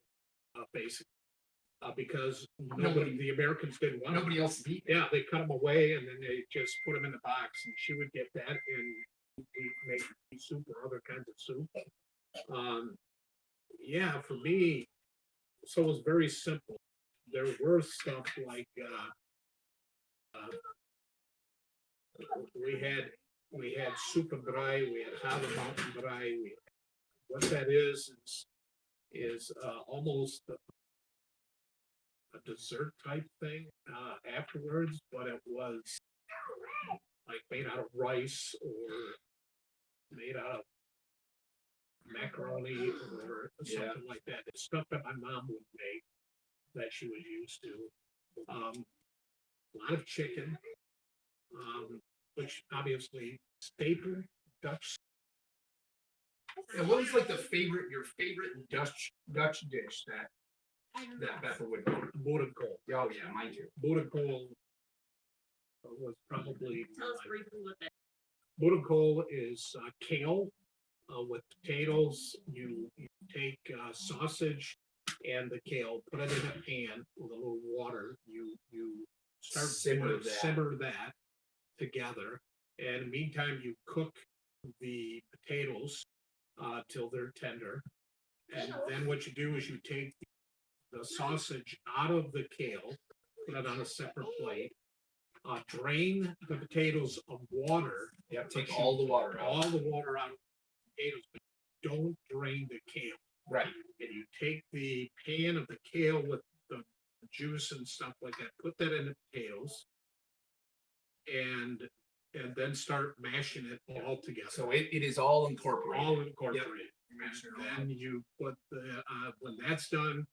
basically. because the Americans didn't want them. Nobody else is eating. Yeah, they cut them away and then they just put them in the box, and she would get that and we make pea soup or other kinds of soup. Yeah, for me, so it was very simple. There were stuff like we had soup and dry, we had hava mountain dry. What that is almost a dessert type thing afterwards, but it was like made out of rice or made out of macaroni or something like that. It's stuff that my mom would make that she was used to. A lot of chicken, which obviously staple Dutch. And what was like your favorite Dutch dish that Bethel would make? Boerenkool. Oh yeah, mine too. Boerenkool was probably. Tell us briefly what that. Boerenkool is kale with potatoes. You take sausage and the kale, put it in a pan with a little water. You start simmer that together, and in the meantime you cook the potatoes till they're tender, and then what you do is you take the sausage out of the kale, put it on a separate plate, drain the potatoes of water. Yeah, take all the water out. All the water out of the potatoes, but don't drain the kale. Right. And you take the pan of the kale with the juice and stuff like that, put that in the potatoes, and then start mashing it all together. So it is all incorporated. All incorporated. Mash it all And then you put the when that's done,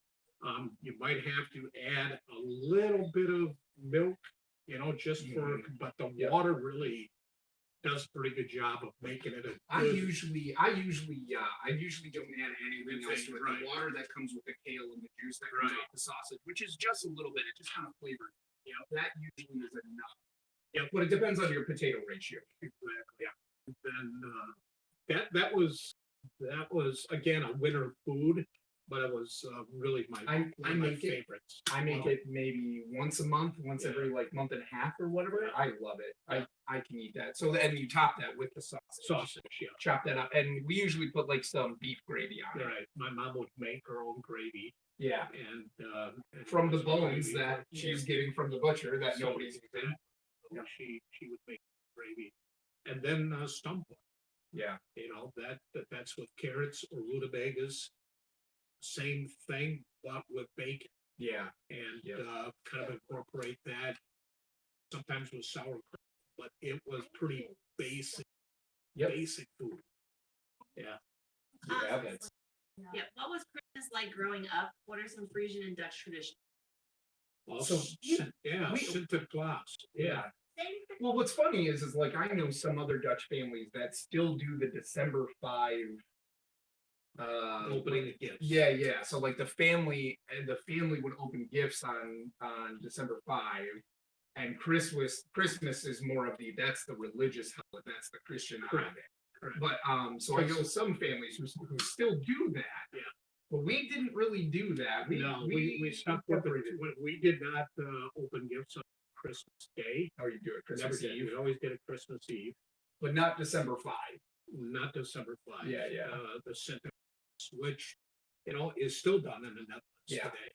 you might have to add a little bit of milk, just for, but the water really does a pretty good job of making it a I good. usually don't add anything else to it. Right. The water that comes with the kale and the juice that comes Right. off the sausage, which is just a little bit, it just kind of flavors. That usually is enough. Yeah. But it depends on your potato ratio. Exactly. Yeah. Then that was again a winter food, but it was really my I one of my make it- favorites. I make it maybe once a month, once every like month and a half or whatever. Yeah. I love it. I can eat that. So then you top that with the sausage. Sausage, yeah. Chop that up, and we usually put like some beef gravy on it. Right. My mom would make her own gravy, Yeah, and from the some bones gravy. that she's getting from the butcher that nobody's using. Yeah, she would make gravy, and then stump. Yeah, That's with carrots or rutabagas. Same thing, but with bacon, yeah. and Yeah. kind of incorporate that. Sometimes with sour cream, but it was pretty basic. Yep. Basic food. Yeah. Yeah, that's Yeah. What was Christmas like growing up? What are some Frisian and Dutch traditions? Also, So, yeah, we- Sinterklaas. yeah. Well, what's funny is like I know some other Dutch families that still do the December 5 Opening the gifts. Yeah. So like the family would open gifts on December 5, and Christmas is more of that's the religious holiday, that's the Christian holiday. Correct. But so I know some families who still do that. Yeah. But we didn't really do that. We stopped with it. We did not open gifts on Christmas Day. How you do it Never Christmas did. Eve, We always did it Christmas Eve, but not December 5. not December 5. Yeah. The Sinterklaas, which is still done in the Netherlands Yeah. today.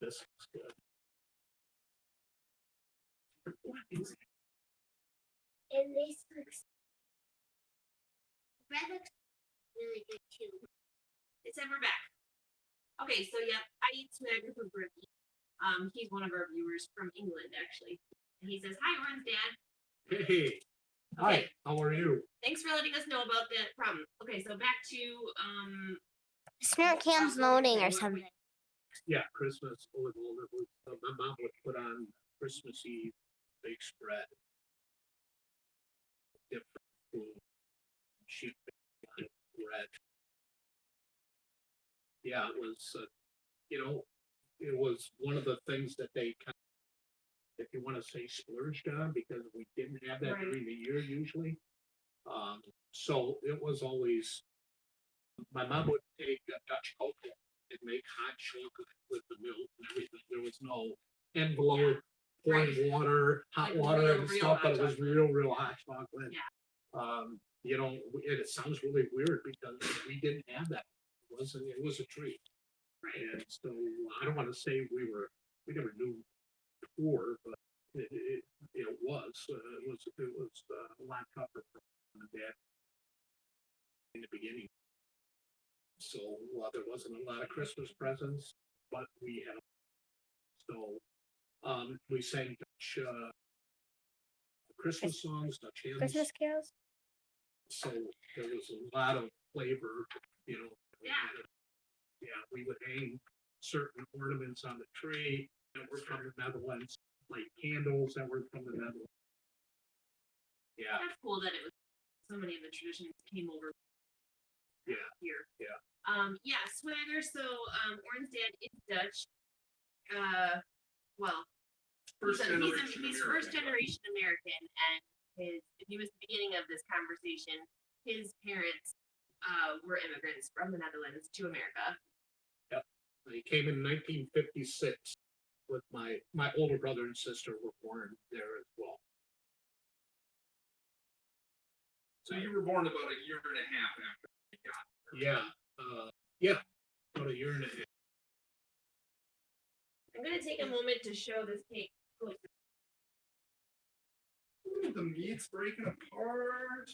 This is good. What is it? And this looks. Red looks really good too. It said we're back. Okay, so yep, I eat Snert for Berkey. He's one of our viewers from England, actually. And he says, "Hi, Oren's dad. Hey, hi, how are you? Thanks for letting us know about that problem." Okay, so back to Snert cam's loading or something. Yeah, Christmas. My mom would put on Christmas Eve big spread. Different food. She'd bake bread. Yeah, it was, it was one of the things that they kind of, if you want to say splurged on, because we didn't have that Right. during the year usually. So it was always, my mom would take a Dutch cocoa and make hot chocolate with the milk and everything. There was no envelope, pouring water, hot Like water real and stuff, hot but it was chocolate. real hot chocolate. Yeah. It sounds really weird because we didn't have that. It was a treat. Right. And so I don't want to say we never knew poor, but it was a lot tougher for mom and dad in the beginning. So there wasn't a lot of Christmas presents, but we had. So we sang Dutch Christmas songs, Dutch hymns. Christmas carols? So there was a lot of flavor, we Yeah. had we would hang certain ornaments on the tree that were from the Netherlands, like candles that were from the Netherlands. Yeah, That's cool that it was so many of the traditions came over yeah, here. yeah. Yeah, swagger. So Oren's dad is Dutch. Well, First he's generation he's American. first generation American, and if he was the beginning of this conversation, his parents were immigrants from the Netherlands to America. He came in 1956 with my older brother and sister were born there as well. So you were born about a year and a half after you got Yeah, about a year and a half. I'm gonna take a moment to show this cake closer. Ooh, the meat's breaking apart.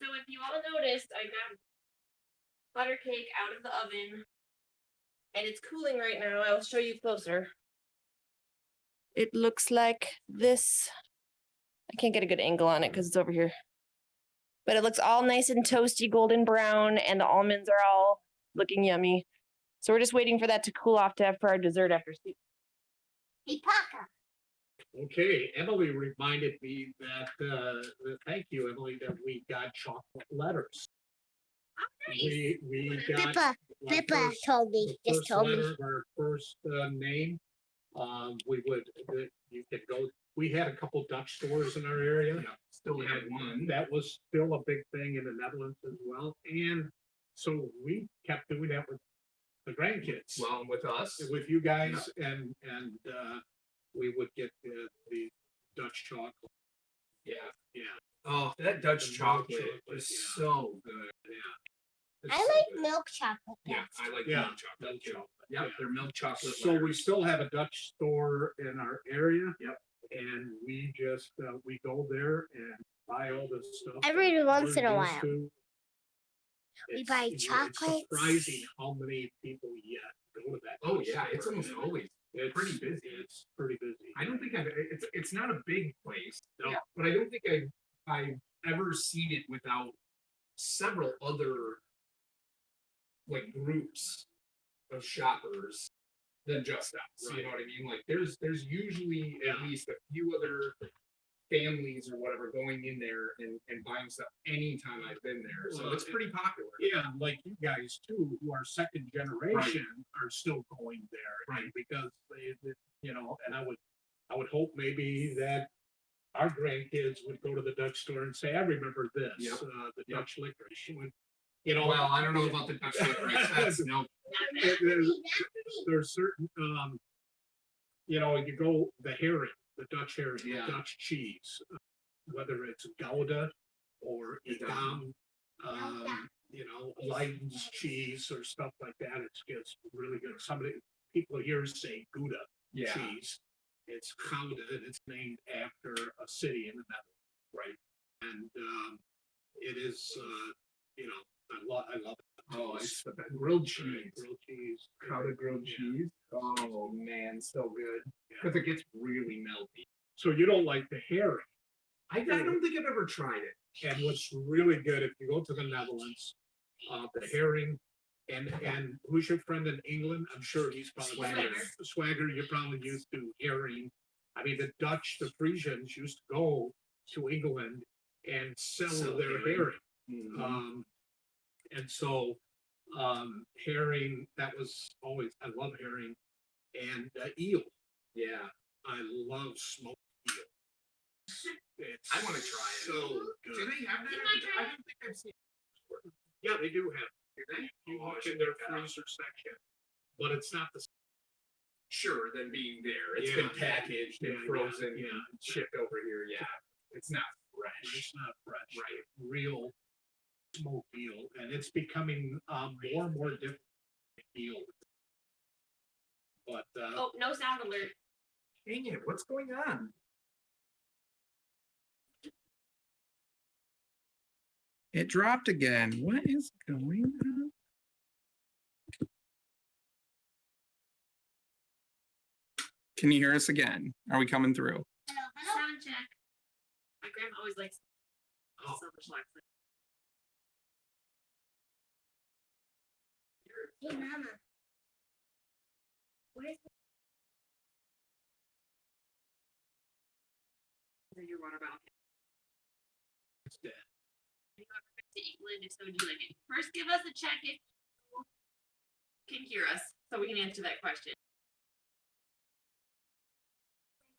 So if you all noticed, I got butter cake out of the oven, and it's cooling right now. I will show you closer. It looks like this. I can't get a good angle on it because it's over here. But it looks all nice and toasty, golden brown, and the almonds are all looking yummy. So we're just waiting for that to cool off to have for our dessert after soup. Hey, Papa. Okay, Emily reminded me that, thank you, Emily, that we got chocolate letters. Nice. We got. Pippa. our Pippa first- told me. the Just first told me. letter of our first name. You could go, we had a couple Dutch stores in our area. Yeah, still had one. That was still a big thing in the Netherlands as well. And so we kept doing that with the grandkids. Well, with us. With you guys and we would get the Dutch chocolate. Yeah. Yeah, Oh, that Dutch The milk chocolate chocolate, is yeah. so good. yeah. It's I so like good. milk chocolate. Yeah, I like Yeah, milk chocolate milk too. chocolate, Yeah, yeah. their milk chocolate. So we letters. still have a Dutch store in our area. Yep. And we just, we go there and buy all this stuff. Every that once we're in a used while. to. We It's- buy it's chocolates. surprising how many people yet go to that. Oh Dutch yeah, it's store. almost always. It's pretty busy. It's pretty busy. I don't think it's not a big place, No. but I don't think I've ever seen it without several other like groups of shoppers than just us. You know what I mean? Like there's usually at Yeah. least a few other families or whatever going in there and buying stuff anytime I've been there. So Well, it's pretty popular. Yeah, like you guys too, who are second generation are still going there. Right. Because and I would hope maybe that our grandkids would go to the Dutch store and say, I remember this, Yep. The Yep. Dutch licorice. Well, I don't know about the Dutch licorice. That's no. There's certain, you go, the herring, the Dutch herring, Yeah. the Dutch cheese, whether it's Gouda or Edam. Edam, Leiden's cheese or stuff like that. It's really good. People here say Gouda Yeah. cheese. It's Gouda. It's named after a city in the Netherlands, right? And it is, I love it. Oh, it's the grilled cheese. Grilled cheese. Powdered grilled cheese. Oh man, so good. Because it gets really melty. So you don't like the herring. I don't think I've ever tried it. And what's really good, if you go to the Netherlands, the herring, and who's your friend in England? I'm sure he's probably Swagger. You're probably used to herring. I mean, the Dutch, the Frisians used to go to England and sell their herring. Mhm. And so herring, that was always, I love herring, and eel. Yeah. I love smoked eel. I want to try it. So Do good. they have that? You might try I don't think I've seen it. Yeah, they do have. Do they? You Oh, I look should in their check that out. freezer section, but it's not the Sure, than being there. It's Yeah. been packaged and Yeah, frozen yeah. and shipped over here. Yeah. It's not fresh. It's not fresh. Right. Real smoked eel, and it's becoming more and more difficult to eel. But Oh, no sound alert. Dang it, what's going on? It dropped again. What is going on? Can you hear us again? Are we coming through? Sound check. My grandma always likes Oh. silver schlags. Hey, Mama. Where's Your water bottle. it's dead. Have you ever been to England? If so, do you like it? First, give us a check if you can hear us, so we can answer that question.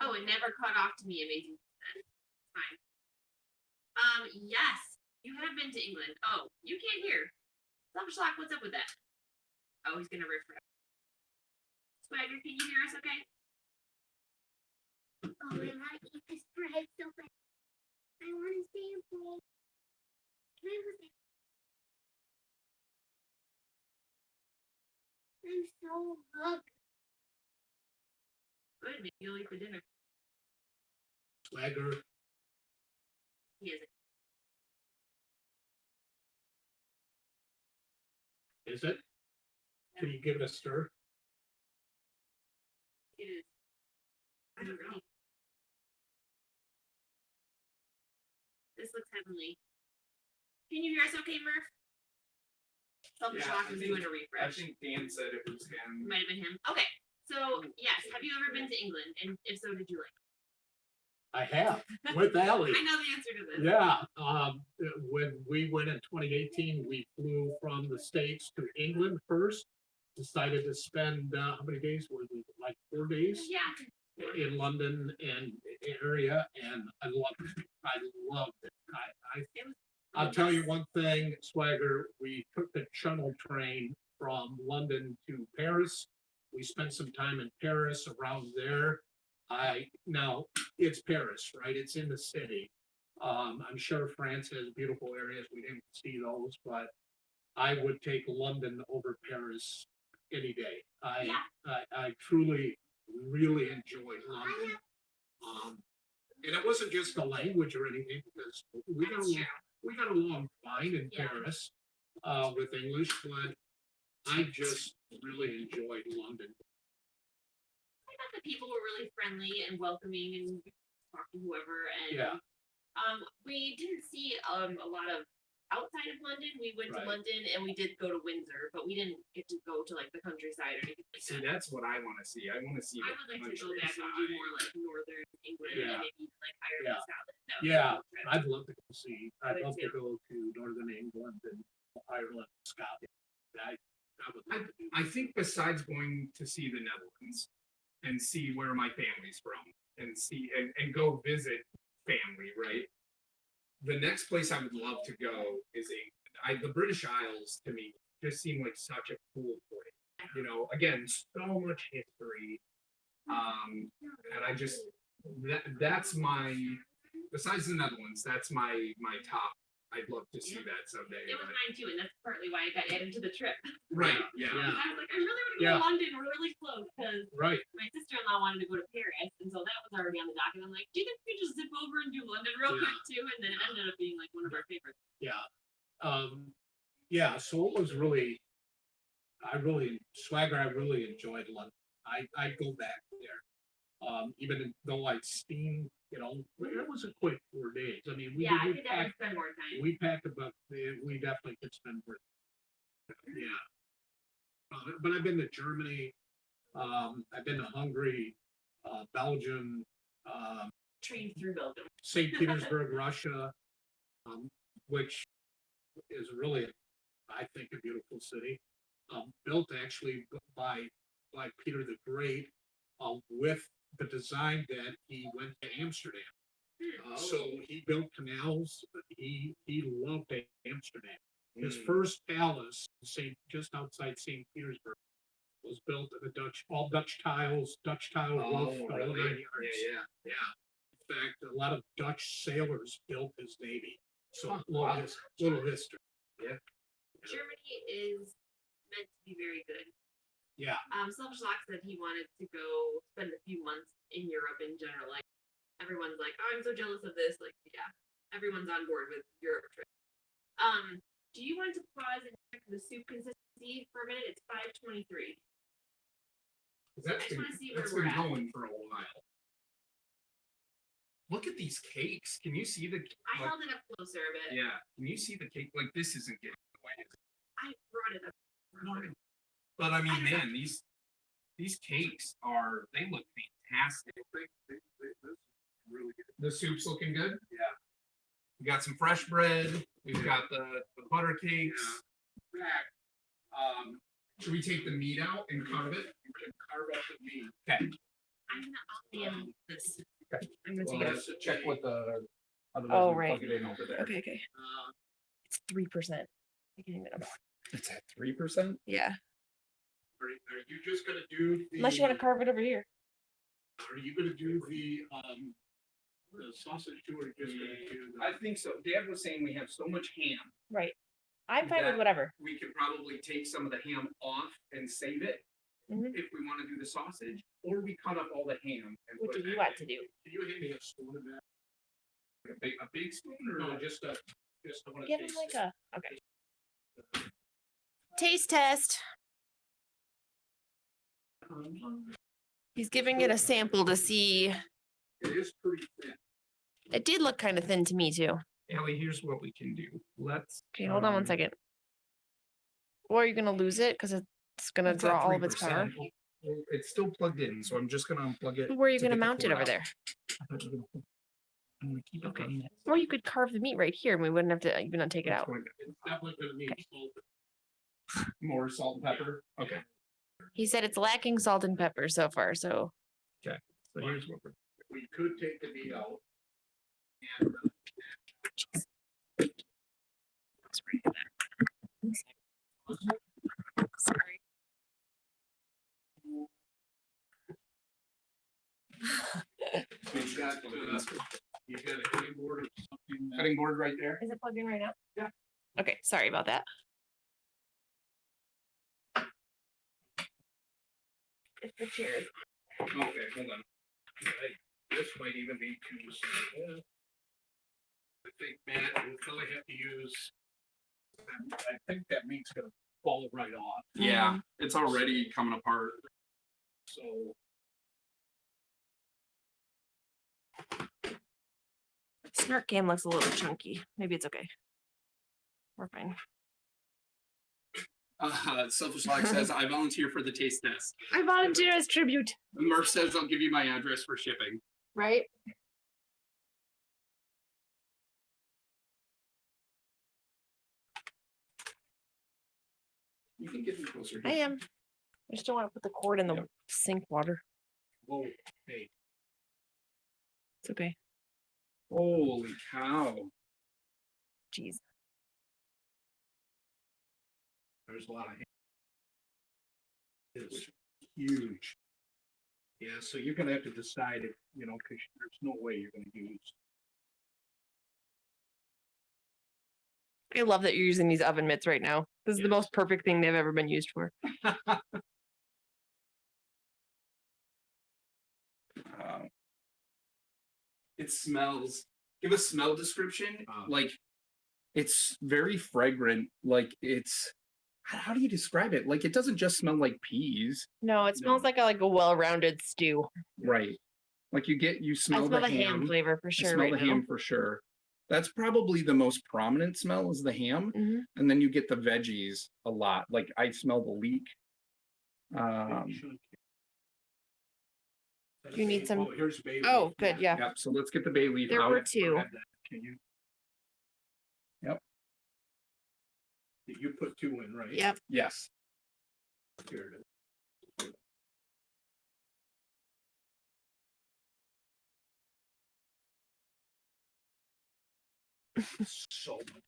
Oh, it never caught off to me. Amazing. Fine. Yes, you have been to England. Oh, you can't hear. Silver Schlock, what's up with that? Oh, he's gonna refresh. Swagger, can you hear us? Okay. Oh, I want to eat this bread so bad. I want to sample. Can I have a sample? I'm so hungry. Good. Maybe you'll eat for dinner. Swagger. He isn't. Is it? Can you give it a stir? It is. I don't know. This looks heavenly. Can you hear us okay, Murph? Silver Yeah, Schlock I is think- doing a I refresh. think Dan said it was him. Might have been him. Okay. So, yes, have you ever been to England? And if so, did you like I have with Allie. it? I know the answer to this. Yeah, when we went in 2018, we flew from the States to England first. Decided to spend how many days were we? Like 4 days Yeah. in London and area, and I loved it. I loved it. It was I'll tell you one thing, Swagger. We took the Channel train from London to Paris. We spent some time in Paris around there. Now it's Paris, right? It's in the city. I'm sure France has beautiful areas. We didn't see those, but I would take London over Paris any day. I truly, really enjoyed London. And it wasn't just the language or anything, because we got along fine in Yeah. Paris with English, but I just really enjoyed London. I thought the people were really friendly and welcoming and talking to whoever. And Yeah. we didn't see a lot of outside of London. We went Right. to London and we did go to Windsor, but we didn't get to go to like the countryside or anything like See, that. that's what I want to see. I want to see. I the would like to go back and do countryside. more like northern England Yeah. and maybe like higher Yeah. than Scotland. That would be Yeah, a cool trip. I'd love to go see. I'd would love to too. go to Northern England and Ireland, Scotland. I would love to do I think besides going to see the Netherlands and see where my family's from and see and go visit family, right? The next place I would love to go is the British Isles to me just seem like such a cool place. You know, again, so much history. And I just that's my besides the Netherlands, that's my top I'd love to see that someday. It was but- mine too, and that's partly why it got added to the trip. Right, yeah, Because I was like, I really want to go Yeah. to London. We're really close because Right. my sister-in-law wanted to go to Paris, and so that was already on the docket. I'm like, do you think we just zip over and do London real Yeah. quick too? And then it ended up being like one of our favorites. Yeah. Yeah, so it was really, I really enjoyed London. I'd go back there. Even though I'd steam, you know, it was a quick 4 days. I mean, Yeah, I could definitely spend more time. we packed about, we definitely could spend more. Yeah. But I've been to Germany, I've been to Hungary, Belgium, Trained through Belgium. St. Petersburg, Russia, which is really, I think, a beautiful city. Built actually by Peter the Great, with the design that he went to Amsterdam. So he built canals. He loved Amsterdam. His first palace, just outside St. Petersburg, was built in all Dutch tiles, Dutch tile roof, the whole 9 yards. Yeah. In fact, a lot of Dutch sailors built his navy. So little history. Germany is meant to be very good. Yeah. Silverschlag said he wanted to go spend a few months in Europe in general. Like everyone's like, oh, I'm so jealous of this. Like, yeah, everyone's on board with Europe trip. Do you want to pause and check the soup consistency for a minute? It's 5:23. That's I just been, wanna see where that's we're been at. going for a while. Look at these cakes. Can you see the? I like, held it up closer a bit. yeah. Can you see the cake? Like this isn't getting away. I brought it up. But I mean, man, these cakes they look fantastic. Really good. The soup's looking good. Yeah. We got some fresh bread. We've got the butter cakes. Should we take the meat out and carve it? You can carve out the meat. Okay. I'm gonna this. Okay. I'm gonna Well, take it. let's check what the. Otherwise Oh, we'll right. plug it in over there. Okay. It's 3%. I can't even. It's at 3%. Yeah. Are you just gonna do the? Unless you want to carve it over here. Are you gonna do the sausage too, or just gonna do the? I think so. Dad was saying we have so much ham. Right. I'm fine That- with whatever. We could probably take some of the ham off and save it Mhm. if we want to do the sausage, or we cut up all the ham. And What put do it you back want to in. do? Can you hand me a spoon of that? A big spoon or No, just I wanna Give him taste like it. a. Okay. Taste test. He's giving it a sample to see. It is pretty thin. It did look kind of thin to me too. Ellie, here's what we can do. Let's. Okay, hold on one second. Or are you gonna lose it because it's gonna It's at draw all of its 3%. power? Well, it's still plugged in, so I'm just gonna unplug it. Where are you to gonna get the mount it cord over out. there? I'm gonna keep it Okay. on that. Or you could carve the meat right here, and we wouldn't have to even take it It's out. going to- It's definitely gonna need Okay. salt. More salt and pepper. Okay. He said it's lacking salt and pepper so far. So So here's what we're. We could take the meat out. And sorry. you've got a cutting board or something. Cutting board right there. Is it plugged in right now? Yeah. Okay, sorry about that. It's the chairs. Okay, hold on. This might even be too small. I think, Matt, we'll probably have to use. I think that meat's gonna fall right off, Yeah, it's already coming apart. so. Snert cam looks a little chunky. Maybe it's okay. We're fine. Selfish Lock says, I volunteer for the taste test. I volunteer as tribute. Murph says, I'll give you my address for shipping. Right? You can get me closer. I am. I just don't want to put the cord in the Yep. sink water. Whoa, hey, It's okay. Holy cow. Jeez. there's a lot of. It's huge. Yeah, so you're gonna have to decide if, cause there's no way you're gonna use I love that you're using these oven mitts right now. This is the most perfect thing they've ever been used for. It smells. Give a smell description. Like, it's very fragrant. Like, it's. How do you describe it? Like, it doesn't just smell like peas. No, it smells like a well-rounded stew. Right. Like you smell, I smell the the ham flavor for I sure. smell Right the now. ham for sure. That's probably the most prominent smell is the ham. Mhm. And then you get the veggies a lot. Like I smell the leek. You need some. Oh, here's bay leaf. Oh, good. Yeah. Yep. So let's get the bay leaf There out. were two. Can you? Yep. You put 2 in, right? Yep. Yes. Here it is. So much.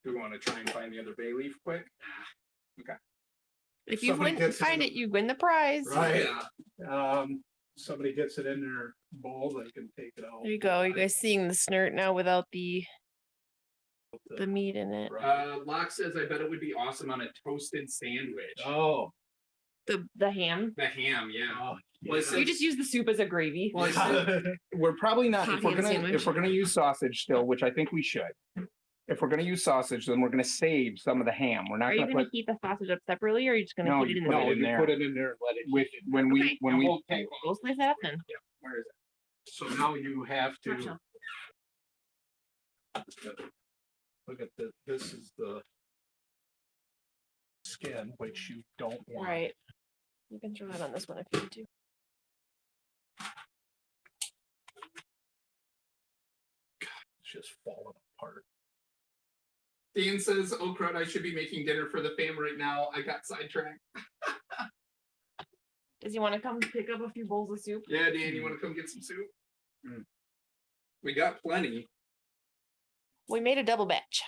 Do we want to try and find the other bay leaf quick? If you Somebody win, gets it find in it, you win the prize. Right. Somebody gets it in their bowl, they can take it out. There you go. You guys seeing the snert now without the meat in it? Locke says, I bet it would be awesome on a toasted sandwich. Oh. The ham. The ham, yeah. Oh, Well, it You says- just use the soup as a gravy. Well, it says- we're probably not Hot if we're ham gonna sandwich. if we're gonna use sausage still, which I think we should. If we're gonna use sausage, then we're gonna save some of the ham. We're not Are you gonna gonna put heat the sausage up separately, or are you just gonna No, heat it you in the put it No, in you there. put it in there and let it with heat. when we Okay. when we We'll take We'll slice that up then. where is it? So now you have to Gotcha. look at the. This is the skin, which you don't want. Right. You can throw that on this one if you need to. It's just falling apart. Dan says, "Oh crud! I should be making dinner for the fam right now. I got sidetracked." Does he want to come pick up a few bowls of soup? Yeah, Dan, you want to come get some soup? We got plenty. We made a double batch.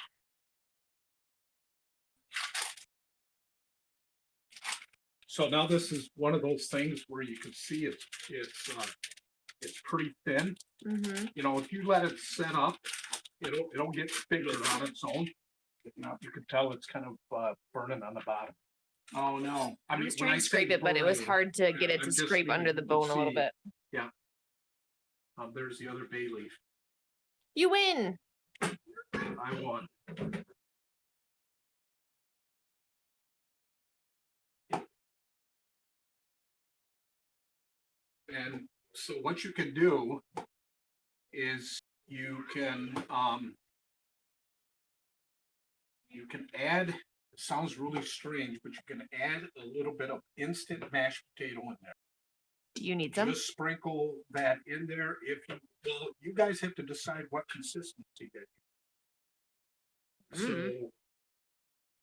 So now this is one of those things where you can see it's pretty thin. Mm-hmm. You know, if you let it set up, it'll get bigger on its own. You can tell it's kind of burning on the bottom. Oh no! I was when trying I to say scrape it, but it was burning, hard to get it I'm to just scrape meaning under the you can bone a little see- bit. There's the other bay leaf. You win. I won. And so what you can do is you can add, it sounds really strange, but you can add a little bit of instant mashed potato in there. Do you need some? Just sprinkle that in there. If you, well, you guys have to decide what consistency that. So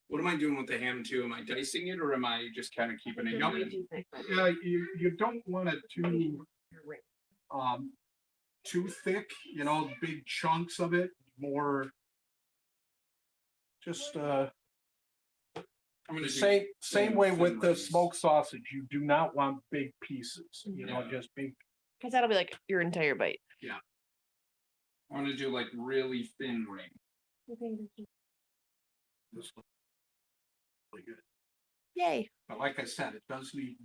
What am I doing with the ham too? Am I dicing it or am I just kind of keeping it? Don't in? be too thick, but- yeah, you don't want it too thick, you know, big chunks of it, more just I'm gonna do same thin way with the rice. smoked sausage. You do not want big pieces, you know, Yeah. just big. Cause that'll be like your entire bite. I want to do like really thin ring. This looks really good. Yay. But like I said, it does need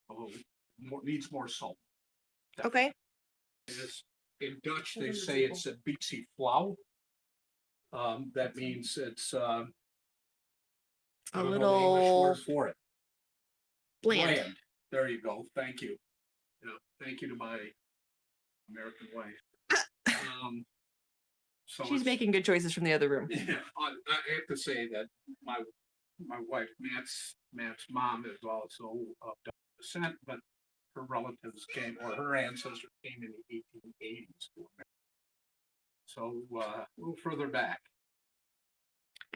a little more, needs more salt. Okay. In Dutch, they say it's a beetje flauw. That means it's I don't know the English little word for it. bland. There you go. Thank you. Yeah, thank you to my American wife. So She's it's- making good choices from the other room. Yeah, I have to say that my wife, Matt's mom is also of Dutch descent, but her relatives came, or her ancestors came in the 1880s. So a little further back.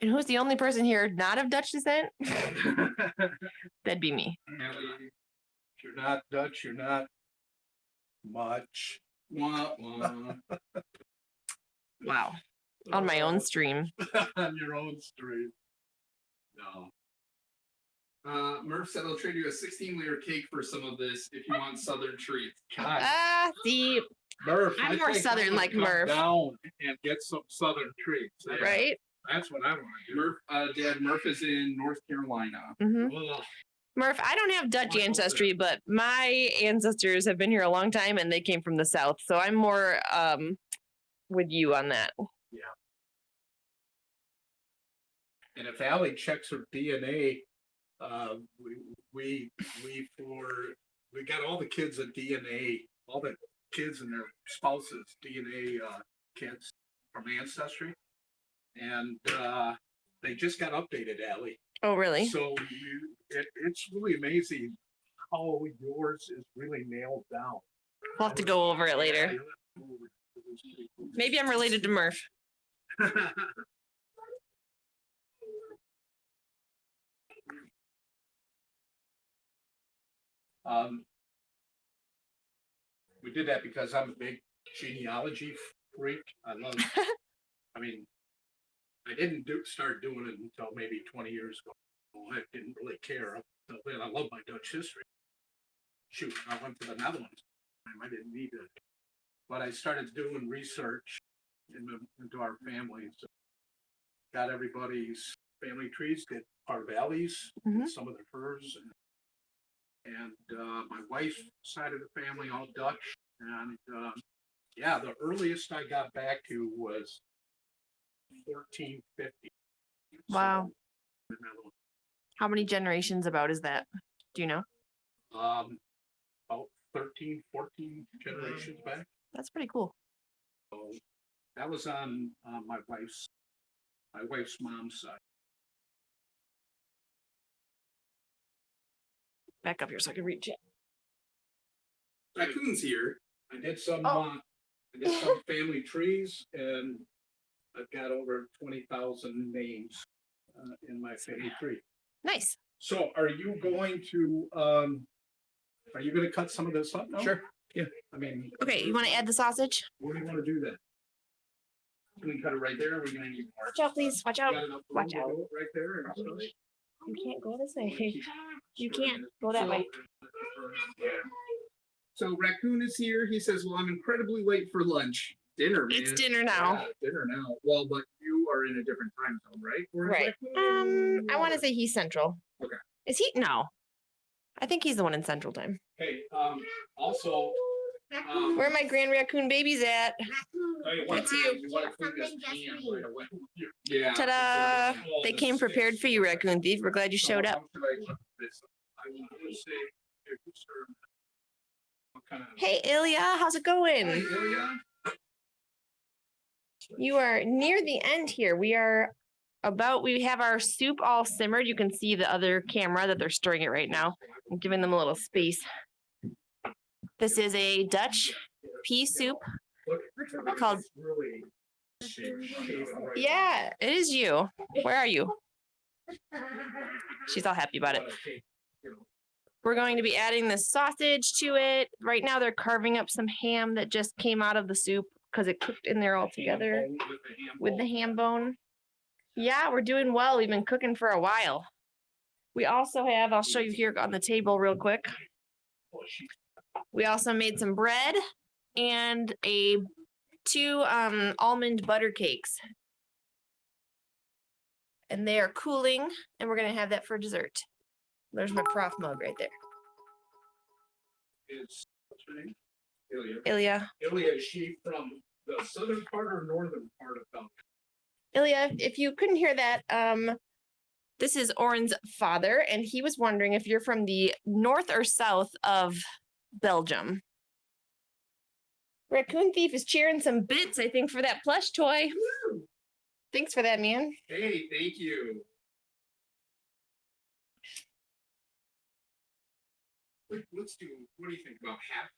And who's the only person here not of Dutch descent? That'd be me. If you're not Dutch, you're not much. Wah, wah. Wow. On my own stream. On your own street. No. Murph said I'll trade you a 16-layer cake for some of this if you want southern treats. God, Ah, see, Murph, I'm I more think southern I'm gonna like come Murph. Down and get some southern treats. Right? That's what I want to do. Dad, Murph is in North Carolina. hmm Ugh. Murph, I don't have Dutch Why not ancestry, but my ancestors have been here a long time and they came from the South. So I'm more with you on that. And if Allie checks her DNA, we got all the kids at DNA, all the kids and their spouses DNA kids from Ancestry, and they just got updated, Allie. Oh, really? So it's really amazing how yours is really nailed down. We'll have to go over it later. Yeah. Maybe I'm related to Murph. We did that because I'm a big genealogy freak. I love. I mean, I didn't start doing it until maybe 20 years ago. I didn't really care. Until then, I love my Dutch history. Shoot, I went to the Netherlands. I didn't need it, but I started doing research into our families. Got everybody's family trees. Did part of Allie's, Mhm. some of the hers, and my wife's side of the family, all Dutch. And yeah, the earliest I got back to was 1450. Wow. So, How many generations about is that? Do you know? about 13, 14 generations back. That's pretty cool. So that was on my wife's mom's side. Back up here so I can reach it. Raccoon's here. I did some Oh. family trees, and I've got over 20,000 names in my family tree. Nice. So are you going to cut some of this up now? Sure. Yeah. I mean, Okay, you want to add the sausage? where do you want to do that? Can we cut it right there? Are we gonna need more? Watch out, please. Watch out. Got enough room Watch to out. go right there and stuff? You can't go this way. You can't go that way. So Raccoon is here. He says, "Well, I'm incredibly late for lunch, dinner, man. It's dinner now. Yeah, dinner now. Well, but you are in a different time zone, right? Or is Right. Raccoon in I want to Florida? say he's central. Okay. Is he? No. I think he's the one in central time. Hey, also, Where are my grand raccoon babies at? tell you what, That's you. you wanna clean this Something just can for right you. away. Yeah. Ta-da! They came prepared for you, Raccoon Thief. We're glad you showed up. How should I put this? I would say, if you serve- what kind of- Hey, Ilya, how's it going? Hey, Ilya? You are near the end here. We have our soup all simmered. You can see the other camera that they're stirring it right now. I'm giving them a little space. This is a Dutch pea soup. Look, Called- it's really shape right Yeah, it is you. Where are you? She's all happy about it. We're going to be adding the sausage to it. Right now they're carving up some ham that just came out of the soup because it cooked in there all together with the ham bone. Yeah, we're doing well. We've been cooking for a while. We also have, I'll show you here on the table real quick. We also made some bread and two almond butter cakes. And they are cooling, and we're gonna have that for dessert. There's my prof mug right there. What's her name? Ilya. Ilya. Ilya, is she from the southern part or northern part of Belgium? Ilya, if you couldn't hear that, this is Oren's father, and he was wondering if you're from the north or south of Belgium. Raccoon Thief is cheering some bits, I think, for that plush toy. Thanks for that, man. Hey, thank you. Let's do. What do you think about half?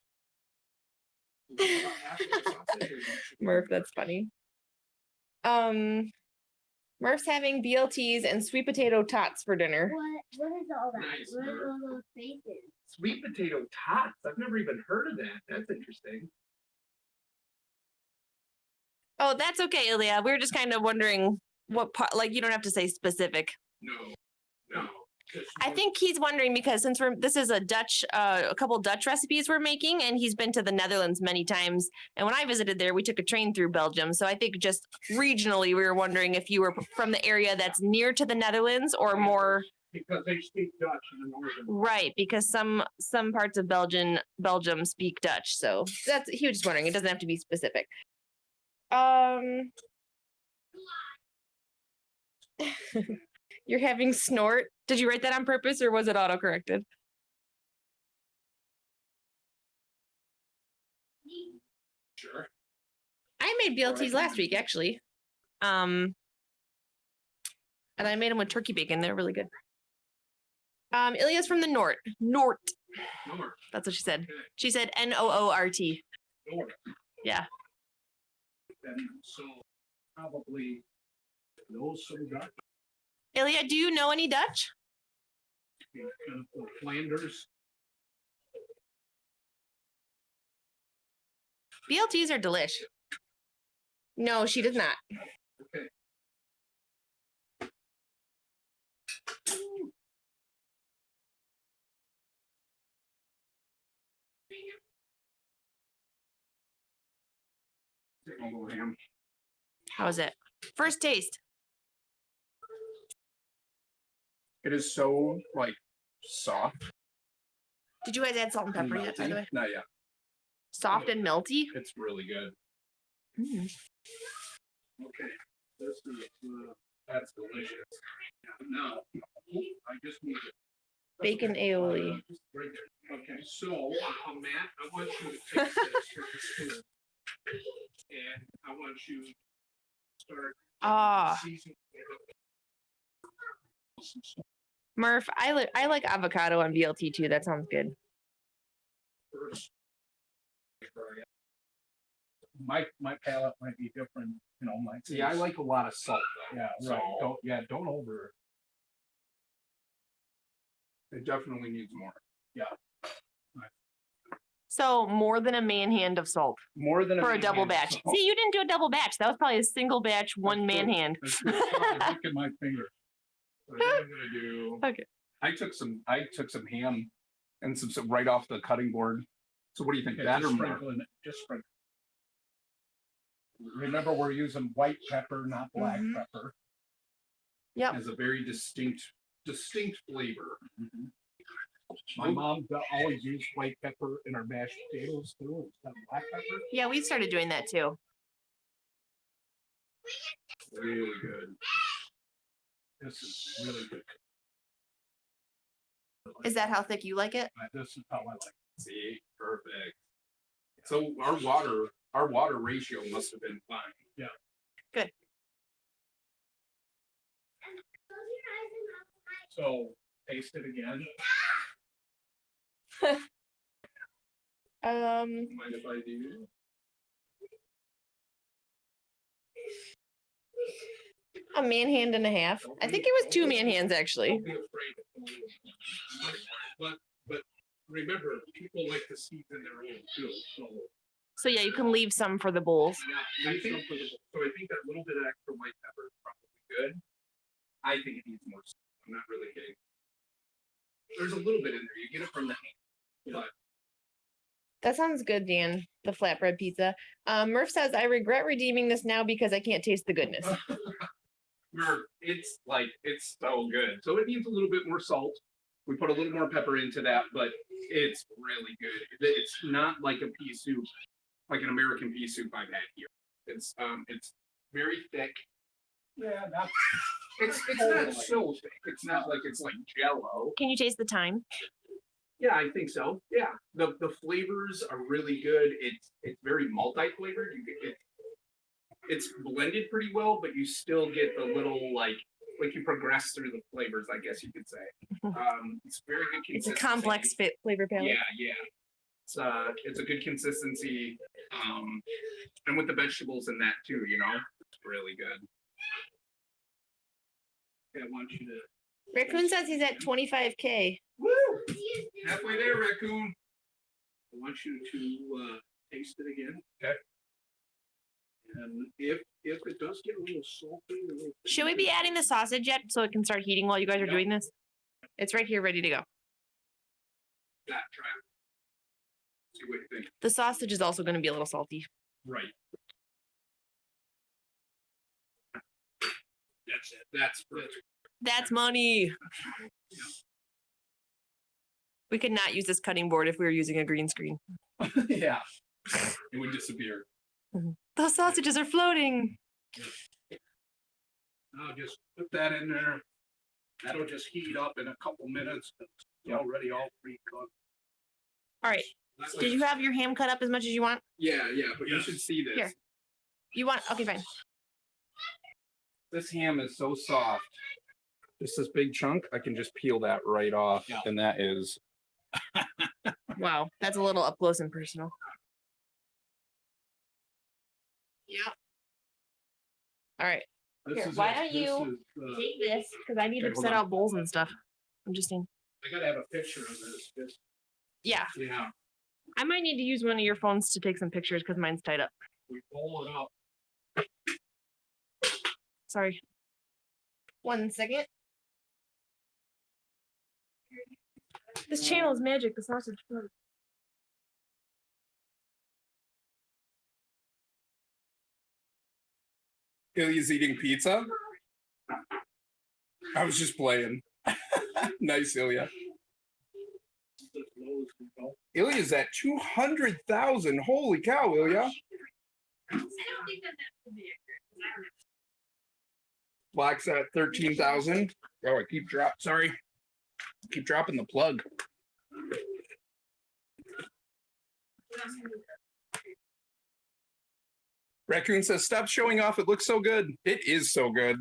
About half of the sausage, or should we- Murph, that's funny. Murph's having BLTs and sweet potato tots for dinner. What is all that? Nice, What are Murph. all those faces? Sweet potato tots. I've never even heard of that. That's interesting. Oh, that's okay, Ilya. We were just kind of wondering what part, like, you don't have to say specific. No, no. I think he's wondering because since this is a couple Dutch recipes we're making, and he's been to the Netherlands many times. And when I visited there, we took a train through Belgium. So I think just regionally, we were wondering if you were from the area that's near to the Netherlands or more. Because they speak Dutch in the northern. Right, because some parts of Belgium speak Dutch. So he was just wondering. It doesn't have to be specific. You're having snort. Did you write that on purpose or was it auto-corrected? Sure. I made BLTs last week, actually. And I made them with turkey bacon. They're really good. Ilya's from the Nort. North. That's what she said. Okay. She said Noort. North. Yeah. And so probably knows some Dutch. Ilya, do you know any Dutch? Kind of Flanders. BLTs are delish. No, she does not. Okay. Ham. How is it? First taste. It is so like soft. Did you guys add salt and pepper yet, by the way? Not yet. Soft and melty? It's really good. Mm. Okay. This is that's delicious. Now, I just need it. Bacon aioli. Right there. Okay, so Matt, I want you to take this with the spoon, and I want you to start seasoning it up. Murph, I like avocado on BLT too. That sounds good. First. My palate might be different, you know. My Yeah, I like a lot of salt though. Yeah, right. Don't over. It definitely needs more. So more than a man hand of salt More than for a double batch. See, you didn't do a double batch. That was probably a single batch, one man hand. Look at my finger. What I'm gonna do. Okay. I took some ham and some right off the cutting board. So what do you think? Okay, That just or more? sprinkle in it. Just sprinkle. Remember, we're using white pepper, not black Mhm. pepper. Yep. Has a very distinct flavor. My mom always used white pepper in our mashed potatoes too, instead of black pepper. Yeah, we started doing that too. Really good. This is really good. Is that how thick you like it? This is how I like it. See, perfect. So our water ratio must have been fine. Yeah. Good. So taste it again. Mind if I do? A man hand and a half. I think it was 2 man hands actually. Don't be afraid. But remember, people like to season their own too. So yeah, you can leave some for the bowls. Yeah, I think that little bit of extra white pepper is probably good. I think it needs more. I'm not really kidding. There's a little bit in there. You get it from the hand, but That sounds good, Dan. The flatbread pizza. Murph says, I regret redeeming this now because I can't taste the goodness. It's so good. So it needs a little bit more salt. We put a little more pepper into that, but it's really good. It's not like a pea soup, like an American pea soup I've had here. It's very thick. Yeah, It's not so thick. It's not like it's like Jello. Can you taste the thyme? Yeah, I think so. Yeah, the flavors are really good. It's very multi-flavored. It's blended pretty well, but you still get the little like you progress through the flavors, I guess you could say. It's very good consistency. It's a complex fit flavor palette. Yeah. It's a good consistency. And with the vegetables in that too, it's really good. I want you to. Raccoon says he's at 25K. Woo! Halfway there, Raccoon. I want you to taste it again. Okay. And if it does get a little salty, Should we be adding the sausage yet so it can start heating while you guys are doing this? It's right here, ready to go. That try it. See what you think. The sausage is also going to be a little salty. Right. That's it. That's perfect. That's money. We could not use this cutting board if we were using a green screen. Yeah. It would disappear. Those sausages are floating. Now just put that in there. That'll just heat up in a couple minutes. It's already all pre-cooked. All right. That's Did like- you have your ham cut up as much as you want? Yeah, but you Yes. should see this. Here. You want? Okay, fine. This ham is so soft. Just this big chunk, I can just peel that right off. Yeah. And that is, Wow, that's a little up close and personal. Yep. All right. This Here, is why it. don't This you is, Take this because I need Okay, to hold set on. out bowls and stuff. I'm just saying. I gotta have a picture of this. Just, Yeah, yeah, I might need to use one of your phones to take some pictures because mine's tied up. we bowl it up. Sorry. 1 second. This channel is magic. The sausage. Ilya's eating pizza. I was just playing. Nice, Ilya. As low as we go. Ilya's at 200,000. Holy cow, Ilya. Black's at 13,000. Oh, I keep keep dropping the plug. Raccoon says, stop showing off. It looks so good. It is so good.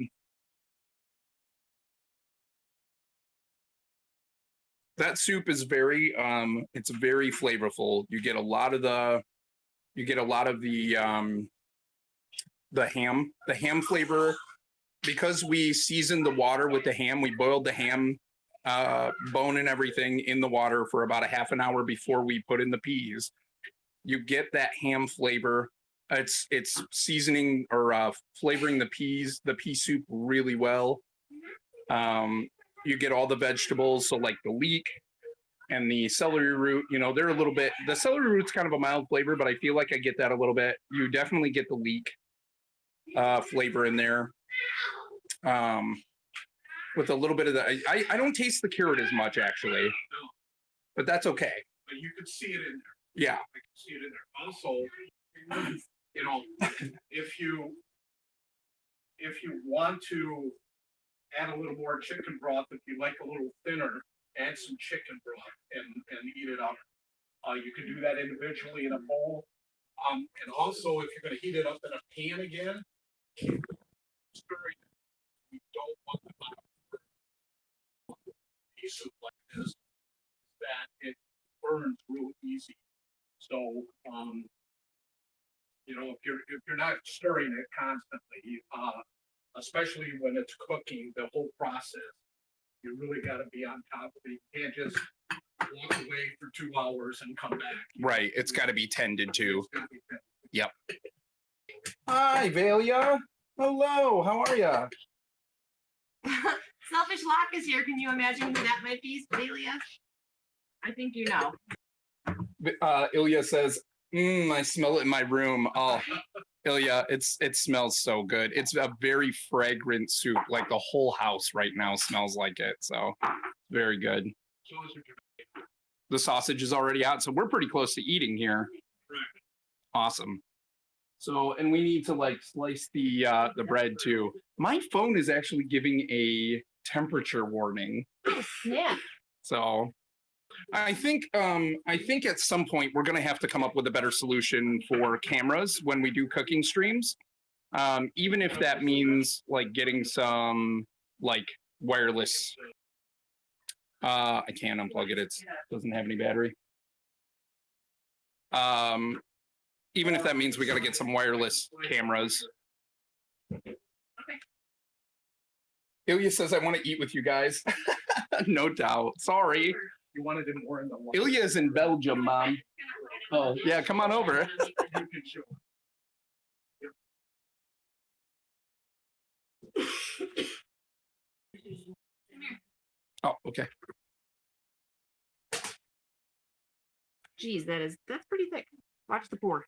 That soup is very, it's very flavorful. You get a lot of the ham flavor. Because we seasoned the water with the ham, we boiled the ham bone and everything in the water for about a half an hour before we put in the peas. You get that ham flavor. It's seasoning or flavoring the pea soup really well. You get all the vegetables, so like the leek and the celery root, they're a little bit, the celery root's kind of a mild flavor, but I feel like I get that a little bit. You definitely get the leek flavor in there. With a little bit of the, I don't taste the carrot as much actually, but that's okay. But you could see it in there. Yeah. I can see it in there. Also, if you want to add a little more chicken broth, if you like a little thinner, add some chicken broth and eat it up. You can do that individually in a bowl. And also, if you're going to heat it up in a pan again, stir it. You don't want the pea soup like this, that it burns real easy. So, if you're not stirring it constantly, especially when it's cooking, the whole process, you really got to be on top of it. You can't just walk away for 2 hours and come back. Right. It's got to be tended to. It's gotta be tended. Yep. Hi, Valia. Hello. How are ya? Selfish Lock is here. Can you imagine who that might be, Celia? I think you know. Ilya says, I smell it in my room. Oh, Ilya, it smells so good. It's a very fragrant soup. Like the whole house right now smells like it. So very good. So is it The sausage is already out, so we're pretty close to eating here. correct? Awesome. So, and we need to like slice the bread too. My phone is actually giving a temperature warning. Yeah. So I think at some point we're gonna have to come up with a better solution for cameras when we do cooking streams. Even if that means like getting some like wireless. I can't unplug it. It doesn't have any battery. Even if that means we got to get some wireless cameras. Ilya says, I want to eat with you guys. No doubt. Sorry. You wanted it more in the water. Ilya is in Belgium, Mom. Oh, yeah, come on over. You can show. Oh, okay. Geez, that's pretty thick. Watch the pour.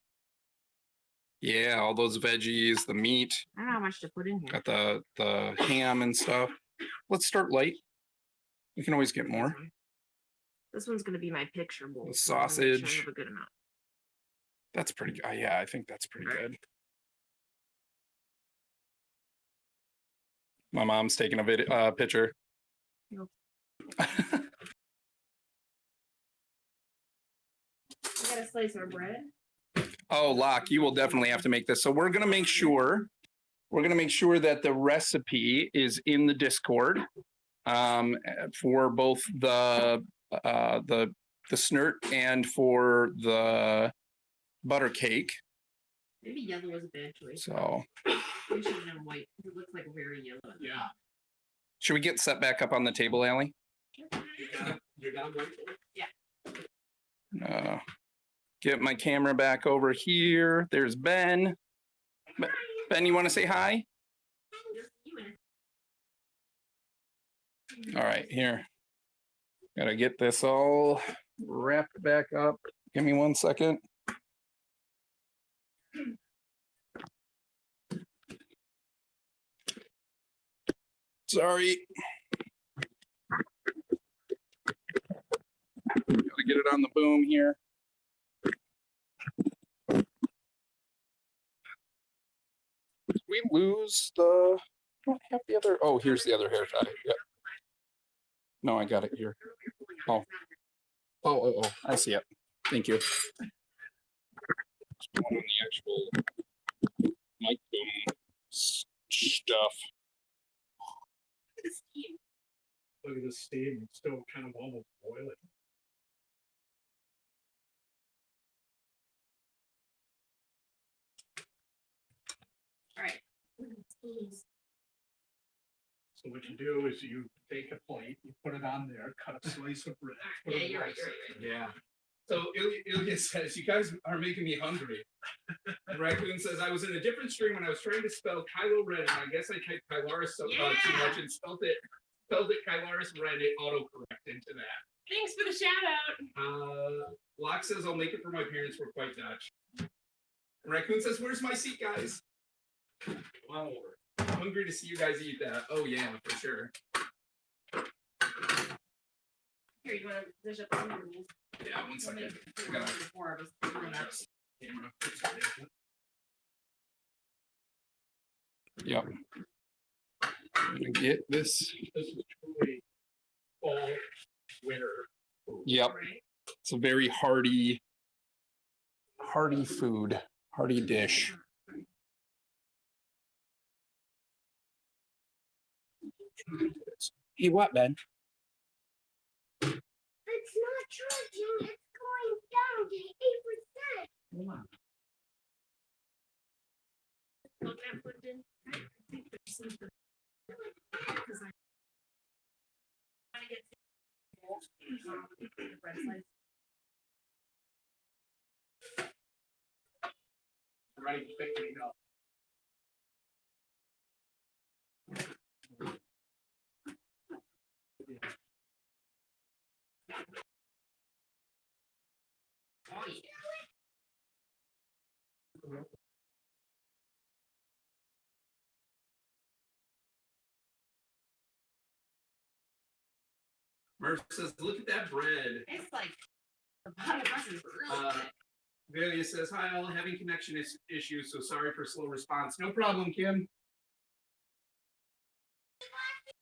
Yeah, all those veggies, the meat, I don't know how much to put in here. got the ham and stuff. Let's start light. We can always get more. This one's gonna be my picture bowl. The so I wanna make sure I sausage. have a good amount. That's pretty good. Yeah, I think that's pretty good. My mom's taking a picture. Nope. I got a slice of bread. Oh, Locke, you will definitely have to make this. So we're gonna make sure that the recipe is in the Discord for both the Snert and for the butter cake. Maybe yellow was a bad choice. So We should have done white because it looks like very yellow. Yeah. should we get set back up on the table, Allie? You got one? Get my camera back over here. There's Ben. Ben, you want to say hi? All right, here. Gotta get this all wrapped back up. Give me 1 second. Sorry. Gotta get it on the boom here. Did we lose the? I don't have the other. Oh, here's the other hair tie. Yep. No, I got it here. Oh, I see it. Thank you. It's one on the actual mic boom stuff. Look at the steam, it's still kind of almost boiling. All right. So what you do is you take a plate, you put it on there, cut a slice of bread. put Yeah, it you're on right. Yeah. So Ilya says, you guys are making me hungry. And Raccoon says, I was in a different stream when I was trying to spell Kylo Ren, and I guess I typed Kylaris too much and spelled it Kylaris Ren, it autocorrect into that. Thanks for the shout out. Locke says, I'll make it for my parents, we're quite Dutch. And Raccoon says, where's my seat, guys? Wow. I'm hungry to see you guys eat that. Oh yeah, for sure. Here, you want to dish up the noodles? Yeah, 1 second. I got Before I was camera. Yep. I'm gonna get this. This is truly fall, winter. Yep. right. It's a very hearty food, hearty dish. Hey, what, Ben? It's not charging. It's going down to 8%. Look at plugged in. I think there's something. Because I want to get the bread slice. Ready to pick me up. Oh, yeah. Murph says, look at that bread. It's like the bottom of us is really thick. Velia says, hi all, having connection issues, so sorry for slow response. No problem, Kim.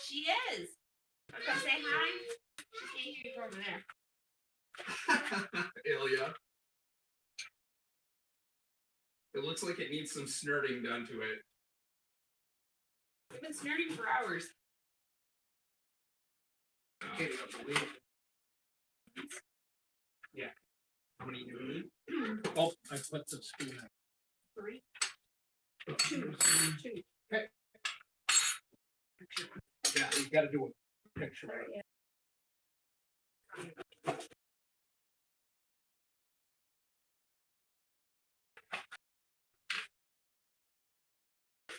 She is. Go say hi. She can't hear you from over there. Ilya. It looks like it needs some snerting done to it. We've been snerting for hours. Okay, yeah. How many do we need? Oh, I put the spoon in. 3. Okay. Yeah, you gotta do a picture.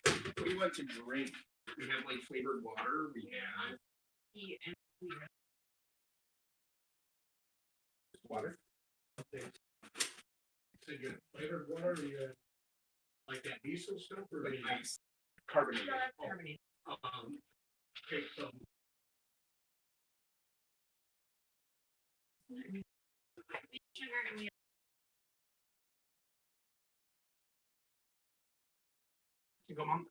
What do you want to drink? We have like flavored water. We have Tea and Water. Okay. So you flavored water, or you like that diesel stuff or Like the ice, carbonated. Carbonate. Okay, so Sugar and we You go, Mom.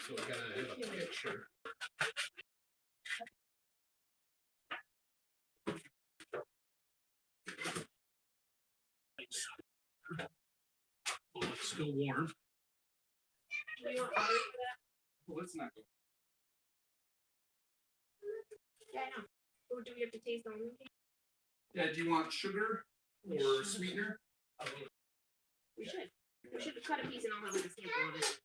so I gotta have a picture. Well, it's still warm. Do you want water for that? Well, let's not go. Yeah, I know. Or do we have to taste the almond cake? Yeah, do you want sugar or sweetener? We should. We should cut a piece and I'll have like a sample of it.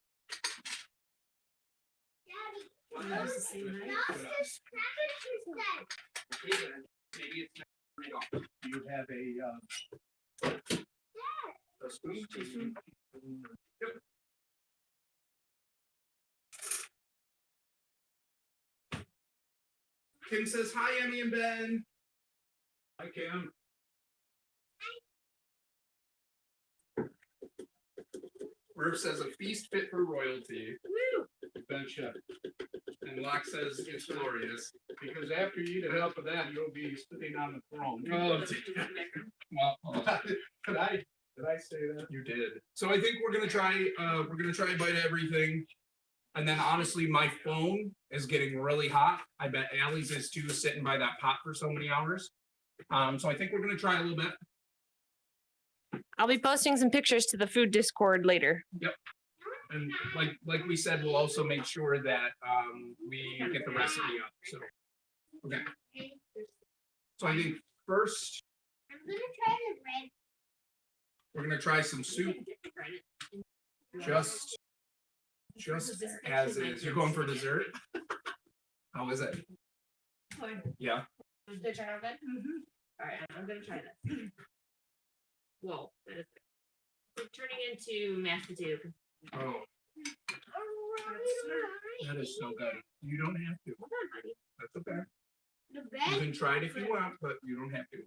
Daddy, Oh, this is the same night. no, just crackers instead. Maybe it's not right off. Do you have A spoon? Yep. Kim says hi, Emmy and Ben. I can. Murph says a feast fit for royalty. Ben chef. And Locke says it's glorious. Because after you eat enough of that, you'll be sitting on the throne. Oh, well, did I say that? You did. So I think we're gonna try a bite of everything. And then honestly, my phone is getting really hot. I bet Allie's is too, sitting by that pot for so many hours. So I think we're gonna try a little bit. I'll be posting some pictures to the food Discord later. And like we said, we'll also make sure that we get the recipe up. So okay. So I think first I'm gonna try the red. we're gonna try some soup. Just as is. You're going for dessert? How is it? Yeah. Did it turn out good? Alright, I'm gonna try this. Whoa, that is good. It's turning into mashed potato. Oh, that is so good. You don't have to. Hold on, buddy. That's okay. The You bread. can try it if you want, but you don't have to.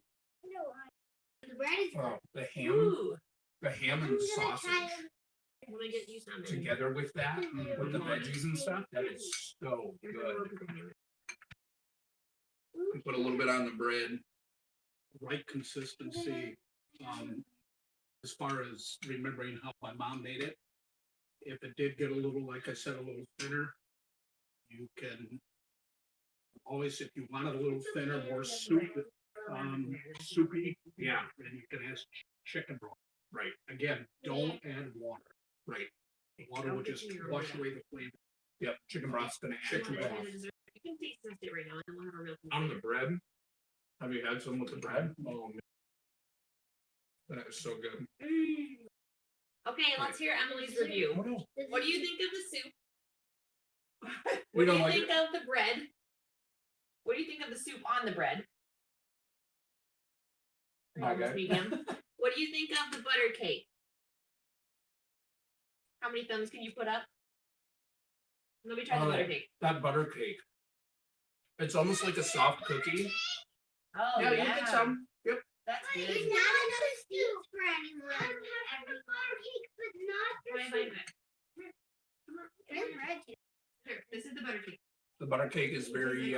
The bread is. Oh, the ham Ooh, and I'm gonna sausage try when I get used to it. together with that, with the veggies and stuff, that is so You're good. gonna work with the hammer. Put a little bit on the bread. Right consistency. As far as remembering how my mom made it, if it did get a little, like I said, a little thinner, you can always, if you want it a little thinner, more soup, soupy, yeah, then you can ask chicken broth. Right, Again, don't add water. right. The water will just wash away the flavor. Yep, chicken broth's gonna add Chicken to broth. it. You can taste it right now and then we'll have a real. On the bread. Have you had some with the bread? Oh, man. That is so good. Okay, let's hear Emily's review. What do you think of the soup? We What do don't you like think of the bread? What do you think of the soup on the bread? Almost Okay. medium. What do you think of the butter cake? How many thumbs can you put up? Let me try the Oh. butter cake. That butter cake. It's almost like a soft cookie. Oh Yeah, you get some. Yep. That's There's good. not enough soup for anyone. I'm having a cake, but not Try for mine soup. back. There's bread too. Here, this is the butter cake. The butter cake is very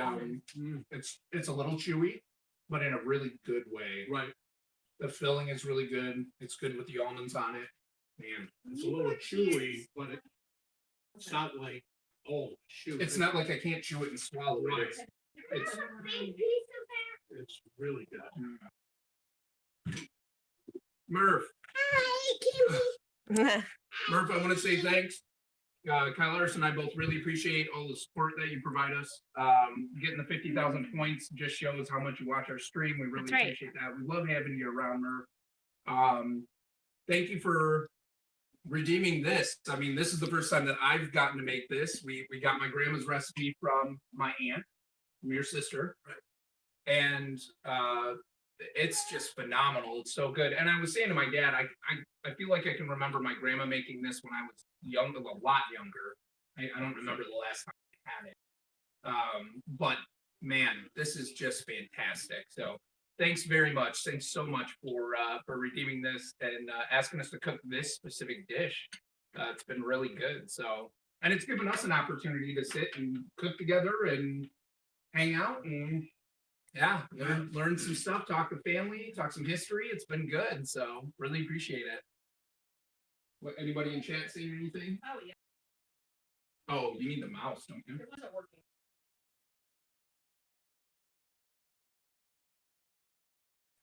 it's a little chewy, but in a really good way. Right, The filling is really good. It's good with the almonds on it. Man, it's a little chewy, but it's not like, oh, shoot. it's not like I can't chew it and swallow it. Right. It's Big piece of that. It's really good. Murph. Hi, Kimmy. Murph, I want to say thanks. Kyle Larson and I both really appreciate all the support that you provide us. Getting the 50,000 points just shows how much you watch our stream. We really That's right. appreciate that. We love having you around, Murph. Thank you for redeeming this. I mean, this is the first time that I've gotten to make this. We got my grandma's recipe from my aunt, from your sister, and it's just phenomenal. It's so good. And I was saying to my dad, I feel like I can remember my grandma making this when I was young, a lot younger. I don't remember the last time I had it. But man, this is just fantastic. So thanks very much. Thanks so much for redeeming this and asking us to cook this specific dish. It's been really good. So, and it's given us an opportunity to sit and cook together and hang out and yeah, learn some stuff, talk to family, talk some history. It's been good. So really appreciate it. What, anybody in chat saying anything? Oh yeah, Oh, you need the mouse, don't you? it wasn't working.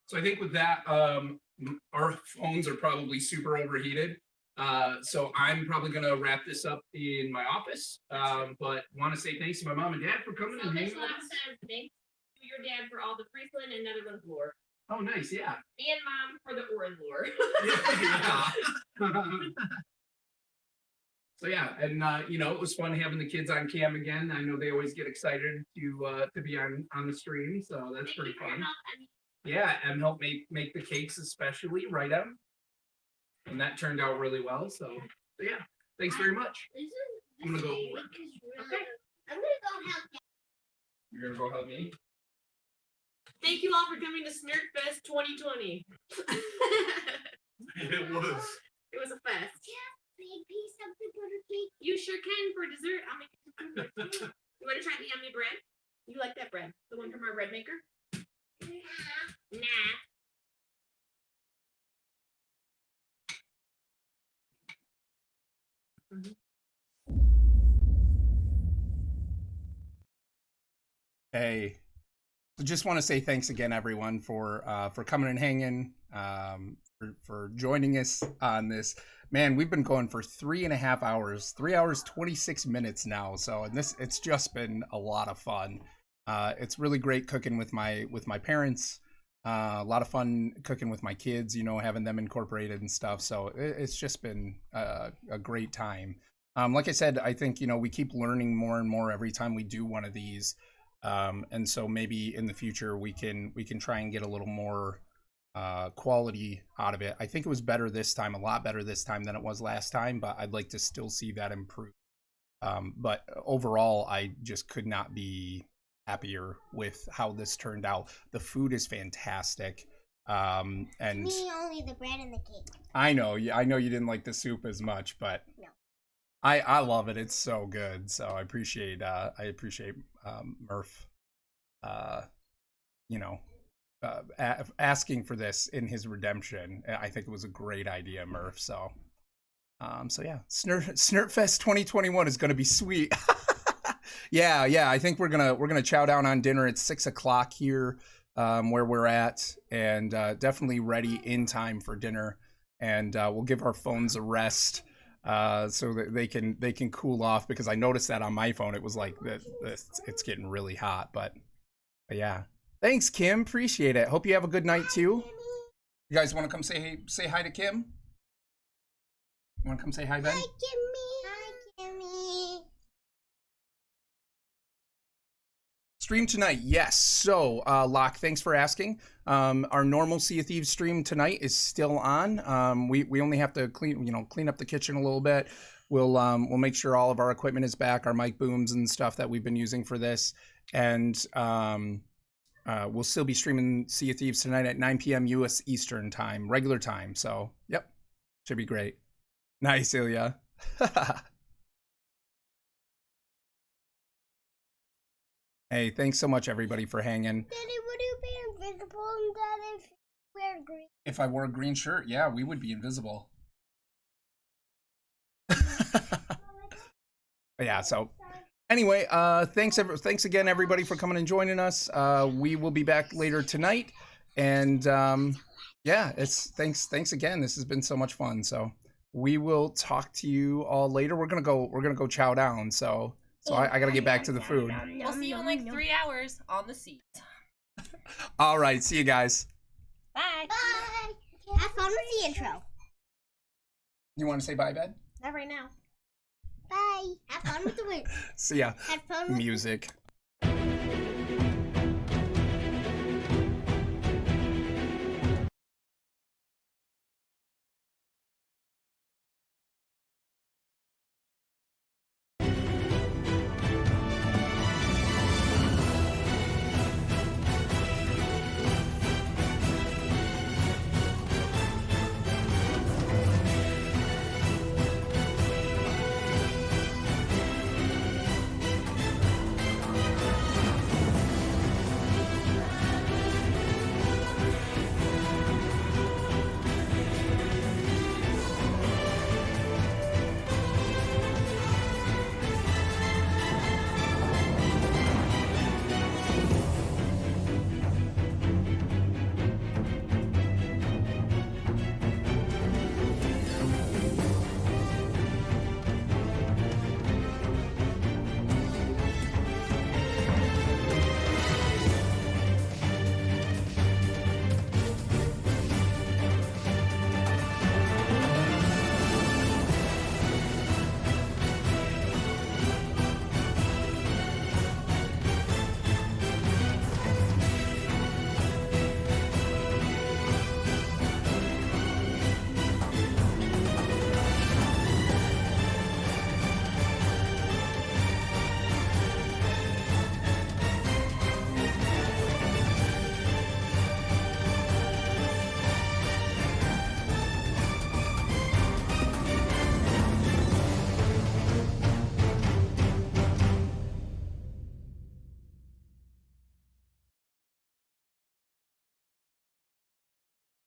So I think with that, our phones are probably super overheated. So I'm probably gonna wrap this up in my office. But want to say thanks to my mom and dad for coming So and this hanging with last us. time, thanks to your dad for all the Friesland and Netherlands lore, Oh, nice, yeah. and mom for the Oren lore. Yeah. So yeah, and you know, it was fun having the kids on cam again. I know they always get excited to be on the stream, so that's Thank pretty you for your fun. help. I mean, Yeah, and help make the cakes especially, right, Em? And that turned out really well. So yeah, thanks very much. I'm gonna go. Okay. I'm gonna go help. You're gonna go help me. Thank you all for coming to Snertfest 2020. It was. It was a fest. Big piece of the butter cake. You sure can for dessert. I'll make you some cookies. You want to try the yummy bread? You like that bread? The one from our bread maker? Nah. Hey, I just want to say thanks again, everyone, for coming and hanging, for joining us on this. Man, we've been going for 3.5 hours, 3 hours 26 minutes now. So, and it's just been a lot of fun. It's really great cooking with my parents. A lot of fun cooking with my kids, you know, having them incorporated and stuff. So it's just been a great time. Like I said, I think, you know, we keep learning more and more every time we do one of these. And so maybe in the future we can try and get a little more quality out of it. I think it was better this time, a lot better this time than it was last time, but I'd like to still see that improve. But overall, I just could not be happier with how this turned out. The food is fantastic. And Me only the bread and the cake. I know you didn't like the soup as much, but No. I love it. It's so good. So I appreciate Murph, you know, asking for this in his redemption. I think it was a great idea, Murph. So yeah, Snertfest 2021 is going to be sweet. yeah. I think we're gonna chow down on dinner at 6 o'clock here, where we're at, and definitely ready in time for dinner. And we'll give our phones a rest. So that they can cool off, because I noticed that on my phone it was like it's getting really hot. But yeah, thanks, Kim. Appreciate it. Hope you have a good night too. You guys want to come say hi to Kim? You want to come say hi, Ben? Hi, Kimmy. Hi, Kimmy. Stream tonight, yes. So, Locke, thanks for asking. Our normal Sea of Thieves stream tonight is still on. We only have to clean up the kitchen a little bit. We'll make sure all of our equipment is back, our mic booms and stuff that we've been using for this, and we'll still be streaming Sea of Thieves tonight at 9 p.m. U.S. Eastern time, regular time. So, yep, should be great. Nice, Ilya. Hey, thanks so much, everybody, for hanging. Daddy, would you be invisible in that if you wear green? If I wore a green shirt, yeah, we would be invisible. Yeah, so anyway, thanks again, everybody, for coming and joining us. We will be back later tonight, and yeah, thanks again. This has been so much fun. So we will talk to you all later. We're gonna go chow down. So I gotta get back to the food. We'll see you in like 3 hours on the seat. All right, see you guys. Bye. Bye. Have fun with the intro. You want to say bye, Ben? Not right now. Bye. Have fun with the word. See ya. Have fun with Music.